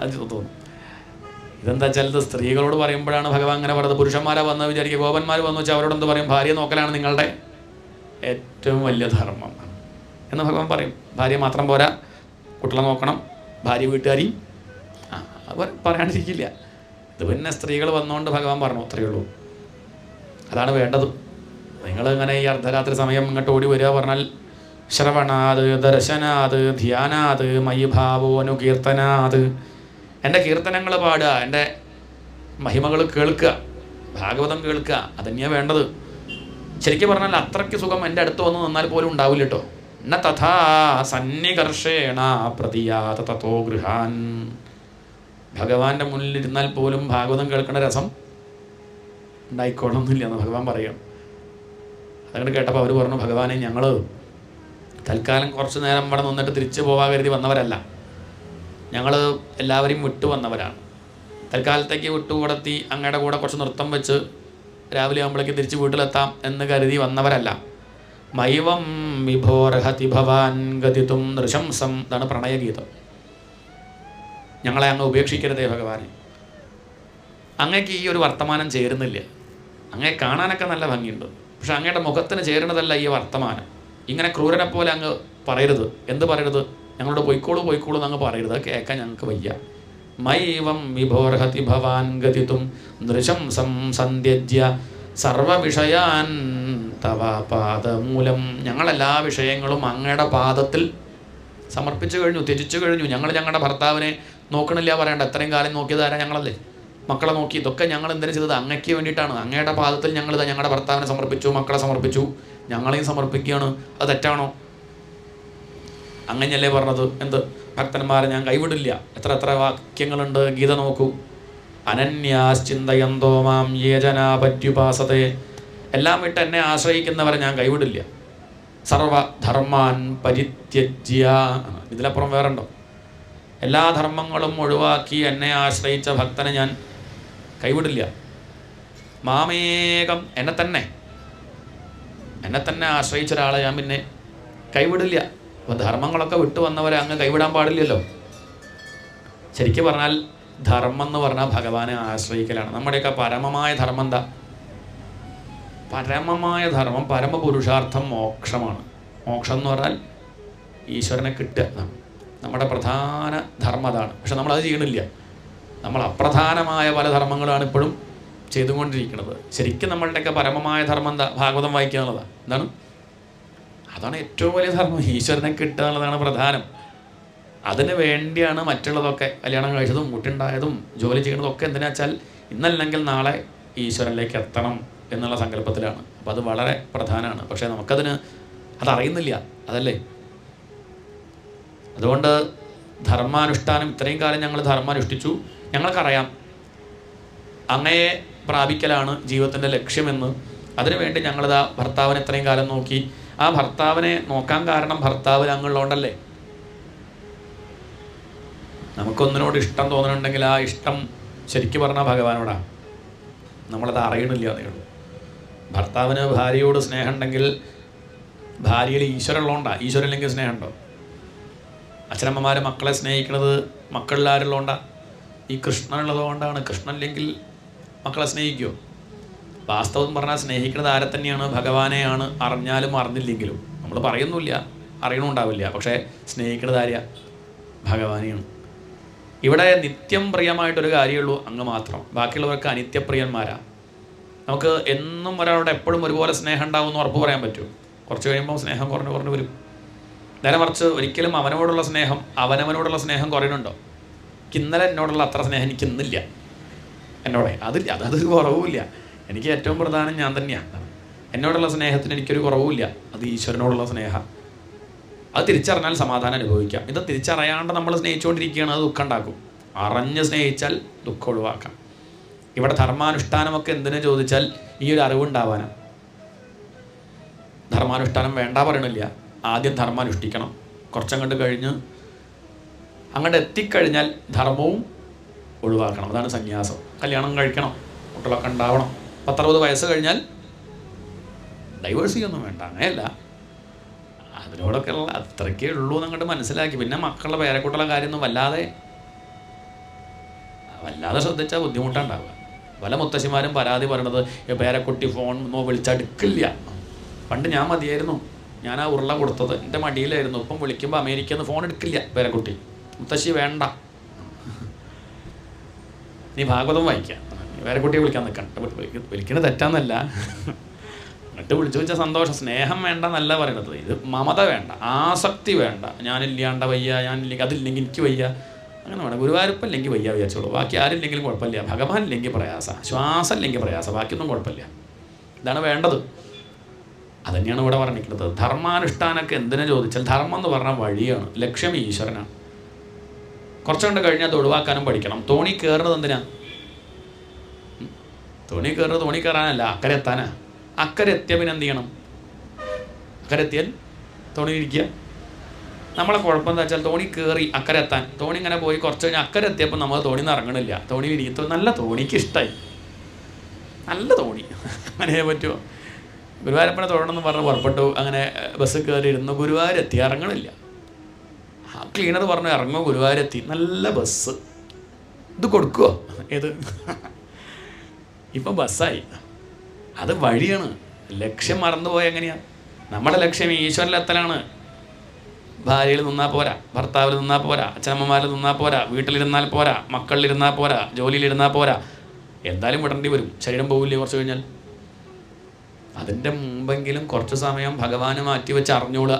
അത് തോന്നും. ഇതെന്താ വെച്ചാൽ ഇത് സ്ത്രീകളോട് പറയുമ്പോഴാണ് ഭഗവാൻ അങ്ങനെ പറയുന്നത്. പുരുഷന്മാരെ വന്ന് വിചാരിക്കുക, ഗോപന്മാർ വന്നു വെച്ചാൽ അവരോട് എന്ത് പറയും? ഭാര്യയെ നോക്കലാണ് നിങ്ങളുടെ ഏറ്റവും വലിയ ധർമ്മം എന്ന് ഭഗവാൻ പറയും. ഭാര്യ മാത്രം പോരാ, കുട്ടികളെ നോക്കണം, ഭാര്യ വീട്ടുകാരെയും അവർ പറയാണ്ടിരിക്കില്ല. ഇത് പിന്നെ സ്ത്രീകൾ വന്നുകൊണ്ട് ഭഗവാൻ പറഞ്ഞു, അത്രയേ ഉള്ളൂ. അതാണ് വേണ്ടത്. നിങ്ങളിങ്ങനെ ഈ അർദ്ധരാത്രി സമയം ഇങ്ങോട്ട് ഓടി വരിക പറഞ്ഞാൽ ശ്രവണാത് ദർശനാത് ധ്യാനാത് മയി ഭാവോനുകീർത്തനാത്, എൻ്റെ കീർത്തനങ്ങൾ പാടുക, എൻ്റെ മഹിമകൾ കേൾക്കുക, ഭാഗവതം കേൾക്കുക, അതന്നെയാണ് വേണ്ടത്. ശരിക്കും പറഞ്ഞാൽ അത്രയ്ക്ക് സുഖം എൻ്റെ അടുത്ത് വന്ന് നിന്നാൽ പോലും ഉണ്ടാവില്ല കേട്ടോ. ന തഥാ സന്നികർഷേണ പ്രതിയാത തത്തോ ഗൃഹാൻ. ഭഗവാന്റെ മുന്നിലിരുന്നാൽ പോലും ഭാഗവതം കേൾക്കേണ്ട രസം ഉണ്ടായിക്കോളൊന്നുമില്ല എന്ന് ഭഗവാൻ പറയണം. അതങ്ങോട്ട് കേട്ടപ്പോൾ അവർ പറഞ്ഞു, ഭഗവാനെ ഞങ്ങൾ തൽക്കാലം കുറച്ച് നേരം ഇവിടെ നിന്നിട്ട് തിരിച്ചു പോകാൻ കരുതി വന്നവരല്ല, ഞങ്ങൾ എല്ലാവരെയും വിട്ടു വന്നവരാണ്. തൽക്കാലത്തേക്ക് വിട്ടുകൊടുത്തി അങ്ങയുടെ കൂടെ കുറച്ച് നൃത്തം വെച്ച് രാവിലെ ആകുമ്പോഴേക്ക് തിരിച്ച് വീട്ടിലെത്താം എന്ന് കരുതി വന്നവരല്ല. മൈവം വിഭോർഹതി ഭവാൻ ഗതിതും നൃശംസം. ഇതാണ് പ്രണയഗീതം. ഞങ്ങളെ അങ്ങ് ഉപേക്ഷിക്കരുതേ ഭഗവാനെ. അങ്ങേക്ക് ഈ ഒരു വർത്തമാനം ചേരുന്നില്ല. അങ്ങേ കാണാനൊക്കെ നല്ല ഭംഗിയുണ്ട്, പക്ഷെ അങ്ങയുടെ മുഖത്തിന് ചേരുന്നതല്ല ഈ വർത്തമാനം. ഇങ്ങനെ ക്രൂരനെ പോലെ അങ്ങ് പറയരുത്. എന്ത് പറയരുത്? ഞങ്ങളോട് പൊയ്ക്കോളൂ പൊയ്ക്കോളൂ എന്നങ്ങ് പറയരുത്. കേൾക്കാൻ ഞങ്ങൾക്ക് വയ്യ. മൈവം വിഭോർഹതി ഭവാൻ ഗതിതും നൃശംസം സന്ധ്യജ്യ സർവവിഷയാൻ തവ പാദമൂലം. ഞങ്ങളെല്ലാ വിഷയങ്ങളും അങ്ങയുടെ പാദത്തിൽ സമർപ്പിച്ചു കഴിഞ്ഞു, ത്യജിച്ചു കഴിഞ്ഞു. ഞങ്ങൾ ഞങ്ങളുടെ ഭർത്താവിനെ നോക്കണില്ല പറയണ്ട. എത്രയും കാലം നോക്കിയതാരാ? ഞങ്ങളല്ലേ. മക്കളെ നോക്കി. ഇതൊക്കെ ഞങ്ങൾ എന്തിനു ചെയ്തത്? അങ്ങയ്ക്ക് വേണ്ടിയിട്ടാണ്. അങ്ങയുടെ പാദത്തിൽ ഞങ്ങളിത് ഞങ്ങളുടെ ഭർത്താവിനെ സമർപ്പിച്ചു, മക്കളെ സമർപ്പിച്ചു, ഞങ്ങളെയും സമർപ്പിക്കുകയാണ്. അത് തെറ്റാണോ? അങ്ങനെയല്ലേ പറഞ്ഞത്? എന്ത്? ഭക്തന്മാരെ ഞാൻ കൈവിടില്ല. എത്ര എത്ര വാക്യങ്ങളുണ്ട്, ഗീത നോക്കൂ. അനന്യാശ്ചിന്തയന്തോ മാം യേ ജനാ പര്യുപാസതേ. എല്ലാം വിട്ട് എന്നെ ആശ്രയിക്കുന്നവരെ ഞാൻ കൈവിടില്ല. സർവധർമാൻ പരിത്യജ്യ. ഇതിലപ്പുറം വേറുണ്ടോ? എല്ലാ ധർമ്മങ്ങളും ഒഴിവാക്കി എന്നെ ആശ്രയിച്ച ഭക്തനെ ഞാൻ കൈവിടില്ല. മാമേകം. എന്നെ തന്നെ ആശ്രയിച്ച ഒരാളെ ഞാൻ പിന്നെ കൈവിടില്ല. അപ്പോൾ ധർമ്മങ്ങളൊക്കെ വിട്ടു വന്നവരെ അങ്ങ് കൈവിടാൻ പാടില്ലല്ലോ. ശരിക്കും പറഞ്ഞാൽ ധർമ്മം എന്ന് പറഞ്ഞാൽ ഭഗവാനെ ആശ്രയിക്കലാണ്. നമ്മുടെയൊക്കെ പരമമായ ധർമ്മം എന്താ? പരമമായ ധർമ്മം, പരമപുരുഷാർത്ഥം മോക്ഷമാണ്. മോക്ഷം എന്ന് പറഞ്ഞാൽ ഈശ്വരനെ കിട്ടുക. നമ്മുടെ പ്രധാന ധർമ്മം അതാണ്. പക്ഷെ നമ്മളത് ചെയ്യണില്ല. നമ്മൾ അപ്രധാനമായ പല ധർമ്മങ്ങളാണ് ഇപ്പോഴും ചെയ്തുകൊണ്ടിരിക്കുന്നത്. ശരിക്കും നമ്മളുടെയൊക്കെ പരമമായ ധർമ്മം എന്താ? ഭാഗവതം വായിക്കുക എന്നുള്ളതാണ്. എന്താണ്? അതാണ് ഏറ്റവും വലിയ ധർമ്മം. ഈശ്വരനെ കിട്ടുക എന്നുള്ളതാണ് പ്രധാനം. അതിന് വേണ്ടിയാണ് മറ്റുള്ളതൊക്കെ. കല്യാണം കഴിച്ചതും കുട്ടിയുണ്ടായതും ജോലി ചെയ്യുന്നതും ഒക്കെ എന്തിനാ വെച്ചാൽ ഇന്നല്ലെങ്കിൽ നാളെ ഈശ്വരനിലേക്ക് എത്തണം എന്നുള്ള സങ്കല്പത്തിലാണ്. അപ്പോൾ അത് വളരെ പ്രധാനമാണ്. പക്ഷേ അതറിയുന്നില്ല. അതല്ലേ? അതുകൊണ്ട് ധർമാനുഷ്ഠാനം, ഇത്രയും കാലം ഞങ്ങൾ ധർമാനുഷ്ഠിച്ചു, ഞങ്ങൾക്കറിയാം അങ്ങയെ പ്രാപിക്കലാണ് ജീവിതത്തിൻ്റെ ലക്ഷ്യമെന്ന്. അതിനുവേണ്ടി ഞങ്ങളിതാ ഭർത്താവിനെ ഇത്രയും കാലം നോക്കി. ആ ഭർത്താവിനെ നോക്കാൻ കാരണം ഭർത്താവിന് അങ്ങുള്ളതുകൊണ്ടല്ലേ. നമുക്കൊന്നിനോട് ഇഷ്ടം തോന്നുന്നുണ്ടെങ്കിൽ ആ ഇഷ്ടം ശരിക്കും പറഞ്ഞാൽ ഭഗവാനോടാണ്. നമ്മളത് അറിയണില്ല എന്നേ ഉള്ളൂ. ഭർത്താവിന് ഭാര്യയോട് സ്നേഹം ഉണ്ടെങ്കിൽ ഭാര്യയിൽ ഈശ്വരൻ ഉള്ളതുകൊണ്ടാണ്. ഈശ്വരൻ ഇല്ലെങ്കിൽ സ്നേഹമുണ്ടോ? അച്ഛനമ്മമാർ മക്കളെ സ്നേഹിക്കുന്നത് മക്കളിലാരുള്ളതുകൊണ്ടാണ്. ഈ കൃഷ്ണനുള്ളതുകൊണ്ടാണ്. കൃഷ്ണനില്ലെങ്കിൽ മക്കളെ സ്നേഹിക്കുമോ? വാസ്തവം പറഞ്ഞാൽ സ്നേഹിക്കുന്നത് ആരെ തന്നെയാണ്? ഭഗവാനെയാണ്. അറിഞ്ഞാലും അറിഞ്ഞില്ലെങ്കിലും. നമ്മൾ പറയുന്നില്ല, അറിയണമുണ്ടാവില്ല. പക്ഷേ സ്നേഹിക്കുന്നത് ആരെയാ? ഭഗവാനെയാണ്. ഇവിടെ നിത്യം പ്രിയമായിട്ടൊരു കാര്യമുള്ളൂ അങ്ങ് മാത്രം. ബാക്കിയുള്ളവർക്ക് അനിത്യപ്രിയന്മാരാണ്. നമുക്ക് എന്നും ഒരാളോട് എപ്പോഴും ഒരുപോലെ സ്നേഹം ഉണ്ടാവും എന്ന് ഉറപ്പ് പറയാൻ പറ്റുമോ? കുറച്ച് കഴിയുമ്പോൾ സ്നേഹം കുറഞ്ഞു വരും. നേരെ മറിച്ച് ഒരിക്കലും അവനോടുള്ള സ്നേഹം അവനവനോടുള്ള സ്നേഹം കുറയുന്നുണ്ടോ? ഇന്നലെ എന്നോടുള്ള അത്ര സ്നേഹം എനിക്ക് ഇന്നില്ല. എന്നോടെ അതില്ല, അതൊരു കുറവുമില്ല. എനിക്ക് ഏറ്റവും പ്രധാനം ഞാൻ തന്നെയാണ്. എന്നോടുള്ള സ്നേഹത്തിന് എനിക്കൊരു കുറവുമില്ല. അത് ഈശ്വരനോടുള്ള സ്നേഹം. അത് തിരിച്ചറിഞ്ഞാൽ സമാധാനം അനുഭവിക്കാം. ഇത് തിരിച്ചറിയാണ്ട് നമ്മൾ സ്നേഹിച്ചുകൊണ്ടിരിക്കുകയാണ്, അത് ദുഃഖം ഉണ്ടാക്കും. അറിഞ്ഞ് സ്നേഹിച്ചാൽ ദുഃഖം ഒഴിവാക്കാം. ഇവിടെ ധർമാനുഷ്ഠാനമൊക്കെ എന്തിനു ചോദിച്ചാൽ ഈ ഒരു അറിവുണ്ടാവാനാണ്. ധർമാനുഷ്ഠാനം വേണ്ട പറയണില്ല. ആദ്യം ധർമാനുഷ്ഠിക്കണം. കുറച്ചങ്ങോട്ട് കഴിഞ്ഞ് അങ്ങോട്ട് എത്തിക്കഴിഞ്ഞാൽ ധർമ്മവും ഒഴിവാക്കണം. അതാണ് സന്യാസം. കല്യാണം കഴിക്കണം, കുട്ടികളൊക്കെ ഉണ്ടാവണം. 10-60 വയസ്സ് കഴിഞ്ഞാൽ ഡൈവേഴ്സ് ചെയ്യൊന്നും വേണ്ട, അങ്ങനെയല്ല. അതിനോടൊക്കെ ഉള്ള അത്രയ്ക്കേ ഉള്ളൂ എന്നങ്ങോട്ട് മനസ്സിലാക്കി. പിന്നെ മക്കളുടെ പേരക്കുട്ടികളുടെ കാര്യമൊന്നും വല്ലാതെ ശ്രദ്ധിച്ചാൽ ബുദ്ധിമുട്ടുണ്ടാവുക. പല മുത്തശ്ശിമാരും പരാതി പറയണത് പേരക്കുട്ടി ഫോൺ വിളിച്ചെടുക്കില്ല. പണ്ട് ഞാൻ മതിയായിരുന്നു, ഞാൻ ആ ഉരുള കൊടുത്തത് എൻ്റെ മടിയിലായിരുന്നു. ഇപ്പം വിളിക്കുമ്പോൾ അമേരിക്കയിൽ നിന്ന് ഫോൺ എടുക്കില്ല പേരക്കുട്ടി. മുത്തശ്ശി വേണ്ട, നീ ഭാഗവതം വായിക്കാം, പേരക്കുട്ടിയെ വിളിക്കാൻ നിൽക്കണ്ട. വിളിക്കുന്നത് തെറ്റാന്നല്ല, എന്നിട്ട് വിളിച്ചു വെച്ചാൽ സന്തോഷം. സ്നേഹം വേണ്ട എന്നല്ല പറയുന്നത്. ഇത് മമത വേണ്ട, ആസക്തി വേണ്ട. ഞാനില്ലാണ്ട വയ്യ, ഞാനില്ലെങ്കിൽ അതില്ലെങ്കിൽ എനിക്ക് വയ്യ, അങ്ങനെ വേണം. ഗുരുവായൂരപ്പല്ലെങ്കിൽ വയ്യ വിചാരിച്ചോളൂ, ബാക്കി ആരില്ലെങ്കിലും കുഴപ്പമില്ല. ഭഗവാൻ ഇല്ലെങ്കിൽ പ്രയാസ, ശ്വാസം ഇല്ലെങ്കിൽ പ്രയാസ, ബാക്കിയൊന്നും കുഴപ്പമില്ല. ഇതാണ് വേണ്ടത്. അതുതന്നെയാണ് ഇവിടെ പറഞ്ഞിരിക്കുന്നത്. ധർമാനുഷ്ഠാനമൊക്കെ എന്തിനാ ചോദിച്ചാൽ, ധർമ്മം എന്ന് പറഞ്ഞാൽ വഴിയാണ്, ലക്ഷ്യം ഈശ്വരനാണ്. കുറച്ചുകൊണ്ട് കഴിഞ്ഞാൽ അത് ഒഴിവാക്കാനും പഠിക്കണം. തോണി കയറുന്നത് എന്തിനാ? തോണി കയറാനല്ല, അക്കരെ എത്താനാ. അക്കരെ എത്തിയ പിന്നെ എന്ത് ചെയ്യണം? അക്കരെ എത്തിയാൽ തോണി ഇരിക്കുക. നമ്മളെ കുഴപ്പം എന്താ വെച്ചാൽ തോണി കയറി അക്കരെ എത്താൻ, തോണി ഇങ്ങനെ പോയി കുറച്ച് കഴിഞ്ഞാൽ അക്കരെ എത്തിയപ്പോൾ നമ്മൾ തോണി നിന്ന് ഇറങ്ങണില്ല. തോണി ഇരിക്കും, നല്ല തോണിക്ക് ഇഷ്ടമായി, നല്ല തോണി, അങ്ങനെ പറ്റുമോ? ഗുരുവായൂരപ്പനെ തൊഴണമെന്ന് പറഞ്ഞ് പുറപ്പെട്ടു, അങ്ങനെ ബസ് കയറി ഇരുന്നു, ഗുരുവായൂരെത്തി, ഇറങ്ങണില്ല. ആ ക്ലീനർ പറഞ്ഞു ഇറങ്ങുമോ, ഗുരുവായൂരെത്തി, നല്ല ബസ്, ഇത് കൊടുക്കുമോ? ഏത് ഇപ്പം ബസ്സായി, അത് വഴിയാണ്. ലക്ഷ്യം മറന്നുപോയ എങ്ങനെയാണ്? നമ്മുടെ ലക്ഷ്യം ഈശ്വരനിലെത്തലാണ്. ഭാര്യയിൽ നിന്നാൽ പോരാ, ഭർത്താവിൽ നിന്നാൽ പോരാ, അച്ഛനമ്മമാരിൽ നിന്നാൽ പോരാ, വീട്ടിലിരുന്നാൽ പോരാ, മക്കളിലിരുന്നാൽ പോരാ, ജോലിയിലിരുന്നാൽ പോരാ, എന്തായാലും വിടേണ്ടി വരും. ശരീരം പോവില്ലേ കുറച്ച് കഴിഞ്ഞാൽ? അതിൻ്റെ മുമ്പെങ്കിലും കുറച്ച് സമയം ഭഗവാന് മാറ്റിവെച്ച് അറിഞ്ഞോളുക.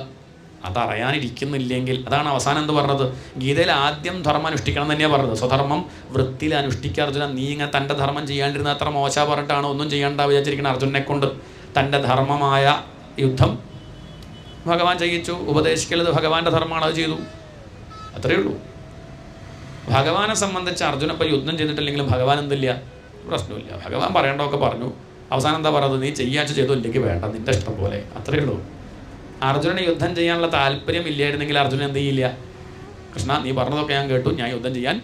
അതറിയാനിരിക്കുന്നില്ലെങ്കിൽ, അതാണ് അവസാനം എന്ത് പറഞ്ഞത്? ഗീതയിൽ ആദ്യം ധർമ്മം അനുഷ്ഠിക്കണം എന്ന് തന്നെയാണ് പറഞ്ഞത്. സ്വധർമ്മം വൃത്തിയിൽ അനുഷ്ഠിക്കുക അർജുന. നീ ഇങ്ങനെ തൻ്റെ ധർമ്മം ചെയ്യാണ്ടിരുന്ന അത്ര മോശ പറഞ്ഞിട്ടാണ് ഒന്നും ചെയ്യേണ്ട വിചാരിച്ചിരിക്കണം. അർജുനെ കൊണ്ട് തൻ്റെ ധർമ്മമായ യുദ്ധം ഭഗവാൻ ചെയ്യിച്ചു. ഉപദേശിക്കലത് ഭഗവാന്റെ ധർമ്മമാണ്, അത് ചെയ്തു, അത്രയേ ഉള്ളൂ. ഭഗവാനെ സംബന്ധിച്ച് അർജുന ഇപ്പോൾ യുദ്ധം ചെയ്തിട്ടില്ലെങ്കിലും ഭഗവാൻ എന്തില്ല, പ്രശ്നമില്ല. ഭഗവാൻ പറയേണ്ടതൊക്കെ പറഞ്ഞു. അവസാനം എന്താ പറയുന്നത്? നീ ചെയ്യാച്ച ചെയ്തു, ഇല്ലെങ്കിൽ വേണ്ട, നിൻ്റെ ഇഷ്ടം പോലെ, അത്രയേ ഉള്ളൂ. അർജുനന് യുദ്ധം ചെയ്യാനുള്ള താല്പര്യം ഇല്ലായിരുന്നെങ്കിൽ അർജുനൻ എന്ത് ചെയ്യില്ല? കൃഷ്ണ, നീ പറഞ്ഞതൊക്കെ ഞാൻ കേട്ടു, ഞാൻ യുദ്ധം ചെയ്യാൻ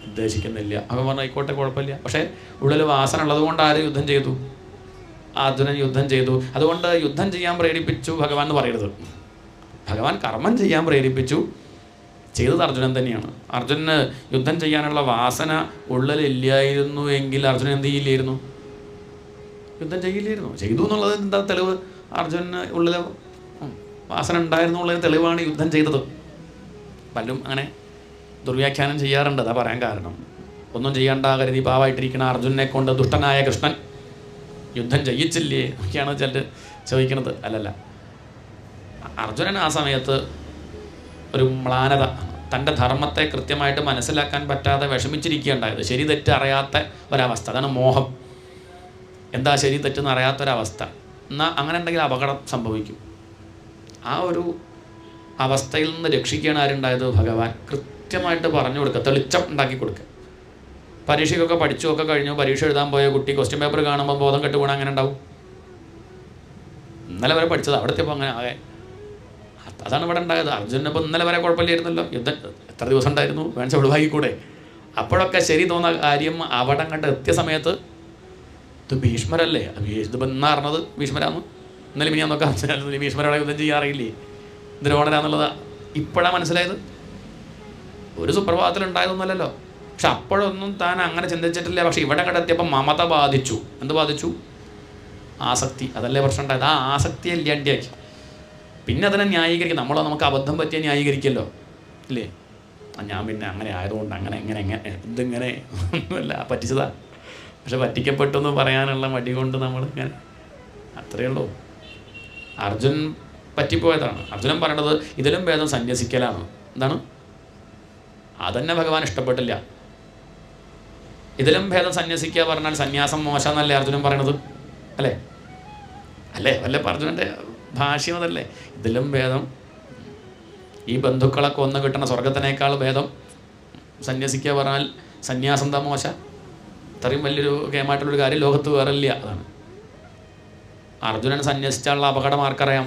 ഉദ്ദേശിക്കുന്നില്ല. അവൻ പറഞ്ഞു ആയിക്കോട്ടെ, കുഴപ്പമില്ല. പക്ഷേ ഉള്ളിൽ വാസന ഉള്ളത് കൊണ്ട് ആര് യുദ്ധം ചെയ്തു? അർജുനൻ യുദ്ധം ചെയ്തു. അതുകൊണ്ട് യുദ്ധം ചെയ്യാൻ പ്രേരിപ്പിച്ചു ഭഗവാൻ എന്ന് പറയരുത്. ഭഗവാൻ കർമ്മം ചെയ്യാൻ പ്രേരിപ്പിച്ചു, ചെയ്തത് അർജുനൻ തന്നെയാണ്. അർജുനന് യുദ്ധം ചെയ്യാനുള്ള വാസന ഉള്ളിലില്ലായിരുന്നു എങ്കിൽ അർജുനൻ എന്ത് ചെയ്യില്ലായിരുന്നു? യുദ്ധം ചെയ്യില്ലായിരുന്നു. ചെയ്തു എന്നുള്ളത് എന്താ തെളിവ്? അർജുനന് ഉള്ളിൽ വാസന ഉണ്ടായിരുന്നു ഉള്ളതിന് തെളിവാണ് യുദ്ധം ചെയ്തത്. പലരും അങ്ങനെ ദുർവ്യാഖ്യാനം ചെയ്യാറുണ്ട്. അതാ പറയാൻ കാരണം. ഒന്നും ചെയ്യേണ്ട കരുതി പാവായിട്ടിരിക്കുന്ന അർജുനെ കൊണ്ട് ദുഷ്ടനായ കൃഷ്ണൻ യുദ്ധം ചെയ്യിച്ചില്ലേ ഒക്കെയാണ് ചിലർ ചോദിക്കുന്നത്. അല്ലല്ല, അർജുനൻ ആ സമയത്ത് ഒരു മ്ലാനത, തൻ്റെ ധർമ്മത്തെ കൃത്യമായിട്ട് മനസ്സിലാക്കാൻ പറ്റാതെ വിഷമിച്ചിരിക്കുകയുണ്ടായത്. ശരി തെറ്റ് അറിയാത്ത ഒരവസ്ഥ, അതാണ് മോഹം. എന്താ ശരി തെറ്റെന്ന് അറിയാത്തൊരവസ്ഥ. എന്നാൽ അങ്ങനെ ഉണ്ടെങ്കിൽ അപകടം സംഭവിക്കും. ആ ഒരു അവസ്ഥയിൽ നിന്ന് രക്ഷിക്കുകയാണ് ആരുണ്ടായത്? ഭഗവാൻ. കൃത്യമായിട്ട് പറഞ്ഞു കൊടുക്കുക, തെളിച്ചം ഉണ്ടാക്കി കൊടുക്കുക. പരീക്ഷയ്ക്കൊക്കെ പഠിച്ചുമൊക്കെ കഴിഞ്ഞു, പരീക്ഷ എഴുതാൻ പോയ കുട്ടി ക്വസ്റ്റ്യൻ പേപ്പർ കാണുമ്പോൾ ബോധം കെട്ട് വീണാൽ അങ്ങനെ ഉണ്ടാവും. ഇന്നലെ വരെ പഠിച്ചത് അവിടെ എത്തിയപ്പോൾ അങ്ങനെ ആകെ. അതാണ് ഇവിടെ ഉണ്ടായത്. അർജുനപ്പോൾ ഇന്നലെ വരെ കുഴപ്പമില്ലായിരുന്നല്ലോ, യുദ്ധം എത്ര ദിവസം ഉണ്ടായിരുന്നു, വേണിച്ച ഒഴിവാക്കിക്കൂടെ? അപ്പോഴൊക്കെ ശരി തോന്നുന്ന കാര്യം അവിടെ കണ്ട് എത്തിയ സമയത്ത് ഇത് ഭീഷ്മരല്ലേ, ഇതിപ്പോൾ ഇന്നാ അറിഞ്ഞത് ഭീഷ്മരാന്ന്, ഇന്നലെ പിന്നെ നോക്കാൻ മനസ്സിലായിരുന്നു ഭീഷ്മരോടെ യുദ്ധം ചെയ്യാറിയില്ലേ, ദ്രോണരാന്നുള്ളത് ഇപ്പോഴാണ് മനസ്സിലായത്. ഒരു സുപ്രഭാതത്തിലുണ്ടായതൊന്നുമല്ലല്ലോ. പക്ഷെ അപ്പോഴൊന്നും താൻ അങ്ങനെ ചിന്തിച്ചിട്ടില്ല. പക്ഷെ ഇവിടെ കണ്ട് എത്തിയപ്പോൾ മമത ബാധിച്ചു. എന്ത് ബാധിച്ചു? ആസക്തി. അതല്ലേ പ്രശ്നം ഉണ്ടായത്. ആ ആസക്തിയെ ഇല്ലാണ്ടിയാക്കി. പിന്നെ അതിനെ ന്യായീകരിക്കും. നമുക്ക് അബദ്ധം പറ്റിയ ന്യായീകരിക്കല്ലോ ഇല്ലേ? ഞാൻ പിന്നെ അങ്ങനെ ആയതുകൊണ്ട് അങ്ങനെ ഇതിങ്ങനെ ഒന്നുമല്ല, പറ്റിച്ചതാ. പക്ഷെ പറ്റിക്കപ്പെട്ടു എന്ന് പറയാനുള്ള മടി കൊണ്ട് നമ്മളിങ്ങനെ, അത്രയേ ഉള്ളൂ. അർജുൻ പറ്റിപ്പോയതാണ്. അർജുനൻ പറയണത് ഇതിലും ഭേദം സന്യസിക്കലാണ്. എന്താണ്? അതന്നെ ഭഗവാൻ ഇഷ്ടപ്പെട്ടില്ല. ഇതിലും ഭേദം സന്യസിക്കുക പറഞ്ഞാൽ സന്യാസം മോശം എന്നല്ലേ അർജുനൻ പറയണത്? അല്ലേ? വല്ല അർജുനൻ്റെ ഭാഷ്യം അതല്ലേ? ഇതിലും ഭേദം ഈ ബന്ധുക്കളൊക്കെ ഒന്ന് കിട്ടണ സ്വർഗത്തിനേക്കാൾ ഭേദം സന്യസിക്കുക പറഞ്ഞാൽ സന്യാസം എന്താ മോശം? ഇത്രയും വലിയൊരു കേമായിട്ടുള്ളൊരു കാര്യം ലോകത്ത് വേറെ ഇല്ല. അതാണ് അർജുനൻ സന്യസിച്ചുള്ള അപകടം ആർക്കറിയാം?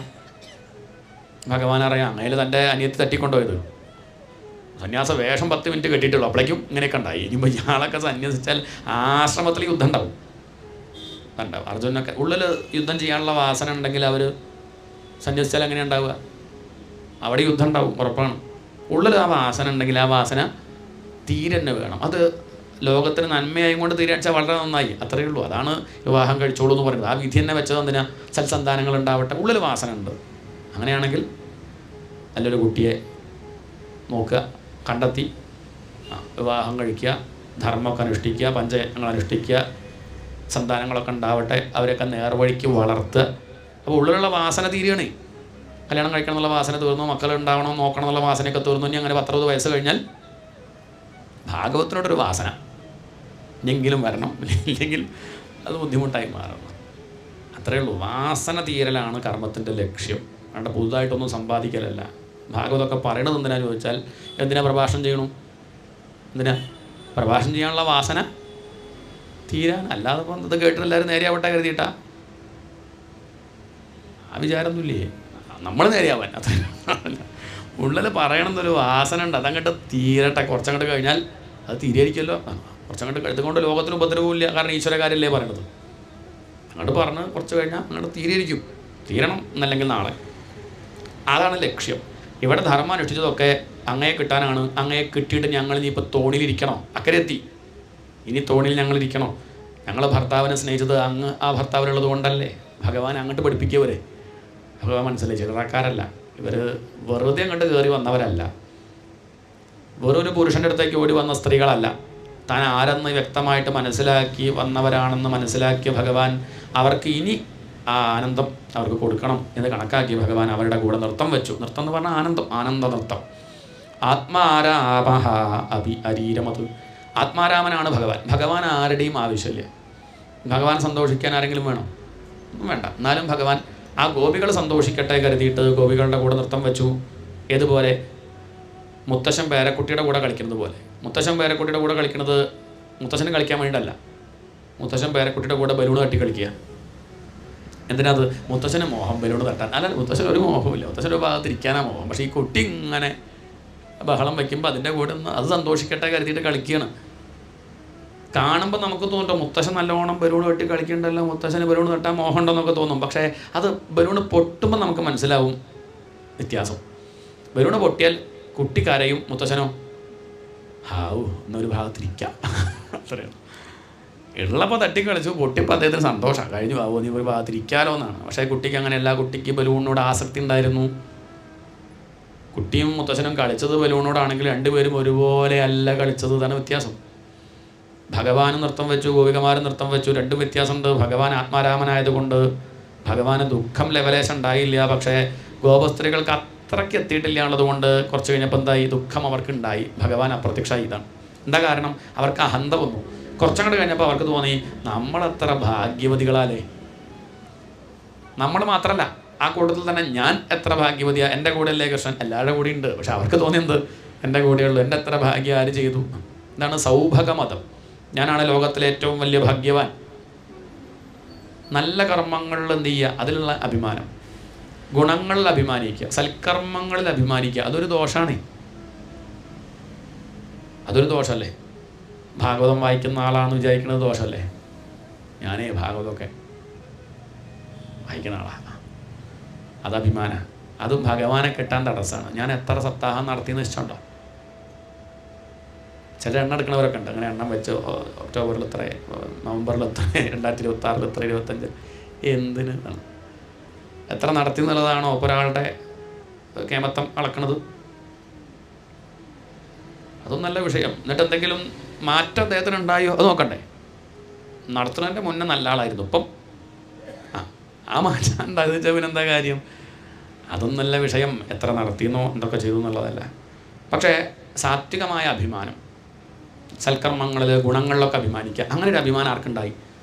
ഭഗവാൻ അറിയാം. അതിൽ തൻ്റെ അനിയത്തി തട്ടിക്കൊണ്ടുപോയത്. സന്യാസ വേഷം 10 മിനിറ്റ് കെട്ടിയിട്ടുള്ളൂ, അപ്പോഴേക്കും ഇങ്ങനെയൊക്കെ ഉണ്ടായി. ഇനിയിപ്പോൾ ഇയാളൊക്കെ സന്യസിച്ചാൽ ആശ്രമത്തിൽ യുദ്ധം ഉണ്ടാവും. ഉണ്ടാവും. അർജുനൊക്കെ ഉള്ളിൽ യുദ്ധം ചെയ്യാനുള്ള വാസന ഉണ്ടെങ്കിൽ അവർ സന്യസിച്ചാൽ എങ്ങനെയാണ് ഉണ്ടാവുക? അവിടെ യുദ്ധം ഉണ്ടാവും, ഉറപ്പാണ്. ഉള്ളിൽ ആ വാസന ഉണ്ടെങ്കിൽ ആ വാസന തീരെ തന്നെ വേണം. അത് ലോകത്തിന് നന്മയായും കൊണ്ട് തീരാച്ചാൽ വളരെ നന്നായി, അത്രയേ ഉള്ളൂ. അതാണ് വിവാഹം കഴിച്ചോളൂ എന്ന് പറയുന്നത്. ആ വിധി തന്നെ വെച്ചത് എന്തിനാ? സൽസന്താനങ്ങൾ ഉണ്ടാവട്ടെ, ഉള്ളിൽ വാസന ഉണ്ട്. അങ്ങനെയാണെങ്കിൽ നല്ലൊരു കുട്ടിയെ നോക്കുക, കണ്ടെത്തി വിവാഹം കഴിക്കുക, ധർമ്മമൊക്കെ അനുഷ്ഠിക്കുക, പഞ്ചയജ്ഞങ്ങൾ അനുഷ്ഠിക്കുക, സന്താനങ്ങളൊക്കെ ഉണ്ടാവട്ടെ, അവരൊക്കെ നേർവഴിക്ക് വളർത്തുക. അപ്പോൾ ഉള്ളിലുള്ള വാസന തീരുകയാണ്. കല്യാണം കഴിക്കണം എന്നുള്ള വാസന തീർന്നു, മക്കൾ ഉണ്ടാവണം നോക്കണം എന്നുള്ള വാസനയൊക്കെ തീർന്നു. ഇനി അങ്ങനെ 10-20 വയസ്സ് കഴിഞ്ഞാൽ ഭാഗവത്തിനോടൊരു വാസന എങ്കിലും വരണം, ഇല്ലെങ്കിൽ അത് ബുദ്ധിമുട്ടായി മാറണം. അത്രയേ ഉള്ളൂ. വാസന തീരലാണ് കർമ്മത്തിൻ്റെ ലക്ഷ്യം, അല്ലാണ്ട് പുതുതായിട്ടൊന്നും സമ്പാദിക്കലല്ല. ഭാഗവതമൊക്കെ പറയണത് എന്തിനാന്ന് ചോദിച്ചാൽ എന്തിനാ പ്രഭാഷണം ചെയ്യണം? എന്തിനാ പ്രഭാഷണം ചെയ്യാനുള്ള വാസന തീരാൻ. അല്ലാതെ ഇപ്പം ഇത് കേട്ടിട്ട് എല്ലാവരും നേരെയാവട്ടെ കരുതിയിട്ടാ? ആ വിചാരമൊന്നുമില്ലേ? നമ്മൾ നേരെയാവാൻ അത്ര ഉള്ളിൽ പറയണമെന്നൊരു വാസന ഉണ്ട്. അതങ്ങോട്ട് തീരട്ടെ. കുറച്ചങ്ങോട്ട് കഴിഞ്ഞാൽ അത് തീരെയായിരിക്കുമല്ലോ. കുറച്ചങ്ങോട്ട് ഇതുകൊണ്ട് ലോകത്തിന് ഉപദ്രവമില്ല, കാരണം ഈശ്വരകാര്യല്ലേ പറയണത്. അങ്ങോട്ട് പറഞ്ഞ് കുറച്ച് കഴിഞ്ഞാൽ അങ്ങോട്ട് തീരെയിരിക്കും. തീരണം എന്നല്ലെങ്കിൽ നാളെ. അതാണ് ലക്ഷ്യം. ഇവിടെ ധർമ്മം അനുഷ്ഠിച്ചതൊക്കെ അങ്ങയെ കിട്ടാനാണ്. അങ്ങയെ കിട്ടിയിട്ട് ഞങ്ങൾ ഇനിയിപ്പോൾ തോണിയിലിരിക്കണോ? അക്കരെ എത്തി, ഇനി തോണിയിൽ ഞങ്ങളിരിക്കണോ? ഞങ്ങൾ ഭർത്താവിനെ സ്നേഹിച്ചത് അങ്ങ് ആ ഭർത്താവിനുള്ളത് കൊണ്ടല്ലേ? ഭഗവാൻ അങ്ങോട്ട് പഠിപ്പിക്കുകവരെ ഭഗവാൻ മനസ്സിലായി. ചില്ലറക്കാരല്ല ഇവർ, വെറുതെ അങ്ങോട്ട് കയറി വന്നവരല്ല, വെറൊരു പുരുഷൻ്റെ അടുത്തേക്ക് ഓടി വന്ന സ്ത്രീകളല്ല. താൻ ആരെന്ന് വ്യക്തമായിട്ട് മനസ്സിലാക്കി വന്നവരാണെന്ന് മനസ്സിലാക്കിയ ഭഗവാൻ അവർക്ക് ഇനി ആ ആനന്ദം അവർക്ക് കൊടുക്കണം എന്ന് കണക്കാക്കി ഭഗവാൻ അവരുടെ കൂടെ നൃത്തം വെച്ചു. നൃത്തം എന്ന് പറഞ്ഞാൽ ആനന്ദം, ആനന്ദ നൃത്തം. ആത്മാരാമഹ അഭി അരീരമത്. ആത്മാരാമനാണ് ഭഗവാൻ. ഭഗവാൻ ആരുടെയും ആവശ്യമില്ല. ഭഗവാൻ സന്തോഷിക്കാൻ ആരെങ്കിലും വേണം? വേണ്ട. എന്നാലും ഭഗവാൻ ആ ഗോപികൾ സന്തോഷിക്കട്ടെ കരുതിയിട്ട് ഗോപികളുടെ കൂടെ നൃത്തം വെച്ചു. ഏതുപോലെ? മുത്തശ്ശൻ പേരക്കുട്ടിയുടെ കൂടെ കളിക്കുന്നത് പോലെ. മുത്തശ്ശൻ പേരക്കുട്ടിയുടെ കൂടെ കളിക്കുന്നത് മുത്തശ്ശന് കളിക്കാൻ വേണ്ടിയിട്ടല്ല. മുത്തശ്ശൻ പേരക്കുട്ടിയുടെ കൂടെ ബലൂൺ തട്ടി കളിക്കുക. എന്തിനത്? മുത്തശ്ശന് മോഹം ബലൂൺ തട്ടാൻ. അല്ല, മുത്തശ്ശന് ഒരു മോഹമില്ല, മുത്തശ്ശൻ്റെ ഒരു ഭാഗത്തിരിക്കാനാണ് മോഹം. പക്ഷേ ഈ കുട്ടി ഇങ്ങനെ ബഹളം വയ്ക്കുമ്പോൾ അതിൻ്റെ കൂടെ ഒന്ന് അത് സന്തോഷിക്കട്ടെ കരുതിയിട്ട് കളിക്കുകയാണ്. കാണുമ്പോൾ നമുക്ക് തോന്നും മുത്തശ്ശൻ നല്ലോണം ബലൂൺ തട്ടി കളിക്കുന്നുണ്ടല്ലോ, മുത്തശ്ശന് ബലൂൺ തട്ടാൻ മോഹം ഉണ്ടെന്നൊക്കെ തോന്നും. പക്ഷേ അത് ബലൂൺ പൊട്ടുമ്പോൾ നമുക്ക് മനസ്സിലാവും വ്യത്യാസം. ബലൂൺ പൊട്ടിയാൽ കുട്ടി കരയും, മുത്തശ്ശനോ ഹാവു എന്നൊരു ഭാഗത്തിരിക്കാം, അത്രയാണ്. ഉള്ളപ്പോൾ തട്ടിക്കളിച്ചു, പൊട്ടിയപ്പോൾ അദ്ദേഹത്തിന് സന്തോഷം, കഴിഞ്ഞു ആവോ നീ ഒരു ഭാഗത്തിരിക്കാലോ എന്നാണ്. പക്ഷേ കുട്ടിക്ക് അങ്ങനെയല്ല. കുട്ടിക്ക് ബലൂണിനോട് ആസക്തി ഉണ്ടായിരുന്നു. കുട്ടിയും മുത്തശ്ശനും കളിച്ചത് ബലൂണോടാണെങ്കിൽ രണ്ടുപേരും ഒരുപോലെ അല്ല കളിച്ചത്. ഇതാണ് വ്യത്യാസം. ഭഗവാനും നൃത്തം വെച്ചു, ഗോപികമാരും നൃത്തം വെച്ചു, രണ്ടും വ്യത്യാസമുണ്ട്. ഭഗവാൻ ആത്മാരാമനായതുകൊണ്ട് ഭഗവാന് ദുഃഖം ലെവലേശം ഉണ്ടായില്ല. പക്ഷേ ഗോപസ്ത്രീകൾക്ക് അത്രയ്ക്ക് എത്തിയിട്ടില്ല എന്നുള്ളതുകൊണ്ട് കുറച്ച് കഴിഞ്ഞപ്പോൾ എന്തായി? ദുഃഖം അവർക്ക് ഉണ്ടായി. ഭഗവാൻ അപ്രത്യക്ഷമായി. ഇതാണ് എന്താ കാരണം? അവർക്ക് അഹന്ത വന്നു. കുറച്ചങ്ങോട്ട് കഴിഞ്ഞപ്പോൾ അവർക്ക് തോന്നി നമ്മളത്ര ഭാഗ്യവതികളാലേ. നമ്മൾ മാത്രമല്ല, ആ കൂട്ടത്തിൽ തന്നെ ഞാൻ എത്ര ഭാഗ്യവതിയാ, എൻ്റെ കൂടെയല്ലേ കൃഷ്ണൻ, എല്ലാവരുടെ കൂടെ ഉണ്ട്. പക്ഷെ അവർക്ക് തോന്നിയത് എൻ്റെ കൂടെയുള്ളൂ, എൻ്റെ എത്ര ഭാഗ്യം ആര് ചെയ്തു. ഇതാണ് സൗഭഗമതം. ഞാനാണ് ലോകത്തിലെ ഏറ്റവും വലിയ ഭാഗ്യവാൻ. നല്ല കർമ്മങ്ങളിൽ എന്ത് ചെയ്യുക? അതിലുള്ള അഭിമാനം. ഗുണങ്ങളിൽ അഭിമാനിക്കുക, സൽക്കർമ്മങ്ങളിൽ അഭിമാനിക്കുക. അതൊരു ദോഷമാണ്. അതൊരു ദോഷമല്ലേ? ഭാഗവതം വായിക്കുന്ന ആളാണെന്ന് വിചാരിക്കുന്നത് ദോഷമല്ലേ? ഞാനേ ഭാഗവതമൊക്കെ വായിക്കുന്ന ആളാണ്, അത് അഭിമാനം. അതും ഭഗവാനെ കിട്ടാൻ തടസ്സമാണ്. ഞാൻ എത്ര സപ്താഹം നടത്തിയെന്ന് ഇഷ്ടമുണ്ടോ? ചില എണ്ണം എടുക്കണവരൊക്കെ ഉണ്ട്. അങ്ങനെ എണ്ണം വെച്ച് ഒക്ടോബറിൽ ഇത്ര, നവംബറിൽ ഇത്ര, 2026 ഇത്ര, 25 എന്തിന് എത്ര നടത്തി എന്നുള്ളതാണോ ഇപ്പോൾ ഒരാളുടെ കേമത്തം അളക്കണത്? അതും നല്ല വിഷയം. എന്നിട്ട് എന്തെങ്കിലും മാറ്റം അദ്ദേഹത്തിന് ഉണ്ടായോ അത് നോക്കണ്ടേ? നടത്തുന്നതിൻ്റെ മുന്നേ നല്ല ആളായിരുന്നു, ഇപ്പം ആ മാറ്റം ഉണ്ടായത് വെച്ചാൽ പിന്നെന്താ കാര്യം? അതും നല്ല വിഷയം. എത്ര നടത്തിയെന്നോ എന്തൊക്കെ ചെയ്തു എന്നുള്ളതല്ല. പക്ഷേ സാത്വികമായ അഭിമാനം, സൽക്കർമ്മങ്ങളിൽ ഗുണങ്ങളിലൊക്കെ അഭിമാനിക്കുക, അങ്ങനെ ഒരു അഭിമാനം ആർക്കുണ്ടായി?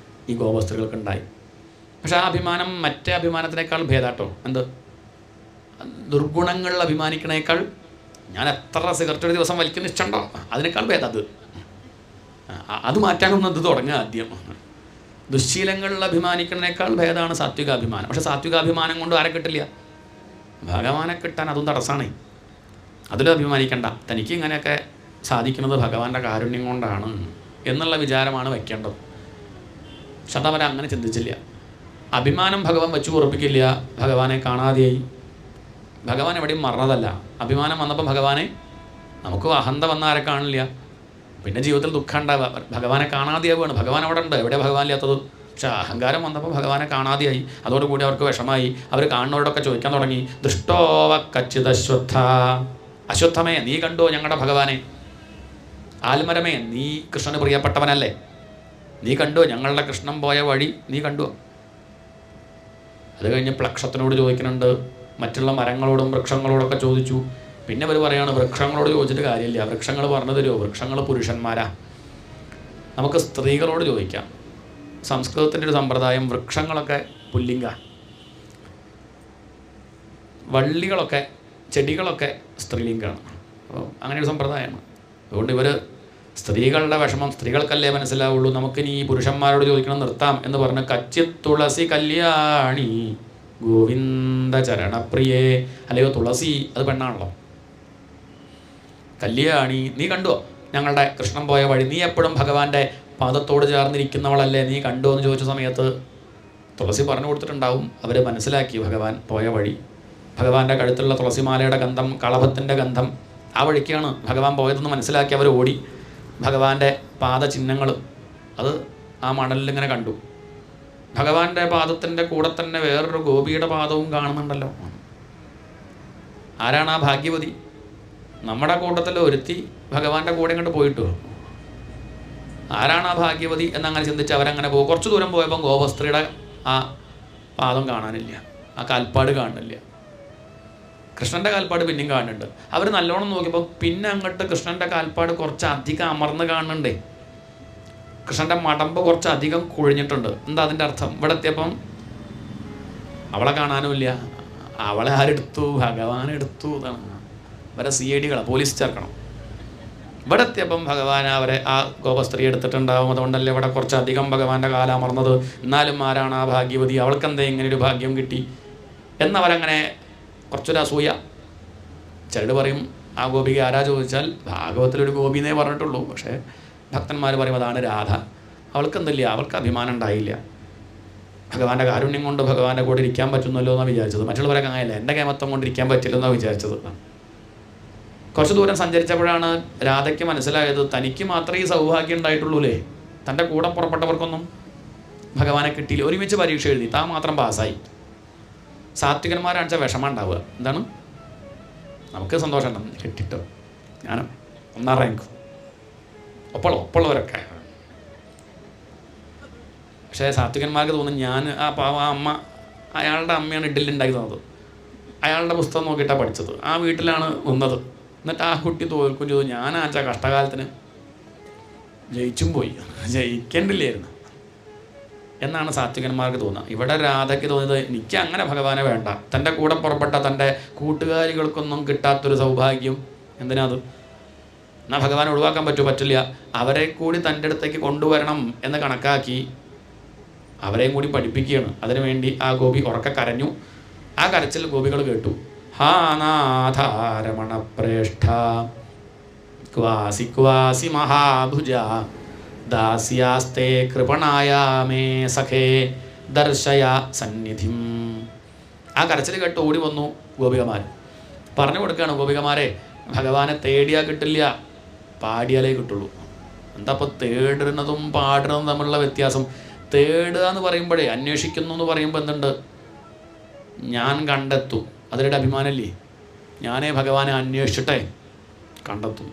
ഈ ഗോപസ്ത്രീകൾക്കുണ്ടായി. പക്ഷെ ആ അഭിമാനം മറ്റേ അഭിമാനത്തിനേക്കാൾ ഭേദാട്ടോ. എന്ത്? ദുർഗുണങ്ങളിൽ അഭിമാനിക്കണേക്കാൾ ഞാൻ എത്ര സിഗരറ്റ് ഒരു ദിവസം വലിക്കുന്ന ഇഷ്ടമുണ്ടോ, അതിനേക്കാൾ ഭേദം അത്. അത് മാറ്റാനൊന്നും ഇത് തുടങ്ങുക ആദ്യം. ദുശ്ശീലങ്ങളിൽ അഭിമാനിക്കുന്നതിനേക്കാൾ ഭേദമാണ് സാത്വികാഭിമാനം. പക്ഷെ സാത്വികാഭിമാനം കൊണ്ട് ആരെ കിട്ടില്ല? ഭഗവാനെ കിട്ടാൻ അതും തടസ്സമാണ്. അതിലും അഭിമാനിക്കണ്ട. തനിക്ക് ഇങ്ങനെയൊക്കെ സാധിക്കുന്നത് ഭഗവാന്റെ കാരുണ്യം കൊണ്ടാണ് എന്നുള്ള വിചാരമാണ് വയ്ക്കേണ്ടത്. ശതവര അങ്ങനെ ചിന്തിച്ചില്ല. അഭിമാനം ഭഗവാൻ വെച്ചു ഉറപ്പിക്കില്ല. ഭഗവാനെ കാണാതെയായി. ഭഗവാൻ എവിടെയും മറന്നതല്ല. അഭിമാനം വന്നപ്പോൾ ഭഗവാനെ, നമുക്ക് അഹന്ത വന്ന ആരെ കാണില്ല, പിന്നെ ജീവിതത്തിൽ ദുഃഖം ഉണ്ടാവുക. ഭഗവാനെ കാണാതെയാവുകയാണ്. ഭഗവാൻ അവിടെ ഉണ്ട്, എവിടെ ഭഗവാൻ ഇല്ലാത്തത്? പക്ഷെ അഹങ്കാരം വന്നപ്പോൾ ഭഗവാനെ കാണാതെയായി. അതോടുകൂടി അവർക്ക് വിഷമായി. അവർ കാണുന്നവരോടൊക്കെ ചോദിക്കാൻ തുടങ്ങി, ദൃഷ്ടോവ കച്ചിതശ്വത്ഥ, അശ്വത്ഥമേ നീ കണ്ടോ ഞങ്ങളുടെ ഭഗവാനെ? ആൽമരമേ നീ കൃഷ്ണന് പ്രിയപ്പെട്ടവനല്ലേ? നീ കണ്ടോ ഞങ്ങളുടെ കൃഷ്ണൻ പോയ വഴി നീ കണ്ടോ? അത് കഴിഞ്ഞ് പ്ലക്ഷത്തിനോട് ചോദിക്കുന്നുണ്ട്, മറ്റുള്ള മരങ്ങളോടും വൃക്ഷങ്ങളോടൊക്കെ ചോദിച്ചു. പിന്നെ അവർ പറയാണ്, വൃക്ഷങ്ങളോട് ചോദിച്ചിട്ട് കാര്യമില്ല, വൃക്ഷങ്ങൾ പറഞ്ഞു തരുമോ? വൃക്ഷങ്ങൾ പുരുഷന്മാരാ. നമുക്ക് സ്ത്രീകളോട് ചോദിക്കാം. സംസ്കൃതത്തിൻ്റെ ഒരു സമ്പ്രദായം, വൃക്ഷങ്ങളൊക്കെ പുല്ലിംഗ, വള്ളികളൊക്കെ ചെടികളൊക്കെ സ്ത്രീലിംഗമാണ്. അപ്പോൾ അങ്ങനെ ഒരു സമ്പ്രദായമാണ്. അതുകൊണ്ട് ഇവർ സ്ത്രീകളുടെ വിഷമം സ്ത്രീകൾക്കല്ലേ മനസ്സിലാവുള്ളൂ, നമുക്കിനി ഈ പുരുഷന്മാരോട് ചോദിക്കണം, നിർത്താം എന്ന് പറഞ്ഞ് കച്ചിത് തുളസി കല്യാണി ഗോവിന്ദ ചരണപ്രിയേ. അല്ലയോ തുളസി, അത് പെണ്ണാണല്ലോ. കല്യാണി നീ കണ്ടോ ഞങ്ങളുടെ കൃഷ്ണൻ പോയ വഴി? നീ എപ്പോഴും ഭഗവാന്റെ പാദത്തോട് ചേർന്നിരിക്കുന്നവളല്ലേ, നീ കണ്ടോ എന്ന് ചോദിച്ച സമയത്ത് തുളസി പറഞ്ഞു കൊടുത്തിട്ടുണ്ടാവും. അവർ മനസ്സിലാക്കി ഭഗവാൻ പോയ വഴി. ഭഗവാന്റെ കഴുത്തുള്ള തുളസിമാലയുടെ ഗന്ധം, കളഭത്തിൻ്റെ ഗന്ധം, ആ വഴിക്കാണ് ഭഗവാൻ പോയതെന്ന് മനസ്സിലാക്കി അവർ ഓടി. ഭഗവാന്റെ പാദചിഹ്നങ്ങൾ അത് ആ മണലിലിങ്ങനെ കണ്ടു. ഭഗവാന്റെ പാദത്തിൻ്റെ കൂടെ തന്നെ വേറൊരു ഗോപിയുടെ പാദവും കാണുന്നുണ്ടല്ലോ. ആരാണ് ആ ഭാഗ്യവതി? നമ്മുടെ കൂട്ടത്തിൽ ഒരുത്തി ഭഗവാന്റെ കൂടെ ഇങ്ങോട്ട് പോയിട്ടു. ആരാണ് ആ ഭാഗ്യവതി എന്നങ്ങനെ ചിന്തിച്ച് അവരങ്ങനെ പോകും. കുറച്ച് ദൂരം പോയപ്പോൾ ഗോപസ്ത്രീയുടെ ആ പാദം കാണാനില്ല, ആ കാൽപ്പാട് കാണുന്നില്ല. കൃഷ്ണൻ്റെ കാൽപ്പാട് പിന്നെയും കാണുന്നുണ്ട്. അവർ നല്ലോണം നോക്കിയപ്പോൾ പിന്നെ അങ്ങോട്ട് കൃഷ്ണൻ്റെ കാൽപ്പാട് കുറച്ച് അധികം അമർന്ന് കാണുന്നുണ്ടേ. കൃഷ്ണൻ്റെ മടമ്പ് കുറച്ച് അധികം കുഴിഞ്ഞിട്ടുണ്ട്. എന്താ അതിൻ്റെ അർത്ഥം? ഇവിടെ എത്തിയപ്പം അവളെ കാണാനുമില്ല. അവളെ ആരെടുത്തു? ഭഗവാൻ എടുത്തു എന്നാണ്. അവരെ CID പോലീസ് ചേർക്കണം. ഇവിടെ എത്തിയപ്പം ഭഗവാൻ അവരെ ആ ഗോപസ്ത്രീ എടുത്തിട്ടുണ്ടാവും. അതുകൊണ്ടല്ലേ ഇവിടെ കുറച്ചധികം ഭഗവാന്റെ കാലം അമർന്നത്. എന്നാലും ആരാണ് ആ ഭാഗ്യവതി? അവൾക്കെന്തേ ഇങ്ങനൊരു ഭാഗ്യം കിട്ടി എന്നവരങ്ങനെ കുറച്ചൊരു അസൂയ. ചിലർ പറയും ആ ഗോപിക ആരാ ചോദിച്ചാൽ ഭാഗവത്തിലൊരു ഗോപിന്നേ പറഞ്ഞിട്ടുള്ളൂ. പക്ഷേ ഭക്തന്മാർ പറയും അതാണ് രാധ. അവൾക്കെന്തില്ല, അവൾക്ക് അഭിമാനം ഉണ്ടായില്ല. ഭഗവാന്റെ കാരുണ്യം കൊണ്ട് ഭഗവാന്റെ കൂടെ ഇരിക്കാൻ പറ്റുന്നല്ലോ എന്നാണ് വിചാരിച്ചത്. മറ്റുള്ളവരൊക്കെ അങ്ങനെയല്ല, എൻ്റെ കേമത്വം കൊണ്ട് ഇരിക്കാൻ പറ്റില്ലെന്നാണ് വിചാരിച്ചത്. കുറച്ച് ദൂരം സഞ്ചരിച്ചപ്പോഴാണ് രാധയ്ക്ക് മനസ്സിലായത് തനിക്ക് മാത്രമേ ഈ സൗഭാഗ്യം ഉണ്ടായിട്ടുള്ളൂ അല്ലേ, തൻ്റെ കൂടെ പുറപ്പെട്ടവർക്കൊന്നും ഭഗവാനെ കിട്ടിയില്ല. ഒരുമിച്ച് പരീക്ഷ എഴുതി, താൻ മാത്രം പാസ്സായി. സാത്വികന്മാരാണെച്ച വിഷമം ഉണ്ടാവുക. എന്താണ്? നമുക്ക് സന്തോഷം ഉണ്ടാവും, കിട്ടിട്ടോ ഞാൻ 1ാം റാങ്ക്, ഒപ്പമുള്ളവരൊക്കെ. പക്ഷേ സാത്വികന്മാർക്ക് തോന്നും ഞാൻ ആ അമ്മ, അയാളുടെ അമ്മയാണ് ഇഡ്ഡലി ഉണ്ടാക്കി തന്നത്, അയാളുടെ പുസ്തകം നോക്കിയിട്ടാണ് പഠിച്ചത്, ആ വീട്ടിലാണ് നിന്നത്, എന്നിട്ട് ആ കുട്ടി തോൽക്കും ചെയ്തു. ഞാനാച്ച കഷ്ടകാലത്തിന് ജയിച്ചും പോയി, ജയിക്കേണ്ടില്ലായിരുന്നു എന്നാണ് സാത്വികന്മാർക്ക് തോന്നുക. ഇവിടെ രാധയ്ക്ക് തോന്നിയത് എനിക്ക് അങ്ങനെ ഭഗവാനെ വേണ്ട, തൻ്റെ കൂടെ പുറപ്പെട്ട തൻ്റെ കൂട്ടുകാരികൾക്കൊന്നും കിട്ടാത്തൊരു സൗഭാഗ്യം എന്തിനാ അത്? എന്നാൽ ഭഗവാൻ ഒഴിവാക്കാൻ പറ്റില്ല, അവരെ കൂടി തൻ്റെ അടുത്തേക്ക് കൊണ്ടുവരണം എന്ന് കണക്കാക്കി അവരെയും കൂടി പഠിപ്പിക്കുകയാണ്. അതിനുവേണ്ടി ആ ഗോപി ഉറക്കെ കരഞ്ഞു. ആ കരച്ചിൽ ഗോപികൾ കേട്ടു. ഹാ നാഥാരമണ പ്രേഷ്ഠ ക്വാസി ക്വാസി മഹാഭുജ ദാസ്യാസ്തേ കൃപണായ മേ സഖേ ദർശയ സന്നിധിം. ആ കരച്ചിൽ കേട്ട് ഓടി വന്നു ഗോപികമാർ. പറഞ്ഞു കൊടുക്കുകയാണ്, ഗോപികമാരെ ഭഗവാനെ തേടിയാൽ കിട്ടില്ല, പാടിയാലേ കിട്ടുള്ളൂ. എന്താ ഇപ്പോൾ തേടുന്നതും പാടുന്നതും തമ്മിലുള്ള വ്യത്യാസം? തേടുക എന്ന് പറയുമ്പോഴേ, അന്വേഷിക്കുന്നു എന്ന് പറയുമ്പോൾ എന്തുണ്ട്? ഞാൻ കണ്ടെത്തും, അതിലൂടെ അഭിമാനമല്ലേ. ഞാനേ ഭഗവാനെ അന്വേഷിച്ചിട്ടേ കണ്ടെത്തും.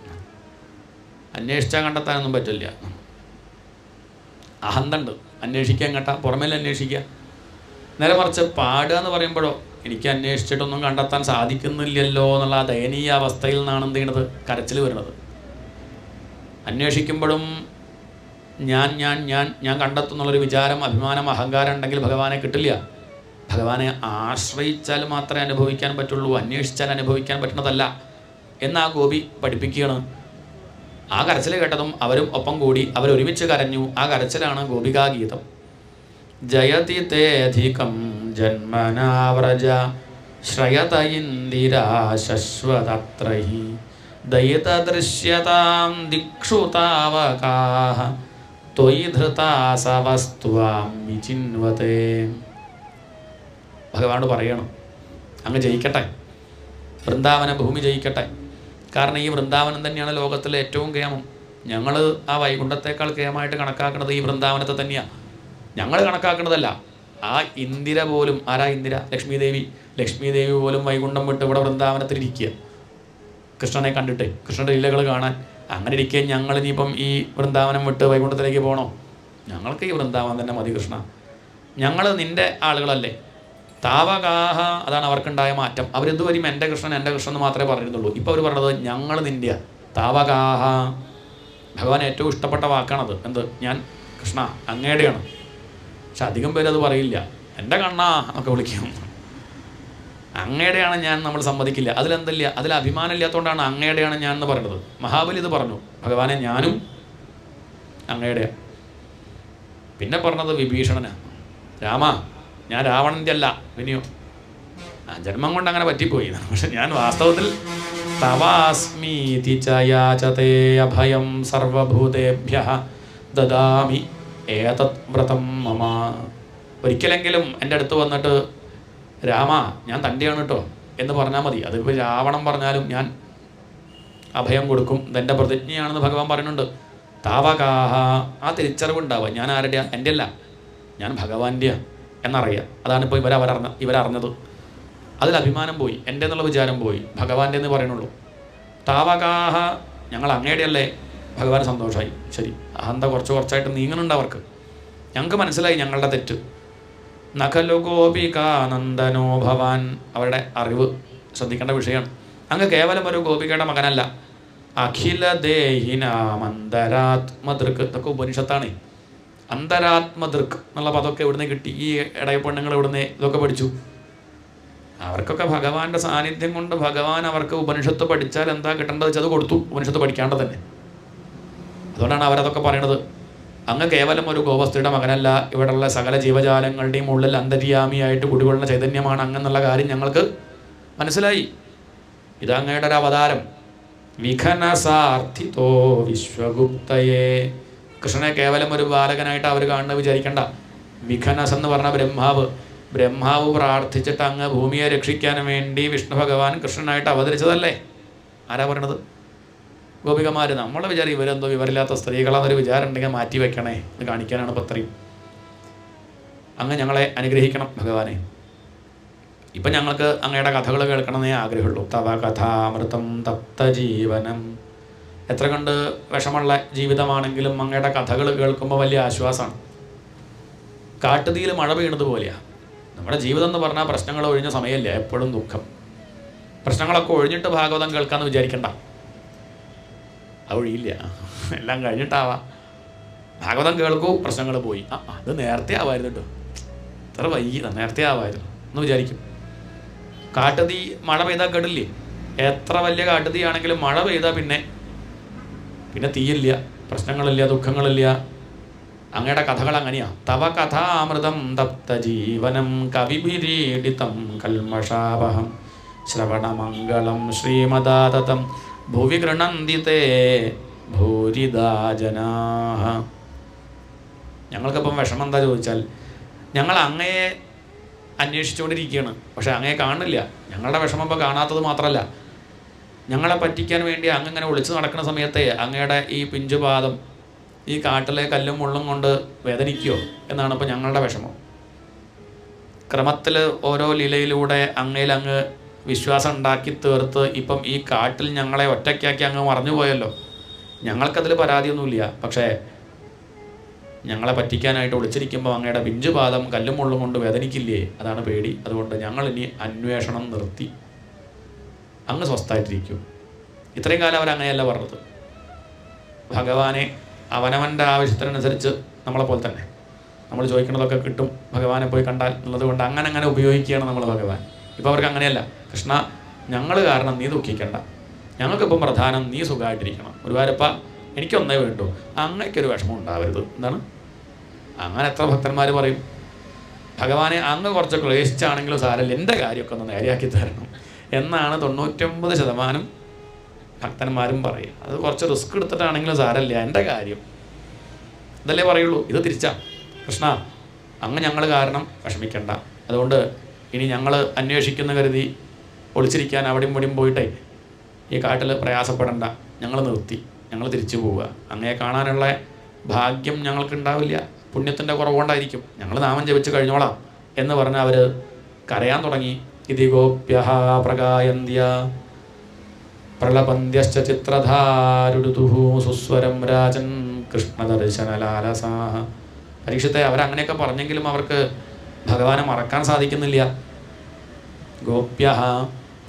അന്വേഷിച്ചാൽ കണ്ടെത്താനൊന്നും പറ്റില്ല. അഹന്തണ്ട്, അന്വേഷിക്കാൻ കേട്ടാ പുറമേൽ അന്വേഷിക്കുക. നേരെ മറിച്ച് പാടുക എന്ന് പറയുമ്പോഴോ എനിക്ക് അന്വേഷിച്ചിട്ടൊന്നും കണ്ടെത്താൻ സാധിക്കുന്നില്ലല്ലോ എന്നുള്ള ആ ദയനീയ അവസ്ഥയിൽ നിന്നാണ് എന്ത് ചെയ്യണത്? കരച്ചിൽ വരുന്നത്. അന്വേഷിക്കുമ്പോഴും ഞാൻ ഞാൻ ഞാൻ ഞാൻ കണ്ടെത്തുന്നുള്ളൊരു വിചാരം, അഭിമാനം, അഹങ്കാരം ഉണ്ടെങ്കിൽ ഭഗവാനെ കിട്ടില്ല. ഭഗവാനെ ആശ്രയിച്ചാൽ മാത്രമേ അനുഭവിക്കാൻ പറ്റുള്ളൂ, അന്വേഷിച്ചാൽ അനുഭവിക്കാൻ പറ്റുന്നതല്ല എന്ന് ആ ഗോപി പഠിപ്പിക്കുകയാണ്. ആ കരച്ചിൽ കേട്ടതും അവരും ഒപ്പം കൂടി അവരൊരുമിച്ച് കരഞ്ഞു. ആ കരച്ചിലാണ് ഗോപികാഗീതം. ജയതി തേധികം ജന്മനാവ്രജ ശ്രയത ഇന്ദിരാ ശശ്വതത്രൈ ദയിത ദൃശ്യതാം ദിക്ഷു താവകാഃ ത്വയി ധൃതാസവസ്ത്വാം വിചിൻവതേ. ഭഗവാനോട് പറയണം, അങ്ങ് ജയിക്കട്ടെ, വൃന്ദാവന ഭൂമി ജയിക്കട്ടെ. കാരണം ഈ വൃന്ദാവനം തന്നെയാണ് ലോകത്തിലെ ഏറ്റവും കേമം. ഞങ്ങൾ ആ വൈകുണ്ഠത്തേക്കാൾ കേമായിട്ട് കണക്കാക്കുന്നത് ഈ വൃന്ദാവനത്തെ തന്നെയാണ്. ഞങ്ങൾ കണക്കാക്കുന്നതല്ല, ആ ഇന്ദിര പോലും, ആരാ ഇന്ദിര? ലക്ഷ്മി ദേവി പോലും വൈകുണ്ഠം വിട്ട് ഇവിടെ വൃന്ദാവനത്തിലിരിക്കുക, കൃഷ്ണനെ കണ്ടിട്ട്, കൃഷ്ണൻ്റെ ലീലകൾ കാണാൻ. അങ്ങനെ ഇരിക്കുക ഞങ്ങൾ ഇനിയിപ്പം ഈ വൃന്ദാവനം വിട്ട് വൈകുണ്ഠത്തിലേക്ക് പോകണോ? ഞങ്ങൾക്ക് ഈ വൃന്ദാവനം തന്നെ മതി കൃഷ്ണ. ഞങ്ങൾ നിൻ്റെ ആളുകളല്ലേ. താവകാഹ, അതാണ് അവർക്കുണ്ടായ മാറ്റം. അവരിതുവരെയും എൻ്റെ കൃഷ്ണൻ എന്ന് മാത്രമേ പറഞ്ഞിരുന്നുള്ളൂ. ഇപ്പോൾ അവർ പറഞ്ഞത് ഞങ്ങൾ നിൻ്റെ താവകാഹ. ഭഗവാൻ ഏറ്റവും ഇഷ്ടപ്പെട്ട വാക്കാണത്. എന്ത്? ഞാൻ കൃഷ്ണ അങ്ങയുടെയാണ്. പക്ഷെ അധികം പേര് അത് പറയില്ല. എൻ്റെ കണ്ണാ എന്നൊക്കെ വിളിക്കും. അങ്ങയുടെയാണ് ഞാൻ നമ്മൾ സമ്മതിക്കില്ല. അതിലെന്തല്ല, അതിൽ അഭിമാനം ഇല്ലാത്തതുകൊണ്ടാണ് അങ്ങയുടെയാണ് ഞാൻ എന്ന് പറയുന്നത്. മഹാബലി ഇത് പറഞ്ഞു, ഭഗവാനെ ഞാനും അങ്ങയുടെയാണ്. പിന്നെ പറഞ്ഞത് വിഭീഷണനാണ്. രാമ, ഞാൻ രാവണൻ്റെ അല്ല, പിന്നെയോ ജന്മം കൊണ്ട് അങ്ങനെ പറ്റിപ്പോയി. പക്ഷെ ഞാൻ വാസ്തവത്തിൽ തവാസ്മീതി ചയാചതേ അഭയം സർവഭൂതേഭ്യഃ ദദാമി ഏതത് വ്രതം മമ. ഒരിക്കലെങ്കിലും എൻ്റെ അടുത്ത് വന്നിട്ട് രാമ ഞാൻ തൻ്റെയാണ് കേട്ടോ എന്ന് പറഞ്ഞാൽ മതി. അതിപ്പോൾ രാവണം പറഞ്ഞാലും ഞാൻ അഭയം കൊടുക്കും, ഇതെൻ്റെ പ്രതിജ്ഞയാണെന്ന് ഭഗവാൻ പറയുന്നുണ്ട്. താവകാഹ, ആ തിരിച്ചറിവുണ്ടാവുക, ഞാൻ ആരുടെയാണ്? എൻ്റെ അല്ല, ഞാൻ ഭഗവാന്റെയാണ് എന്നറിയാം. അതാണിപ്പോൾ ഇവരറിഞ്ഞത്. അതിൽ അഭിമാനം പോയി, എൻ്റെ എന്നുള്ള വിചാരം പോയി, ഭഗവാന്റെ എന്ന് പറയുന്നുള്ളൂ. താവകാഹ, ഞങ്ങൾ അങ്ങയുടെയല്ലേ. ഭഗവാൻ സന്തോഷമായി. ശരി, അഹന്ത കുറച്ചായിട്ട് നീങ്ങുന്നുണ്ട് അവർക്ക്. ഞങ്ങൾക്ക് മനസ്സിലായി ഞങ്ങളുടെ തെറ്റ്. നഖലു ഗോപികാനന്ദനോ ഭവാൻ, അവരുടെ അറിവ് ശ്രദ്ധിക്കേണ്ട വിഷയമാണ്. അങ്ങ് കേവലം ഒരു ഗോപികയുടെ മകനല്ല, അഖില ദേഹിനാമന്തരാത്മദൃക്. ഇതൊക്കെ ഉപനിഷത്താണ്. അന്തരാത്മദൃക് എന്നുള്ള പദമൊക്കെ എവിടുന്ന് കിട്ടി? ഈ ഇടയപ്പെണ്ണുങ്ങൾ എവിടുന്ന് ഇതൊക്കെ പഠിച്ചു? അവർക്കൊക്കെ ഭഗവാന്റെ സാന്നിധ്യം കൊണ്ട് ഭഗവാൻ അവർക്ക് ഉപനിഷത്ത് പഠിച്ചാൽ എന്താ കിട്ടേണ്ടത് വെച്ചാൽ അത് കൊടുത്തു, ഉപനിഷത്ത് പഠിക്കാണ്ട് തന്നെ. അതുകൊണ്ടാണ് അവരതൊക്കെ പറയണത്. അങ്ങ് കേവലം ഒരു ഗോവസ്ത്രീയുടെ മകനല്ല, ഇവിടെയുള്ള സകല ജീവജാലങ്ങളുടെയും ഉള്ളിൽ അന്തര്യാമിയായിട്ട് കുടികൊള്ളുന്ന ചൈതന്യമാണ് അങ്ങെന്നുള്ള കാര്യം ഞങ്ങൾക്ക് മനസ്സിലായി. ഇത് അങ്ങയുടെ ഒരു അവതാരം. വിഘനസാർത്ഥിതോ വിശ്വഗുപ്തയെ. കൃഷ്ണനെ കേവലം ഒരു ബാലകനായിട്ട് അവർ കാണുന്നത് വിചാരിക്കണ്ട. വിഘനസ് എന്ന് പറഞ്ഞ ബ്രഹ്മാവ് പ്രാർത്ഥിച്ചിട്ട് അങ്ങ് ഭൂമിയെ രക്ഷിക്കാൻ വേണ്ടി വിഷ്ണു ഭഗവാൻ കൃഷ്ണനായിട്ട് അവതരിച്ചതല്ലേ. ആരാ പറയണത്? ഗോപികമാർ. നമ്മളെ വിചാരം ഇവരെന്തോ വിവരമില്ലാത്ത സ്ത്രീകളെന്നൊരു വിചാരം ഉണ്ടെങ്കിൽ മാറ്റി വെക്കണേ എന്ന് കാണിക്കാനാണ് പത്രയും. അങ്ങ് ഞങ്ങളെ അനുഗ്രഹിക്കണം ഭഗവാനെ. ഇപ്പം ഞങ്ങൾക്ക് അങ്ങയുടെ കഥകൾ കേൾക്കണമെന്നേ ആഗ്രഹമുള്ളൂ. തവ കഥാമൃതം തപ്ത ജീവനം. എത്ര കണ്ട് വിഷമുള്ള ജീവിതമാണെങ്കിലും അങ്ങയുടെ കഥകൾ കേൾക്കുമ്പോൾ വലിയ ആശ്വാസമാണ്. കാട്ടുതീയിൽ മഴ പെയ്യുന്നത് പോലെയാണ് നമ്മുടെ ജീവിതം എന്ന് പറഞ്ഞാൽ. പ്രശ്നങ്ങൾ ഒഴിഞ്ഞ സമയമില്ല, എപ്പോഴും ദുഃഖം. പ്രശ്നങ്ങളൊക്കെ ഒഴിഞ്ഞിട്ട് ഭാഗവതം കേൾക്കാമെന്ന് വിചാരിക്കണ്ട, അത് ഒഴിയില്ല. എല്ലാം കഴിഞ്ഞിട്ടാവാം. ഭാഗവതം കേൾക്കൂ, പ്രശ്നങ്ങൾ പോയി. അത് നേരത്തെ ആവായിരുന്നു കേട്ടോ, ഇത്ര വൈകിയതാ, നേരത്തെ ആവായിരുന്നു എന്ന് വിചാരിക്കും. കാട്ടുതീ മഴ പെയ്താൽ കേടില്ലേ? എത്ര വലിയ കാട്ടുതീ ആണെങ്കിലും മഴ പെയ്താൽ പിന്നെ തീയില്ല, പ്രശ്നങ്ങളില്ല, ദുഃഖങ്ങളില്ല. അങ്ങയുടെ കഥകൾ അങ്ങനെയാ. തവ കഥാമൃതം തപ്ത ജീവനം കവിഭിരീഡിതം കൽമഷാപഹം ശ്രവണമംഗളം ശ്രീമദാതതം ഭുവി ഗൃണന്തി തേ ഭൂരിദാ ജനാഃ. ഞങ്ങൾക്കിപ്പം വിഷമം എന്താ ചോദിച്ചാൽ, ഞങ്ങൾ അങ്ങയെ അന്വേഷിച്ചുകൊണ്ടിരിക്കുകയാണ്, പക്ഷെ അങ്ങയെ കാണുന്നില്ല. ഞങ്ങളുടെ വിഷമം ഇപ്പോൾ കാണാത്തത് മാത്രമല്ല, ഞങ്ങളെ പറ്റിക്കാൻ വേണ്ടി അങ്ങനെ ഒളിച്ചു നടക്കുന്ന സമയത്തെ അങ്ങയുടെ ഈ പിഞ്ചുപാദം ഈ കാട്ടിലെ കല്ലും മുള്ളും കൊണ്ട് വേദനിക്കുമോ എന്നാണ് ഇപ്പോൾ ഞങ്ങളുടെ വിഷമം. ക്രമത്തിൽ ഓരോ ലീലയിലൂടെ അങ്ങയിൽ അങ്ങ് വിശ്വാസം ഉണ്ടാക്കി തീർത്ത് ഇപ്പം ഈ കാട്ടിൽ ഞങ്ങളെ ഒറ്റയ്ക്കാക്കി അങ്ങ് മറഞ്ഞുപോയല്ലോ. ഞങ്ങൾക്കതിൽ പരാതിയൊന്നുമില്ല, പക്ഷേ ഞങ്ങളെ പറ്റിക്കാനായിട്ട് ഒളിച്ചിരിക്കുമ്പോൾ അങ്ങയുടെ പിഞ്ചുപാദം കല്ലും മുള്ളും കൊണ്ട് വേദനിക്കില്ലേ, അതാണ് പേടി. അതുകൊണ്ട് ഞങ്ങളിനി അന്വേഷണം നിർത്തി, അങ്ങ് സ്വസ്ഥമായിട്ടിരിക്കും. ഇത്രയും കാലം അവരങ്ങനെയല്ല പറഞ്ഞത്. ഭഗവാനെ അവനവൻ്റെ ആവശ്യത്തിനനുസരിച്ച് നമ്മളെപ്പോലെ തന്നെ നമ്മൾ ചോദിക്കുന്നതൊക്കെ കിട്ടും ഭഗവാനെ പോയി കണ്ടാൽ എന്നുള്ളത് കൊണ്ട് അങ്ങനെ ഉപയോഗിക്കുകയാണ് നമ്മൾ ഭഗവാൻ. ഇപ്പോൾ അവർക്ക് അങ്ങനെയല്ല. കൃഷ്ണ, ഞങ്ങൾ കാരണം നീ ദുഃഖിക്കണ്ട, ഞങ്ങൾക്കിപ്പം പ്രധാനം നീ സുഖമായിട്ടിരിക്കണം. ഗുരുവായൂരപ്പ, എനിക്കൊന്നേ വേണ്ടു, അങ്ങയ്ക്കൊരു വിഷമം ഉണ്ടാവരുത്. എന്താണ് അങ്ങനെ എത്ര ഭക്തന്മാർ പറയും, ഭഗവാനെ അങ്ങ് കുറച്ച് ക്ലേശിച്ചാണെങ്കിലും സാരല്ല, എൻ്റെ കാര്യമൊക്കെ ഒന്ന് നേരെയാക്കി തരണം എന്നാണ് 99% ഭക്തന്മാരും പറയും. അത് കുറച്ച് റിസ്ക് എടുത്തിട്ടാണെങ്കിലും സാരല്ല, എൻ്റെ കാര്യം ഇതല്ലേ പറയുള്ളൂ. ഇത് തിരിച്ചാ. കൃഷ്ണ, അങ്ങ് ഞങ്ങൾ കാരണം വിഷമിക്കണ്ട. അതുകൊണ്ട് ഇനി ഞങ്ങൾ അന്വേഷിക്കുന്ന കരുതി ഒളിച്ചിരിക്കാൻ അവിടെയും ഇവിടെയും പോയിട്ടേ ഈ കാട്ടിൽ പ്രയാസപ്പെടണ്ട. ഞങ്ങൾ നിർത്തി, ഞങ്ങൾ തിരിച്ചു പോവുക. അങ്ങയെ കാണാനുള്ള ഭാഗ്യം ഞങ്ങൾക്കുണ്ടാവില്ല, പുണ്യത്തിൻ്റെ കുറവുകൊണ്ടായിരിക്കും. ഞങ്ങൾ നാമം ജപിച്ച് കഴിഞ്ഞോളാം എന്ന് പറഞ്ഞ് അവർ കരയാൻ തുടങ്ങി. ഇതി ഗോപ്യ പ്രഗായന്ത്യ പ്രളപന്ത്യശ്ച ചിത്രധാരുടുതുഹു സുസ്വരം രാജൻ കൃഷ്ണദർശനലാലസാഹ. പരീക്ഷത്തെ അവരങ്ങനെയൊക്കെ പറഞ്ഞെങ്കിലും അവർക്ക് ഭഗവാനെ മറക്കാൻ സാധിക്കുന്നില്ല. ഗോപ്യ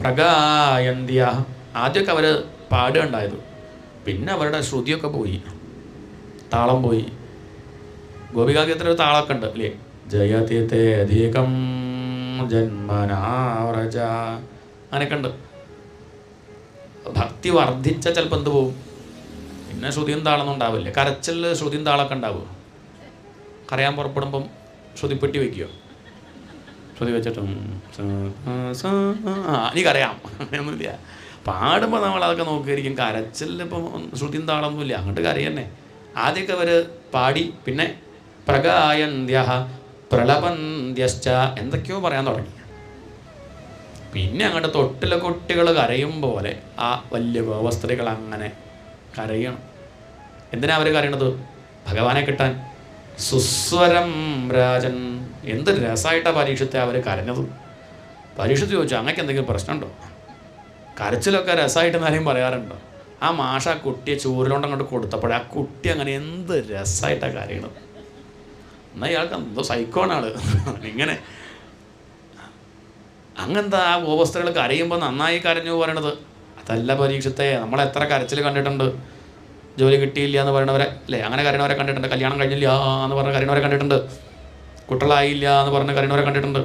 പ്രഗായന്ത്യ. ആദ്യമൊക്കെ അവർ പാടുകയുണ്ടായത്, പിന്നെ അവരുടെ ശ്രുതിയൊക്കെ പോയി, താളം പോയി. ഗോപികാഗീതത്തിൽ ഒരു താളമൊക്കെ ഉണ്ട് അല്ലേ? ജയതിത്തെ അധികം ജന്മനാവ്രജ, അങ്ങനെയൊക്കെ ഉണ്ട്. ഭക്തി വർദ്ധിച്ച ചിലപ്പോൾ എന്ത് പോവും, പിന്നെ ശ്രുതിയും താളൊന്നും ഉണ്ടാവില്ല. കരച്ചിൽ ശ്രുതിയും താളമൊക്കെ ഉണ്ടാവുക. കരയാൻ പുറപ്പെടുമ്പം ശ്രുതിപ്പെട്ടി വയ്ക്കുകയോ, ശ്രുതി വെച്ചിട്ട് നീ കരയാം അങ്ങനെയൊന്നുമില്ല. പാടുമ്പോൾ നമ്മൾ അതൊക്കെ നോക്കിയിരിക്കും. കരച്ചിൽ ഇപ്പം ശ്രുതിയും താളൊന്നുമില്ല, അങ്ങോട്ട് കരയന്നെ. ആദ്യമൊക്കെ അവർ പാടി, പിന്നെ പ്രഗായന്ത്യ പ്രളപന്ത്യശ്ച എന്തൊക്കെയോ പറയാൻ തുടങ്ങി. പിന്നെ അങ്ങോട്ട് തൊട്ടിലെ കുട്ടികൾ കരയും പോലെ ആ വലിയ ഗോവസ്ത്രീകൾ അങ്ങനെ കരയണം. എന്തിനാ അവർ കരയണത്? ഭഗവാനെ കിട്ടാൻ. സുസ്വരം രാജൻ. എന്ത് രസമായിട്ടാണ് പരീക്ഷത്തെ അവർ കരഞ്ഞത്. പരീക്ഷത്ത് ചോദിച്ചു, അങ്ങക്ക് എന്തെങ്കിലും പ്രശ്നമുണ്ടോ? കരച്ചിലൊക്കെ രസമായിട്ട് എന്നാലും പറയാറുണ്ടോ? ആ മാഷ ആ കുട്ടിയെ ചൂരിലോണ്ട് അങ്ങോട്ട് കൊടുത്തപ്പോഴേ ആ കുട്ടി അങ്ങനെ എന്ത് രസമായിട്ടാണ് കരയണത്. എന്നാൽ ഇയാൾക്ക് എന്തോ സൈക്കോണാണ് ഇങ്ങനെ. അങ്ങനത്തെ ആ ഗോവസ്ത്രീകൾ കരയുമ്പോൾ നന്നായി കരഞ്ഞു പറയണത്. അതല്ല പരീക്ഷത്തെ. നമ്മളെത്ര കരച്ചിൽ കണ്ടിട്ടുണ്ട്. ജോലി കിട്ടിയില്ല എന്ന് പറയുന്നവരെ അല്ലേ, അങ്ങനെ കരയണവരെ കണ്ടിട്ടുണ്ട്. കല്യാണം കഴിഞ്ഞില്ല എന്ന് പറഞ്ഞ് കരയണവരെ കണ്ടിട്ടുണ്ട്. കുട്ടികളായില്ല എന്ന് പറഞ്ഞ് കരയണവരെ കണ്ടിട്ടുണ്ട്.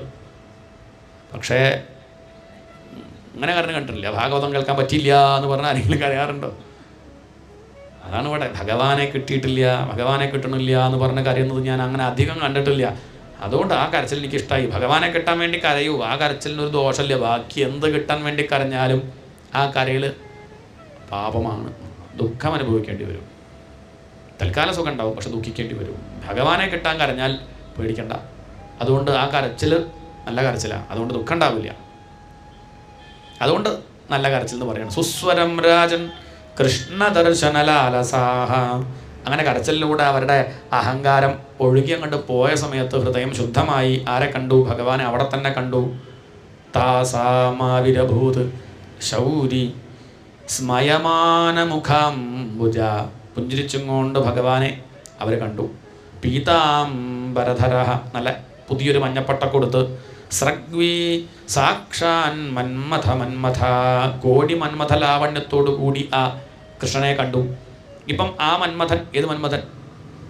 പക്ഷേ അങ്ങനെ കരഞ്ഞ് കണ്ടിട്ടില്ല. ഭാഗവതം കേൾക്കാൻ പറ്റിയില്ല എന്ന് പറഞ്ഞാൽ ആരെങ്കിലും കരയാറുണ്ടോ? അതാണ് ഇവിടെ. ഭഗവാനെ കിട്ടിയിട്ടില്ല, ഭഗവാനെ കിട്ടണില്ല എന്ന് പറഞ്ഞ് കരയുന്നത് ഞാൻ അങ്ങനെ അധികം കണ്ടിട്ടില്ല. അതുകൊണ്ട് ആ കരച്ചിൽ എനിക്ക് ഇഷ്ടമായി. ഭഗവാനെ കിട്ടാൻ വേണ്ടി കരയൂ, ആ കരച്ചിലിനൊരു ദോഷമില്ല. ബാക്കി എന്ത് കിട്ടാൻ വേണ്ടി കരഞ്ഞാലും ആ കരയിൽ പാപമാണ്, ദുഃഖം അനുഭവിക്കേണ്ടി വരും. തൽക്കാല സുഖം ഉണ്ടാവും, പക്ഷെ ദുഃഖിക്കേണ്ടി വരും. ഭഗവാനെ കിട്ടാൻ കരഞ്ഞാൽ പേടിക്കണ്ട. അതുകൊണ്ട് ആ കരച്ചിൽ നല്ല കരച്ചിലാണ്, അതുകൊണ്ട് ദുഃഖം ഉണ്ടാവില്ല. അതുകൊണ്ട് നല്ല കരച്ചിൽ എന്ന് പറയണം. സുസ്വരം രാജൻ കൃഷ്ണദർശനലാലസാഹ. അങ്ങനെ കരച്ചിലിലൂടെ അവരുടെ അഹങ്കാരം ഒഴുകി അങ്ങോട്ട് പോയ സമയത്ത് ഹൃദയം ശുദ്ധമായി. ആരെ കണ്ടു? ഭഗവാനെ അവിടെ തന്നെ കണ്ടു. താസാമാവിരഭൂത് ശൗരി സ്മയമാനമുഖാംബുജ. പുഞ്ചിരിച്ചും കൊണ്ട് ഭഗവാനെ അവർ കണ്ടു. പീതാംബരധര, നല്ല പുതിയൊരു മഞ്ഞപ്പട്ട കൊടുത്ത്. സ്രഗ്വി സാക്ഷാൻ മന്മഥ മന്മഥ, കോടി മന്മഥ ലാവണ്യത്തോടു കൂടി ആ കൃഷ്ണനെ കണ്ടു. ഇപ്പം ആ മന്മഥൻ, ഏത് മന്മഥൻ?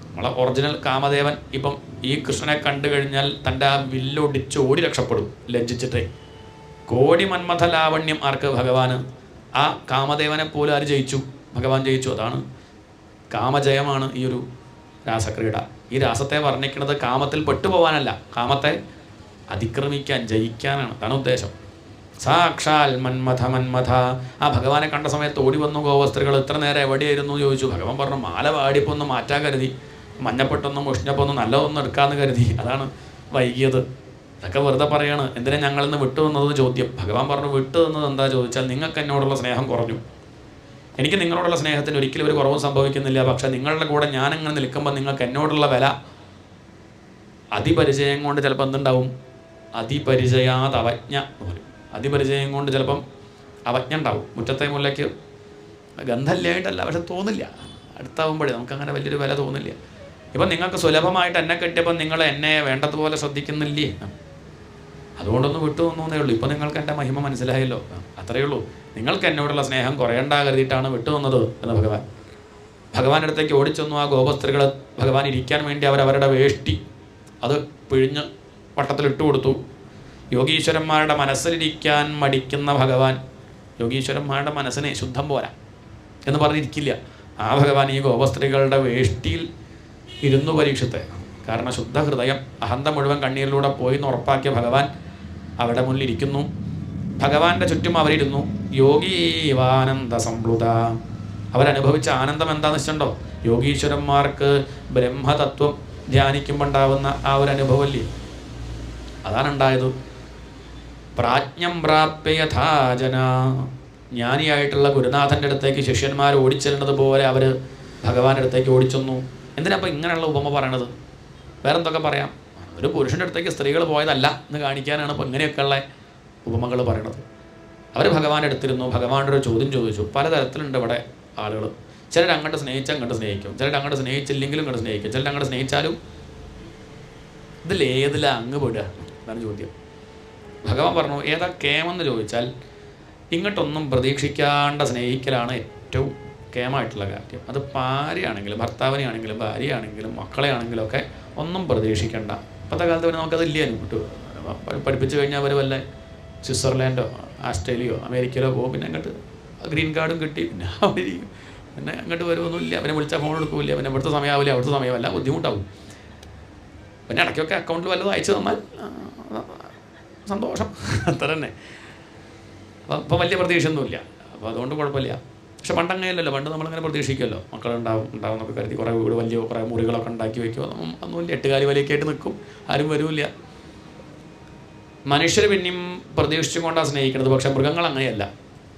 നമ്മളെ ഒറിജിനൽ കാമദേവൻ. ഇപ്പം ഈ കൃഷ്ണനെ കണ്ടു കഴിഞ്ഞാൽ തൻ്റെ ആ വില്ലൊടിച്ച് ഓടി രക്ഷപ്പെടും ലജ്ജിച്ചിട്ടേ. കോടി മന്മഥ ലാവണ്യം ആർക്ക്? ഭഗവാന്. ആ കാമദേവനെ പോലും ആര് ജയിച്ചു? ഭഗവാൻ ജയിച്ചു. അതാണ് കാമജയമാണ് ഈ ഒരു രാസക്രീഡ. ഈ രാസത്തെ വർണ്ണിക്കുന്നത് കാമത്തിൽ പെട്ടുപോകാനല്ല, കാമത്തെ അതിക്രമിക്കാൻ, ജയിക്കാനാണ്. അതാണ് ഉദ്ദേശം. സാക്ഷാൽ മന്മഥ മന്മഥ. ആ ഭഗവാനെ കണ്ട സമയത്ത് ഓടി വന്നു ഗോവസ്ത്രീകൾ. ഇത്ര നേരം എവിടെയായിരുന്നു ചോദിച്ചു. ഭഗവാൻ പറഞ്ഞു, മാല വാടിപ്പൊന്ന് മാറ്റാൻ കരുതി, മഞ്ഞപ്പെട്ടൊന്നും മുഷിഞ്ഞപ്പൊന്നും നല്ലതൊന്നും എടുക്കാമെന്ന് കരുതി, അതാണ് വൈകിയത്. ഇതൊക്കെ വെറുതെ പറയാണ്. എന്തിനാ ഞങ്ങളിന്ന് വിട്ടു തന്നത് ചോദ്യം. ഭഗവാൻ പറഞ്ഞു, വിട്ടു തന്നത് എന്താ ചോദിച്ചാൽ, നിങ്ങൾക്ക് എന്നോടുള്ള സ്നേഹം കുറഞ്ഞു. എനിക്ക് നിങ്ങളോടുള്ള സ്നേഹത്തിന് ഒരിക്കലും ഒരു കുറവും സംഭവിക്കുന്നില്ല. പക്ഷേ നിങ്ങളുടെ കൂടെ ഞാനിങ്ങനെ നിൽക്കുമ്പോൾ നിങ്ങൾക്ക് എന്നോടുള്ള വില അതിപരിചയം കൊണ്ട് ചിലപ്പോൾ എന്തുണ്ടാവും? അതിപരിചയാത് അവജ്ഞ എന്ന് പറയും. അതിപരിചയം കൊണ്ട് ചിലപ്പം അവജ്ഞ ഉണ്ടാവും. മുറ്റത്തെ മുല്ലയ്ക്ക് ഗന്ധമില്ലായിട്ടല്ല, പക്ഷെ തോന്നില്ല. അടുത്താവുമ്പോഴേ നമുക്കങ്ങനെ വലിയൊരു വില തോന്നില്ല. ഇപ്പം നിങ്ങൾക്ക് സുലഭമായിട്ട് എന്നെ കിട്ടിയപ്പം നിങ്ങൾ എന്നെ വേണ്ടതുപോലെ ശ്രദ്ധിക്കുന്നില്ലേ? അതുകൊണ്ടൊന്ന് വിട്ടു തന്നേ ഉള്ളൂ. ഇപ്പം നിങ്ങൾക്ക് എൻ്റെ മഹിമ മനസ്സിലായല്ലോ, അത്രയേ ഉള്ളൂ. നിങ്ങൾക്ക് എന്നോടുള്ള സ്നേഹം കുറയണ്ട കരുതിയിട്ടാണ് വിട്ടു തന്നത് എന്ന് ഭഗവാൻ. ഭഗവാന്റെ അടുത്തേക്ക് ഓടിച്ചെന്നു ആ ഗോപസ്ത്രീകൾ. ഭഗവാൻ ഇരിക്കാൻ വേണ്ടി അവരവരുടെ വേഷ്ടി അത് പിഴിഞ്ഞ് വട്ടത്തിലിട്ട് കൊടുത്തു. യോഗീശ്വരന്മാരുടെ മനസ്സിലിരിക്കാൻ മടിക്കുന്ന ഭഗവാൻ, യോഗീശ്വരന്മാരുടെ മനസ്സിനെ ശുദ്ധം പോരാ എന്ന് പറഞ്ഞിരിക്കില്ല. ആ ഭഗവാൻ ഈ ഗോപസ്ത്രീകളുടെ വേഷ്ടിയിൽ ഇരുന്നു പരീക്ഷത്തെ. കാരണം ശുദ്ധ ഹൃദയം, അഹന്ത മുഴുവൻ കണ്ണീരിലൂടെ പോയി എന്ന് ഉറപ്പാക്കിയ ഭഗവാൻ അവരുടെ മുന്നിലിരിക്കുന്നു. ഭഗവാന്റെ ചുറ്റും അവരിരുന്നു. യോഗീവാനന്ദ സംപ്ലുത. അവരനുഭവിച്ച ആനന്ദം എന്താണെന്ന് വെച്ചിട്ടുണ്ടോ? യോഗീശ്വരന്മാർക്ക് ബ്രഹ്മതത്വം ധ്യാനിക്കുമ്പോൾ ഉണ്ടാവുന്ന ആ ഒരു അനുഭവമല്ലേ, അതാണ് ഉണ്ടായത്. പ്രാജ്ഞം പ്രാപ്യ യഥാജന, ജ്ഞാനിയായിട്ടുള്ള ഗുരുനാഥൻ്റെ അടുത്തേക്ക് ശിഷ്യന്മാർ ഓടിച്ചെല്ലുന്നത് പോലെ അവർ ഭഗവാന്റെ അടുത്തേക്ക് ഓടിച്ചെന്നു. എന്തിനാ അപ്പോൾ ഇങ്ങനെയുള്ള ഉപമ പറയണത്? വേറെ എന്തൊക്കെ പറയാം, ഒരു പുരുഷൻ്റെ അടുത്തേക്ക് സ്ത്രീകൾ പോയതല്ല എന്ന് കാണിക്കാനാണ് ഇപ്പോൾ ഇങ്ങനെയൊക്കെയുള്ള ഉപമകൾ പറയണത്. അവർ ഭഗവാന്റെ അടുത്തിരുന്നു, ഭഗവാന്റെ ഒരു ചോദ്യം ചോദിച്ചു. പലതരത്തിലുണ്ട് ഇവിടെ ആളുകൾ. ചിലർ അങ്ങോട്ട് സ്നേഹിച്ചാൽ അങ്ങോട്ട് സ്നേഹിക്കും, ചിലർ അങ്ങോട്ട് സ്നേഹിച്ചില്ലെങ്കിലും അങ്ങോട്ട് സ്നേഹിക്കും, ചിലർ അങ്ങോട്ട് സ്നേഹിച്ചാലും ഇതിലേതിലാണ് അങ്ങ് പെടുക എന്നാണ് ചോദ്യം. ഭഗവാൻ പറഞ്ഞു ഏതാ കേമെന്ന് ചോദിച്ചാൽ ഇങ്ങോട്ടൊന്നും പ്രതീക്ഷിക്കാണ്ട സ്നേഹിക്കലാണ് ഏറ്റവും കേമായിട്ടുള്ള കാര്യം. അത് ഭാര്യയാണെങ്കിലും ഭർത്താവിനെയാണെങ്കിലും ഭാര്യയാണെങ്കിലും മക്കളെയാണെങ്കിലും ഒക്കെ ഒന്നും പ്രതീക്ഷിക്കേണ്ട. ഇപ്പോഴത്തെ കാലത്ത് പിന്നെ നമുക്കതില്ല. കിട്ടും പഠിപ്പിച്ചു കഴിഞ്ഞാൽ അവർ വല്ല സ്വിറ്റ്സർലാൻഡോ ആസ്ട്രേലിയയോ അമേരിക്കയിലോ പോകും. പിന്നെ അങ്ങോട്ട് ഗ്രീൻ കാർഡും കിട്ടി പിന്നെ അവരിക്കും. പിന്നെ അങ്ങോട്ട് വരുമൊന്നുമില്ല, പിന്നെ വിളിച്ചാൽ ഫോൺ എടുക്കില്ല, പിന്നെ ഇവിടുത്തെ സമയമാവില്ല അവിടുത്തെ സമയമല്ല, ബുദ്ധിമുട്ടാവും. പിന്നെ ഇടയ്ക്കൊക്കെ അക്കൗണ്ടിൽ വല്ലതും അയച്ചു തന്നാൽ സന്തോഷം, അത്ര തന്നെ. അപ്പോൾ വലിയ പ്രതീക്ഷയൊന്നുമില്ല, അപ്പോൾ അതുകൊണ്ട് കുഴപ്പമില്ല. പക്ഷെ പണ്ടങ്ങനെയല്ലല്ലോ, പണ്ട് നമ്മളിങ്ങനെ പ്രതീക്ഷിക്കുമല്ലോ, മക്കളുണ്ടാവും എന്നൊക്കെ കരുതി കുറേ വീട് വലിയ കുറേ മുറികളൊക്കെ ഉണ്ടാക്കി വയ്ക്കും. ഒന്നുമില്ല, 8 കാലി വലിയൊക്കെ ആയിട്ട് നിൽക്കും, ആരും വരില്ല. മനുഷ്യർ പിന്നെയും പ്രതീക്ഷിച്ചുകൊണ്ടാണ് സ്നേഹിക്കുന്നത്. പക്ഷെ മൃഗങ്ങൾ അങ്ങനെയല്ല,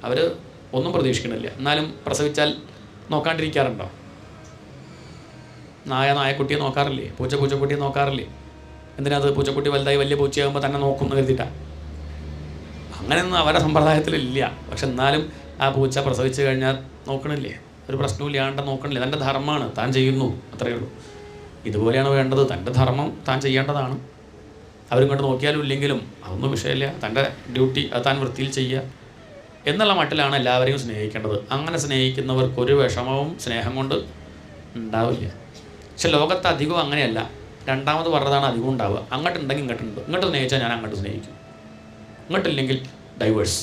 അവർ ഒന്നും പ്രതീക്ഷിക്കണില്ല, എന്നാലും പ്രസവിച്ചാൽ നോക്കാണ്ടിരിക്കാറുണ്ടോ? നായക്കുട്ടിയെ നോക്കാറില്ലേ? പൂച്ചക്കുട്ടിയെ നോക്കാറില്ലേ? എന്തിനത്? പൂച്ചക്കുട്ടി വലുതായി വലിയ പൂച്ചയാകുമ്പോൾ തന്നെ നോക്കും എന്ന് കരുതിയിട്ടാണ്. അങ്ങനെയൊന്നും അവരുടെ സമ്പ്രദായത്തിലില്ല. പക്ഷെ എന്നാലും ആ പൂച്ച പ്രസവിച്ച് കഴിഞ്ഞാൽ നോക്കണില്ലേ? ഒരു പ്രശ്നമില്ലാണ്ട് നോക്കണില്ലേ? തൻ്റെ ധർമ്മമാണ്, താൻ ചെയ്യുന്നു, അത്രയേ ഉള്ളൂ. ഇതുപോലെയാണ് വേണ്ടത്. തൻ്റെ ധർമ്മം താൻ ചെയ്യേണ്ടതാണ്. അവരിങ്ങോട്ട് നോക്കിയാലും ഇല്ലെങ്കിലും അതൊന്നും വിഷയമില്ല, തൻ്റെ ഡ്യൂട്ടി അത് താൻ വൃത്തിയിൽ ചെയ്യുക എന്നുള്ള മട്ടിലാണ് എല്ലാവരെയും സ്നേഹിക്കേണ്ടത്. അങ്ങനെ സ്നേഹിക്കുന്നവർക്കൊരു വിഷമവും സ്നേഹം കൊണ്ട് ഉണ്ടാവില്ല. പക്ഷെ ലോകത്ത് അധികവും അങ്ങനെയല്ല. രണ്ടാമത് പറഞ്ഞതാണ് അധികം ഉണ്ടാവുക. അങ്ങോട്ടുണ്ടെങ്കിൽ ഇങ്ങോട്ടുണ്ട്. ഇങ്ങോട്ട് സ്നേഹിച്ചാൽ ഞാൻ അങ്ങോട്ട് സ്നേഹിക്കും, ഇങ്ങോട്ടില്ലെങ്കിൽ ഡൈവേഴ്സ്.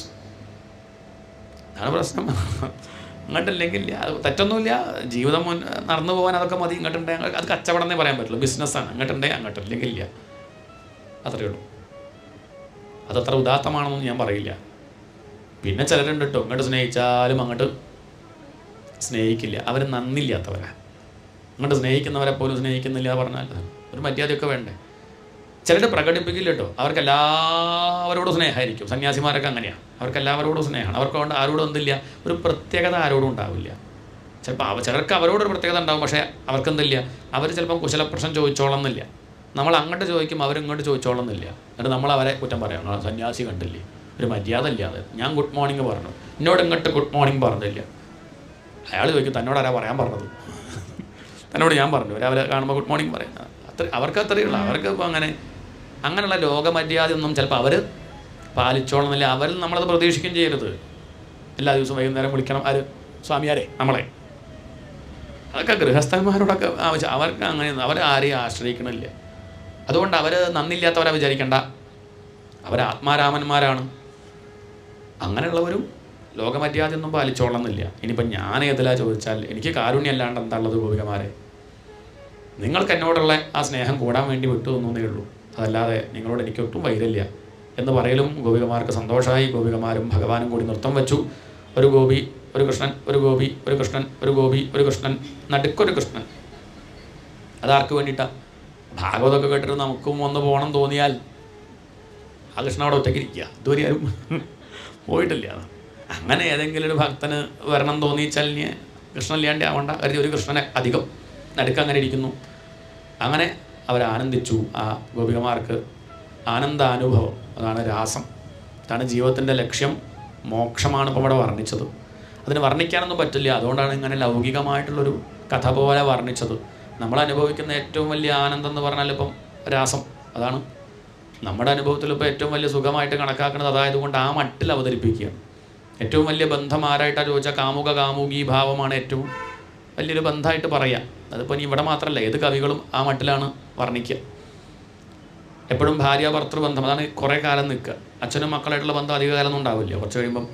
അതാണ് പ്രശ്നം. അങ്ങോട്ടില്ലെങ്കിൽ അത് തെറ്റൊന്നുമില്ല, ജീവിതം നടന്നു പോകാൻ അതൊക്കെ മതി. ഇങ്ങോട്ടുണ്ടെങ്കിൽ അത് കച്ചവടം എന്നേ പറയാൻ പറ്റുള്ളൂ, ബിസിനസ്സാണ്. അങ്ങോട്ടുണ്ടെങ്കിൽ അങ്ങോട്ടില്ലെങ്കിൽ ഇല്ല, അത്രയേ ഉള്ളൂ. അതത്ര ഉദാത്തമാണെന്നൊന്നും ഞാൻ പറയില്ല. പിന്നെ ചിലരുണ്ട് കേട്ടോ, ഇങ്ങോട്ട് സ്നേഹിച്ചാലും അങ്ങോട്ട് സ്നേഹിക്കില്ല, അവർ നന്ദില്ലാത്തവരാണ്. അങ്ങോട്ട് സ്നേഹിക്കുന്നവരെ പോലും സ്നേഹിക്കുന്നില്ല പറഞ്ഞാൽ ഒരു മര്യാദയൊക്കെ വേണ്ടേ? ചിലർ പ്രകടിപ്പിക്കില്ല കേട്ടോ, അവർക്ക് എല്ലാവരോടും സ്നേഹമായിരിക്കും. സന്യാസിമാരൊക്കെ അങ്ങനെയാണ്, അവർക്ക് എല്ലാവരോടും സ്നേഹമാണ്. അവർക്ക് കൊണ്ട് ആരോടും എന്തില്ല, ഒരു പ്രത്യേകത ആരോടും ഉണ്ടാവില്ല. ചിലപ്പോൾ ചിലർക്ക് അവരോടൊരു പ്രത്യേകത ഉണ്ടാവും, പക്ഷേ അവർക്കെന്തില്ല, അവർ ചിലപ്പം കുശലപ്രശ്നം ചോദിച്ചോളന്നില്ല. നമ്മൾ അങ്ങോട്ട് ചോദിക്കും, അവരിങ്ങോട്ട് ചോദിച്ചോളന്നില്ല. എന്നിട്ട് നമ്മൾ അവരെ കുറ്റം പറയാം, സന്യാസി കണ്ടില്ലേ, ഒരു മര്യാദ ഇല്ലാതെ. ഞാൻ ഗുഡ് മോർണിംഗ് പറഞ്ഞു, എന്നോട് ഇങ്ങോട്ട് ഗുഡ് മോർണിംഗ് പറഞ്ഞില്ല. അയാൾ ചോദിക്കും, തന്നോട് ആരാ പറയാൻ പറഞ്ഞത്? തന്നോട് ഞാൻ പറഞ്ഞു, രാവിലെ കാണുമ്പോൾ ഗുഡ് മോർണിംഗ് പറയാം. അവർക്ക് അത്രയുള്ള, അവർക്ക് ഇപ്പോൾ അങ്ങനെയുള്ള ലോകമര്യാദ ഒന്നും ചിലപ്പോൾ അവർ പാലിച്ചോളന്നില്ല. അവരിൽ നമ്മളത് പ്രതീക്ഷിക്കുകയും ചെയ്യരുത്. എല്ലാ ദിവസവും വൈകുന്നേരം വിളിക്കണം, ആര്? സ്വാമിയാരെ, നമ്മളെ. അതൊക്കെ ഗൃഹസ്ഥന്മാരോടൊക്കെ ആവശ്യം. അവർക്ക് അങ്ങനെയൊന്നും, അവർ ആരെയും ആശ്രയിക്കണില്ല. അതുകൊണ്ട് അവർ നന്ദില്ലാത്തവരെ വിചാരിക്കേണ്ട, അവർ ആത്മാരാമന്മാരാണ്. അങ്ങനെയുള്ളവരും ലോകമര്യാദയൊന്നും പാലിച്ചോളന്നില്ല. ഇനിയിപ്പം ഞാൻ ഏതിലാ ചോദിച്ചാൽ എനിക്ക് കാരുണ്യം അല്ലാണ്ട് എന്താ ഉള്ളത് ഗോപികമാരെ? നിങ്ങൾക്ക് എന്നോടുള്ള ആ സ്നേഹം കൂടാൻ വേണ്ടി വിട്ടു തന്നേ ഉള്ളൂ, അതല്ലാതെ നിങ്ങളോട് എനിക്കൊട്ടും വൈരല്ല എന്ന് പറയലും ഗോപികമാർക്ക് സന്തോഷമായി. ഗോപികമാരും ഭഗവാനും കൂടി നൃത്തം വെച്ചു. ഒരു ഗോപി, ഒരു കൃഷ്ണൻ, ഒരു ഗോപി, ഒരു കൃഷ്ണൻ, ഒരു ഗോപി, ഒരു കൃഷ്ണൻ, നടുക്കൊരു കൃഷ്ണൻ. അതാർക്ക് വേണ്ടിയിട്ടാണ്? ഭാഗവതമൊക്കെ കേട്ടിട്ട് നമുക്കും ഒന്ന് പോകണം തോന്നിയാൽ ആ കൃഷ്ണൻ അവിടെ ഒറ്റയ്ക്ക് ഇരിക്കുക, ഇതുവരെ ആരും പോയിട്ടില്ല. അങ്ങനെ ഏതെങ്കിലും ഒരു ഭക്തന് വരണം തോന്നിച്ചാൽ കൃഷ്ണനില്ലാണ്ട് ആവണ്ട കരുതി ഒരു കൃഷ്ണനെ അധികം നടുക്കങ്ങനെ ഇരിക്കുന്നു. അങ്ങനെ അവരാനന്ദിച്ചു. ആ ഗോപികമാർക്ക് ആനന്ദാനുഭവം, അതാണ് രാസം. അതാണ് ജീവിതത്തിൻ്റെ ലക്ഷ്യം, മോക്ഷമാണ് ഇപ്പോൾ ഇവിടെ വർണ്ണിച്ചത്. അതിന് വർണ്ണിക്കാനൊന്നും പറ്റില്ല, അതുകൊണ്ടാണ് ഇങ്ങനെ ലൗകികമായിട്ടുള്ളൊരു കഥ പോലെ വർണ്ണിച്ചത്. നമ്മൾ അനുഭവിക്കുന്ന ഏറ്റവും വലിയ ആനന്ദം എന്ന് പറഞ്ഞാൽ ഇപ്പം രാസം, അതാണ് നമ്മുടെ അനുഭവത്തിൽ ഇപ്പോൾ ഏറ്റവും വലിയ സുഖമായിട്ട് കണക്കാക്കുന്നത്. അതായതുകൊണ്ട് ആ മട്ടിൽ അവതരിപ്പിക്കുകയാണ്. ഏറ്റവും വലിയ ബന്ധം ആരായിട്ടാണ് ചോദിച്ചാൽ കാമുകീ ഭാവമാണ് ഏറ്റവും വലിയൊരു ബന്ധമായിട്ട് പറയാം. അതിപ്പോൾ ഇനി ഇവിടെ മാത്രമല്ല, ഏത് കവികളും ആ മട്ടിലാണ് വർണ്ണിക്കുക. എപ്പോഴും ഭാര്യ ഭർത്തൃബന്ധം, അതാണ് കുറേ കാലം നിൽക്കുക. അച്ഛനും മക്കളായിട്ടുള്ള ബന്ധം അധിക കാലമൊന്നും ഉണ്ടാവില്ല, കുറച്ച് കഴിയുമ്പം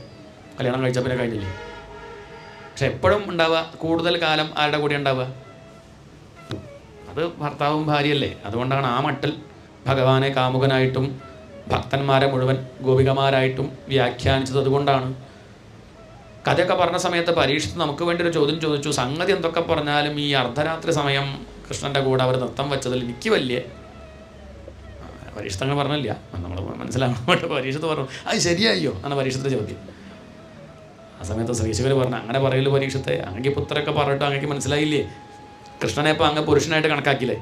കല്യാണം കഴിച്ച പിന്നെ കഴിഞ്ഞില്ലേ. പക്ഷെ എപ്പോഴും ഉണ്ടാവുക, കൂടുതൽ കാലം ആരുടെ കൂടെ ഉണ്ടാവുക? അത് ഭർത്താവും ഭാര്യയല്ലേ. അതുകൊണ്ടാണ് ആ മട്ടിൽ ഭഗവാനെ കാമുകനായിട്ടും ഭക്തന്മാരെ മുഴുവൻ ഗോപികമാരായിട്ടും വ്യാഖ്യാനിച്ചത്. അതുകൊണ്ടാണ് കഥയൊക്കെ പറഞ്ഞ സമയത്ത് പരീക്ഷിച്ച് നമുക്ക് വേണ്ടി ഒരു ചോദ്യം ചോദിച്ചു. സംഗതി എന്തൊക്കെ പറഞ്ഞാലും ഈ അർദ്ധരാത്രി സമയം കൃഷ്ണൻ്റെ കൂടെ അവർ നൃത്തം വെച്ചതിൽ എനിക്ക് വലിയ പരീക്ഷത്തങ്ങൾ പറഞ്ഞില്ല, നമ്മൾ മനസ്സിലാകാൻ വേണ്ടി പരീക്ഷത്ത് പറഞ്ഞു. അത് ശരിയായോ എന്നാണ് പരീക്ഷത്തെ ചോദ്യം. ആ സമയത്ത് ശ്രീശുകർ പറഞ്ഞു, അങ്ങനെ പറയല് പരീക്ഷത്തെ, അങ്ങക്ക് പുത്രൊക്കെ പറഞ്ഞിട്ട് അങ്ങക്ക് മനസ്സിലായില്ലേ? കൃഷ്ണനെ ഇപ്പം അങ്ങ് പുരുഷനായിട്ട് കണക്കാക്കില്ലേ?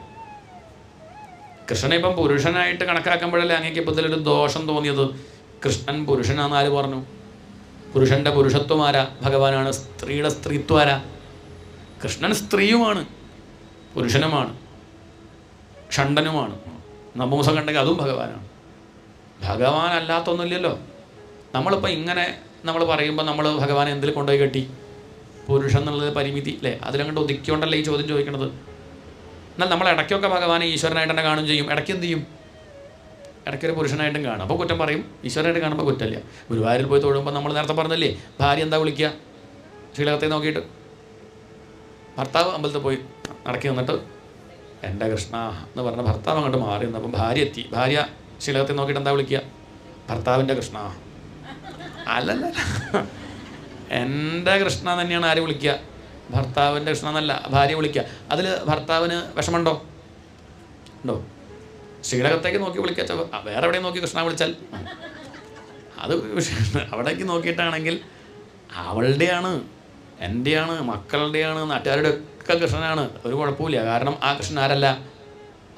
കൃഷ്ണനെ ഇപ്പം പുരുഷനായിട്ട് കണക്കാക്കുമ്പോഴല്ലേ അങ്ങക്ക് ഇപ്പം ഇതിലൊരു ദോഷം തോന്നിയത്? കൃഷ്ണൻ പുരുഷനാണെന്ന് ആര് പറഞ്ഞു? പുരുഷൻ്റെ പുരുഷത്വം ആരാ? ഭഗവാനാണ്. സ്ത്രീയുടെ സ്ത്രീത്വം ആരാ? കൃഷ്ണൻ സ്ത്രീയുമാണ്, പുരുഷനുമാണ്, ഷണ്ടനുമാണ്. നപുംസകണ്ടെങ്കിൽ അതും ഭഗവാനാണ്. ഭഗവാൻ അല്ലാത്തൊന്നുമില്ലല്ലോ. നമ്മളിപ്പോൾ ഇങ്ങനെ നമ്മൾ പറയുമ്പോൾ നമ്മൾ ഭഗവാനെ എന്തിൽ കൊണ്ടുപോയി കെട്ടി? പുരുഷൻ എന്നുള്ളത് പരിമിതി അല്ലേ? അതിലങ്ങോട്ട് ഒതുക്കിക്കൊണ്ടല്ലേ ഈ ചോദ്യം ചോദിക്കണത്. എന്നാൽ നമ്മൾ ഇടയ്ക്കൊക്കെ ഭഗവാനെ ഈശ്വരനായിട്ട് തന്നെ കാണുകയും ചെയ്യും. ഇടയ്ക്ക് എന്ത് ചെയ്യും? ഇടയ്ക്കൊരു പുരുഷനായിട്ടും കാണും. അപ്പോൾ കുറ്റം പറയും. ഈശ്വരനായിട്ട് കാണുമ്പോൾ കുറ്റമില്ല. ഗുരുവായൂരിൽ പോയി തൊഴുമ്പോൾ നമ്മൾ നേരത്തെ പറഞ്ഞല്ലേ, ഭാര്യ എന്താ വിളിക്കുക? ശ്രീലകത്തെ നോക്കിയിട്ട് ഭർത്താവ് അമ്പലത്തിൽ പോയി നടക്കി നിന്നിട്ട് എൻ്റെ കൃഷ്ണ എന്ന് പറഞ്ഞ ഭർത്താവ് അങ്ങോട്ട് മാറി നിന്നപ്പം ഭാര്യ എത്തി. ഭാര്യ ശ്രീലകത്തെ നോക്കിയിട്ട് എന്താ വിളിക്കുക? ഭർത്താവിൻ്റെ കൃഷ്ണ. അല്ലല്ല, എൻ്റെ കൃഷ്ണ തന്നെയാണ് ആര് വിളിക്കുക? ഭർത്താവിൻ്റെ കൃഷ്ണ എന്നല്ല ഭാര്യ വിളിക്കുക. അതിൽ ഭർത്താവിന് വിഷമമുണ്ടോ? ഉണ്ടോ? ശ്രീലകത്തേക്ക് നോക്കി വിളിക്കുക. വേറെ എവിടെയും നോക്കി കൃഷ്ണ വിളിച്ചാൽ അത് അവിടേക്ക് നോക്കിയിട്ടാണെങ്കിൽ അവളുടെയാണ്, എൻ്റെയാണ്, മക്കളുടെയാണ്, നാട്ടുകാരുടെ ഒക്കെ കൃഷ്ണനാണ്. ഒരു കുഴപ്പമില്ല. കാരണം ആ കൃഷ്ണൻ ആരല്ല?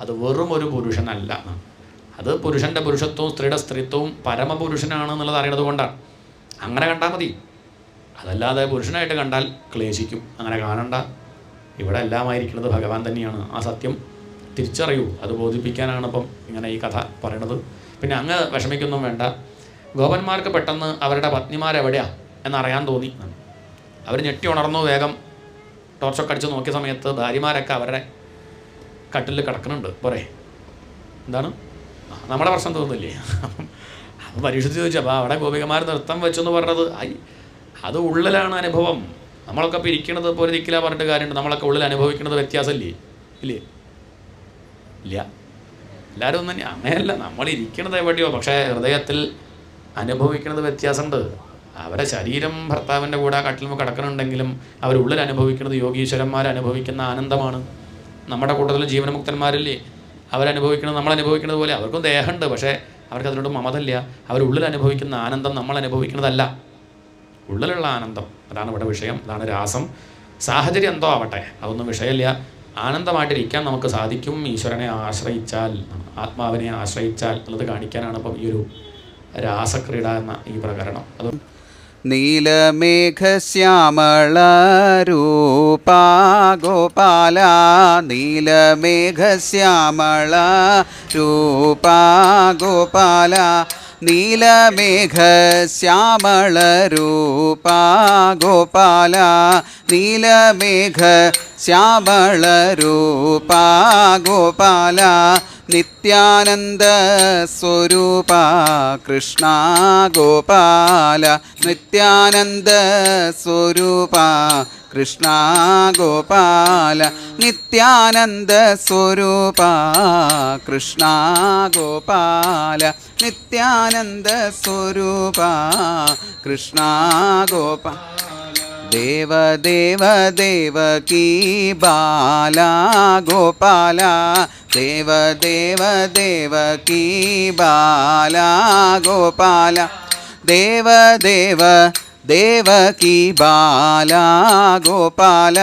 അത് വെറും ഒരു പുരുഷനല്ല. അത് പുരുഷൻ്റെ പുരുഷത്വവും സ്ത്രീയുടെ സ്ത്രീത്വവും പരമപുരുഷനാണ് എന്നുള്ളത് അറിയണത് കൊണ്ടാണ്. അങ്ങനെ കണ്ടാൽ മതി. അതല്ലാതെ പുരുഷനായിട്ട് കണ്ടാൽ ക്ലേശിക്കും. അങ്ങനെ കാണണ്ട. ഇവിടെ എല്ലാമായിരിക്കുന്നത് ഭഗവാൻ തന്നെയാണ്. ആ സത്യം തിരിച്ചറിയൂ. അത് ബോധിപ്പിക്കാനാണ് ഇപ്പം ഇങ്ങനെ ഈ കഥ പറയണത്. പിന്നെ അങ്ങ് വിഷമിക്കൊന്നും വേണ്ട. ഗോപന്മാർക്ക് പെട്ടെന്ന് അവരുടെ പത്നിമാരെവിടെയാണ് എന്നറിയാൻ തോന്നി. അവർ ഞെട്ടി ഉണർന്നു. വേഗം ടോർച്ചൊക്കെ അടിച്ച് നോക്കിയ സമയത്ത് ഭാര്യമാരൊക്കെ അവരുടെ കട്ടിലിൽ കിടക്കുന്നുണ്ട്. പോരെ, എന്താണ് നമ്മളെ പ്രശ്നം തോന്നുന്നില്ലേ? അപ്പം പരീക്ഷിച്ച് ചോദിച്ചു, അപ്പോൾ അവിടെ ഗോപികമാർ നൃത്തം വെച്ചെന്ന് പറഞ്ഞത് അത് ഉള്ളിലാണ് അനുഭവം. നമ്മളൊക്കെ ഇപ്പോൾ ഇരിക്കണത് ഇപ്പോൾ ഒരു ദിക്കില പറഞ്ഞിട്ട് കാര്യമുണ്ട്. നമ്മളൊക്കെ ഉള്ളിൽ അനുഭവിക്കുന്നത് വ്യത്യാസമില്ലേ? ഇല്ലേ? ഇല്ല. എല്ലാവരും ഒന്നും തന്നെ അങ്ങനെയല്ല. നമ്മൾ ഇരിക്കണത് എവിടെയോ, പക്ഷേ ഹൃദയത്തിൽ അനുഭവിക്കുന്നത് വ്യത്യാസമുണ്ട്. അവരെ ശരീരം ഭർത്താവിൻ്റെ കൂടെ കട്ടിലുമ്പോൾ കിടക്കണുണ്ടെങ്കിലും അവരുള്ളിൽ അനുഭവിക്കുന്നത് യോഗീശ്വരന്മാർ അനുഭവിക്കുന്ന ആനന്ദമാണ്. നമ്മുടെ കൂട്ടത്തിൽ ജീവനമുക്തന്മാരില്ലേ, അവരനുഭവിക്കുന്നത് നമ്മൾ അനുഭവിക്കുന്നത് പോലെ. അവർക്കും ദേഹമുണ്ട്, പക്ഷേ അവർക്ക് അതിനോട് മമതല്ല. അവരുള്ളിൽ അനുഭവിക്കുന്ന ആനന്ദം നമ്മൾ അനുഭവിക്കുന്നതല്ല. ഉള്ളിലുള്ള ആനന്ദം, അതാണ് ഇവിടെ വിഷയം. അതാണ് രാസം. സാഹചര്യം എന്തോ ആവട്ടെ, അതൊന്നും വിഷയമില്ല. ആനന്ദമായിട്ടിരിക്കാൻ നമുക്ക് സാധിക്കും ഈശ്വരനെ ആശ്രയിച്ചാൽ, ആത്മാവിനെ ആശ്രയിച്ചാൽ എന്നുള്ളത് കാണിക്കാനാണ് ഇപ്പം ഈ ഒരു രാസക്രീഡ എന്ന ഈ പ്രകരണം. അത് നീലമേഘശ്യാമളരൂപാ ഗോപാല, നീലമേഘശ്യാമളരൂപാ ഗോപാല, നീലമേഘശ്യാമളരൂപാ ഗോപാല, നീലമേഘശ്യാമളരൂപാ ഗോപാല, നിത്യാനന്ദ സ്വരൂപ കൃഷ്ണ ഗോപാല, നിത്യാനന്ദ സ്വരൂപ കൃഷ്ണ ഗോപാല, നിത്യാനന്ദ സ്വരൂപ കൃഷ്ണ ഗോപാല, നിത്യാനന്ദ സ്വരൂപ കൃഷ്ണ ഗോപാല. ദേവ ദേവ ദേവകീ ബാല ഗോപാല, ദേവ ദേവ ദേവകീ ബാല ഗോപാല, ദേവ ദേവ ദേവകീ ബാല ഗോപാല,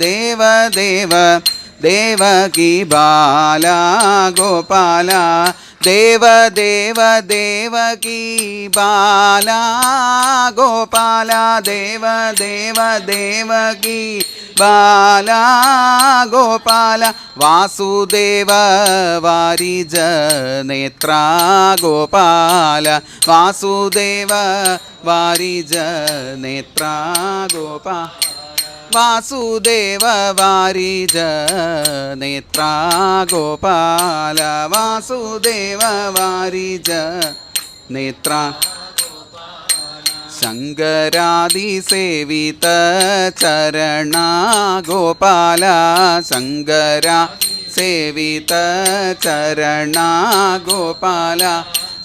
ദേവ ദേവ ദേവകീ ബാല ഗോപാല, ദേവ ദേവ ദേവകീ ബാല ഗോപാല, ദേവ ദേവ ദേവകീ ബാല ഗോപാല, വാസുദേവ വാരിജ നേത്ര ഗോപാല, വാസുദേവ വാരിജ നേത്ര ഗോപാല, വാസുദേവ വാരിജ നേത്ര ഗോപാല, വാസുദേവ വാരിജ നേത്ര. ശങ്കരാദിസേവിത ചരണ ഗോപാല, ശങ്കര സേവിത ചരണ ഗോപാല,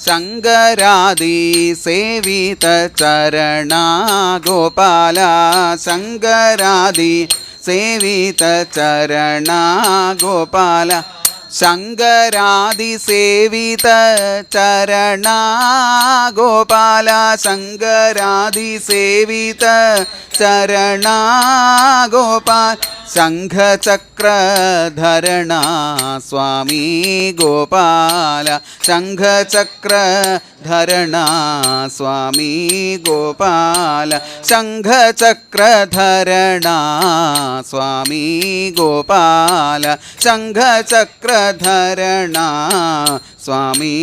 ശങ്കരാദി സേവിത ചരണ ഗോപാല ശങ്കരാദി സേവിത ചരണ ഗോപാല ശങ്കരാദി സേവിത ചരണ ഗോപാല ശങ്കരാദി സേവിത ചരണ ഗോപാൽ ശംഖചക്രധരണ സ്വാമി ഗോപാല ശംഖചക്രധരണ സ്വാമി ഗോപാല ശംഖചക്രധരണ സ്വാമി ഗോപാല ശംഖചക്രധരണ സ്വാമി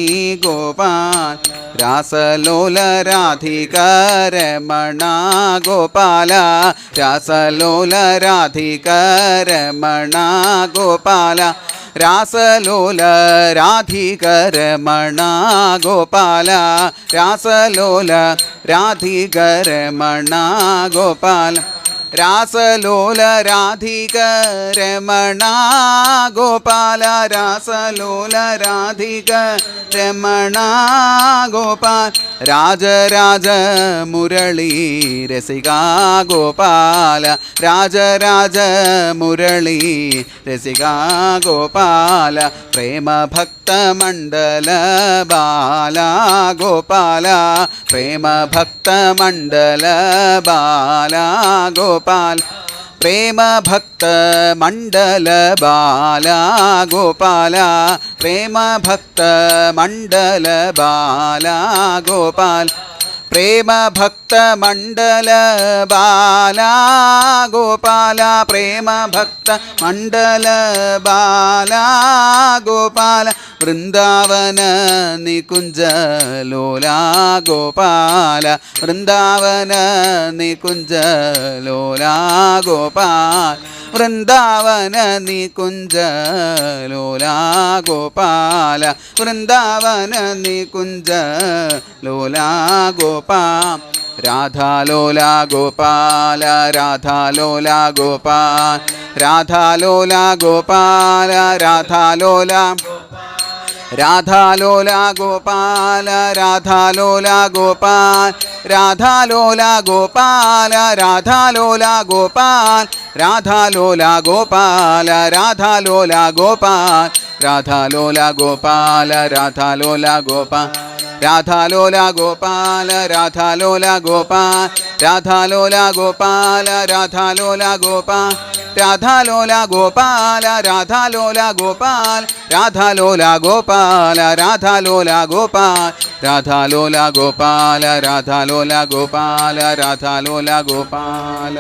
ഗോപാൽ രാസലോല രാധികരമണ ഗോപാല രാസലോല രാധികരമണ ഗോപാല രാസലോല രാധികരമണ ഗോപാല രാസലോല രാധികരമണ ഗോപാല രാസലോല രാധികരമണ ഗോപാല രാസലോല രാധികരമണ ഗോപാൽ രാജരാജ മുരളി രസിക ഗോപാല രാജരാജ മുരളി രസിക ഗോപാല പ്രേമഭക്തമണ്ഡല ബാല ഗോപാല പ്രേമഭക്തമണ്ഡല ബാല ഗോപാൽ പ്രേമഭക്തമണ്ഡല ബാല ഗോപാല പ്രേമഭക്തമണ്ഡല ബാല ഗോപാൽ പ്രേമഭക്തമണ്ഡല ബാല ഗോപാല പ്രേമഭക്തമണ്ഡല ബാല ഗോപാല വൃന്ദാവന നികുഞ്ച ലോല ഗോപാല വൃന്ദാവന നികുഞ്ച ലോല ഗോപാൽ വൃന്ദാവന നികുഞ്ച ലോല ഗോപാല വൃന്ദാവന നികുഞ്ച ലോല ഗോപാൽ രാധാലോല ഗോപാല രാധാലോല ഗോപാൽ രാധാലോല ഗോപാല രാധാലോല രാധാലോല ഗോപാല രാധാലോല ഗോപാൽ രാധാലോല ഗോപാല രാധാലോല ഗോപാൽ രാധാലോല ഗോപാല രാധാലോല ഗോപാൽ രാധാലോല ഗോപാല രാധാലോല ഗോപാൽ രാധാലോല ഗോപാല രാധാലോല ഗോപാൽ രാധാലോല ഗോപാല രാധാലോല ഗോപാൽ രാധാലോല ഗോപാല രാധാലോല ഗോപാൽ രാധാലോല ഗോപാല രാധാലോല ഗോപാൽ രാധാലോല ഗോപാല രാധാലോല ഗോപാല രാധാലോല ഗോപാല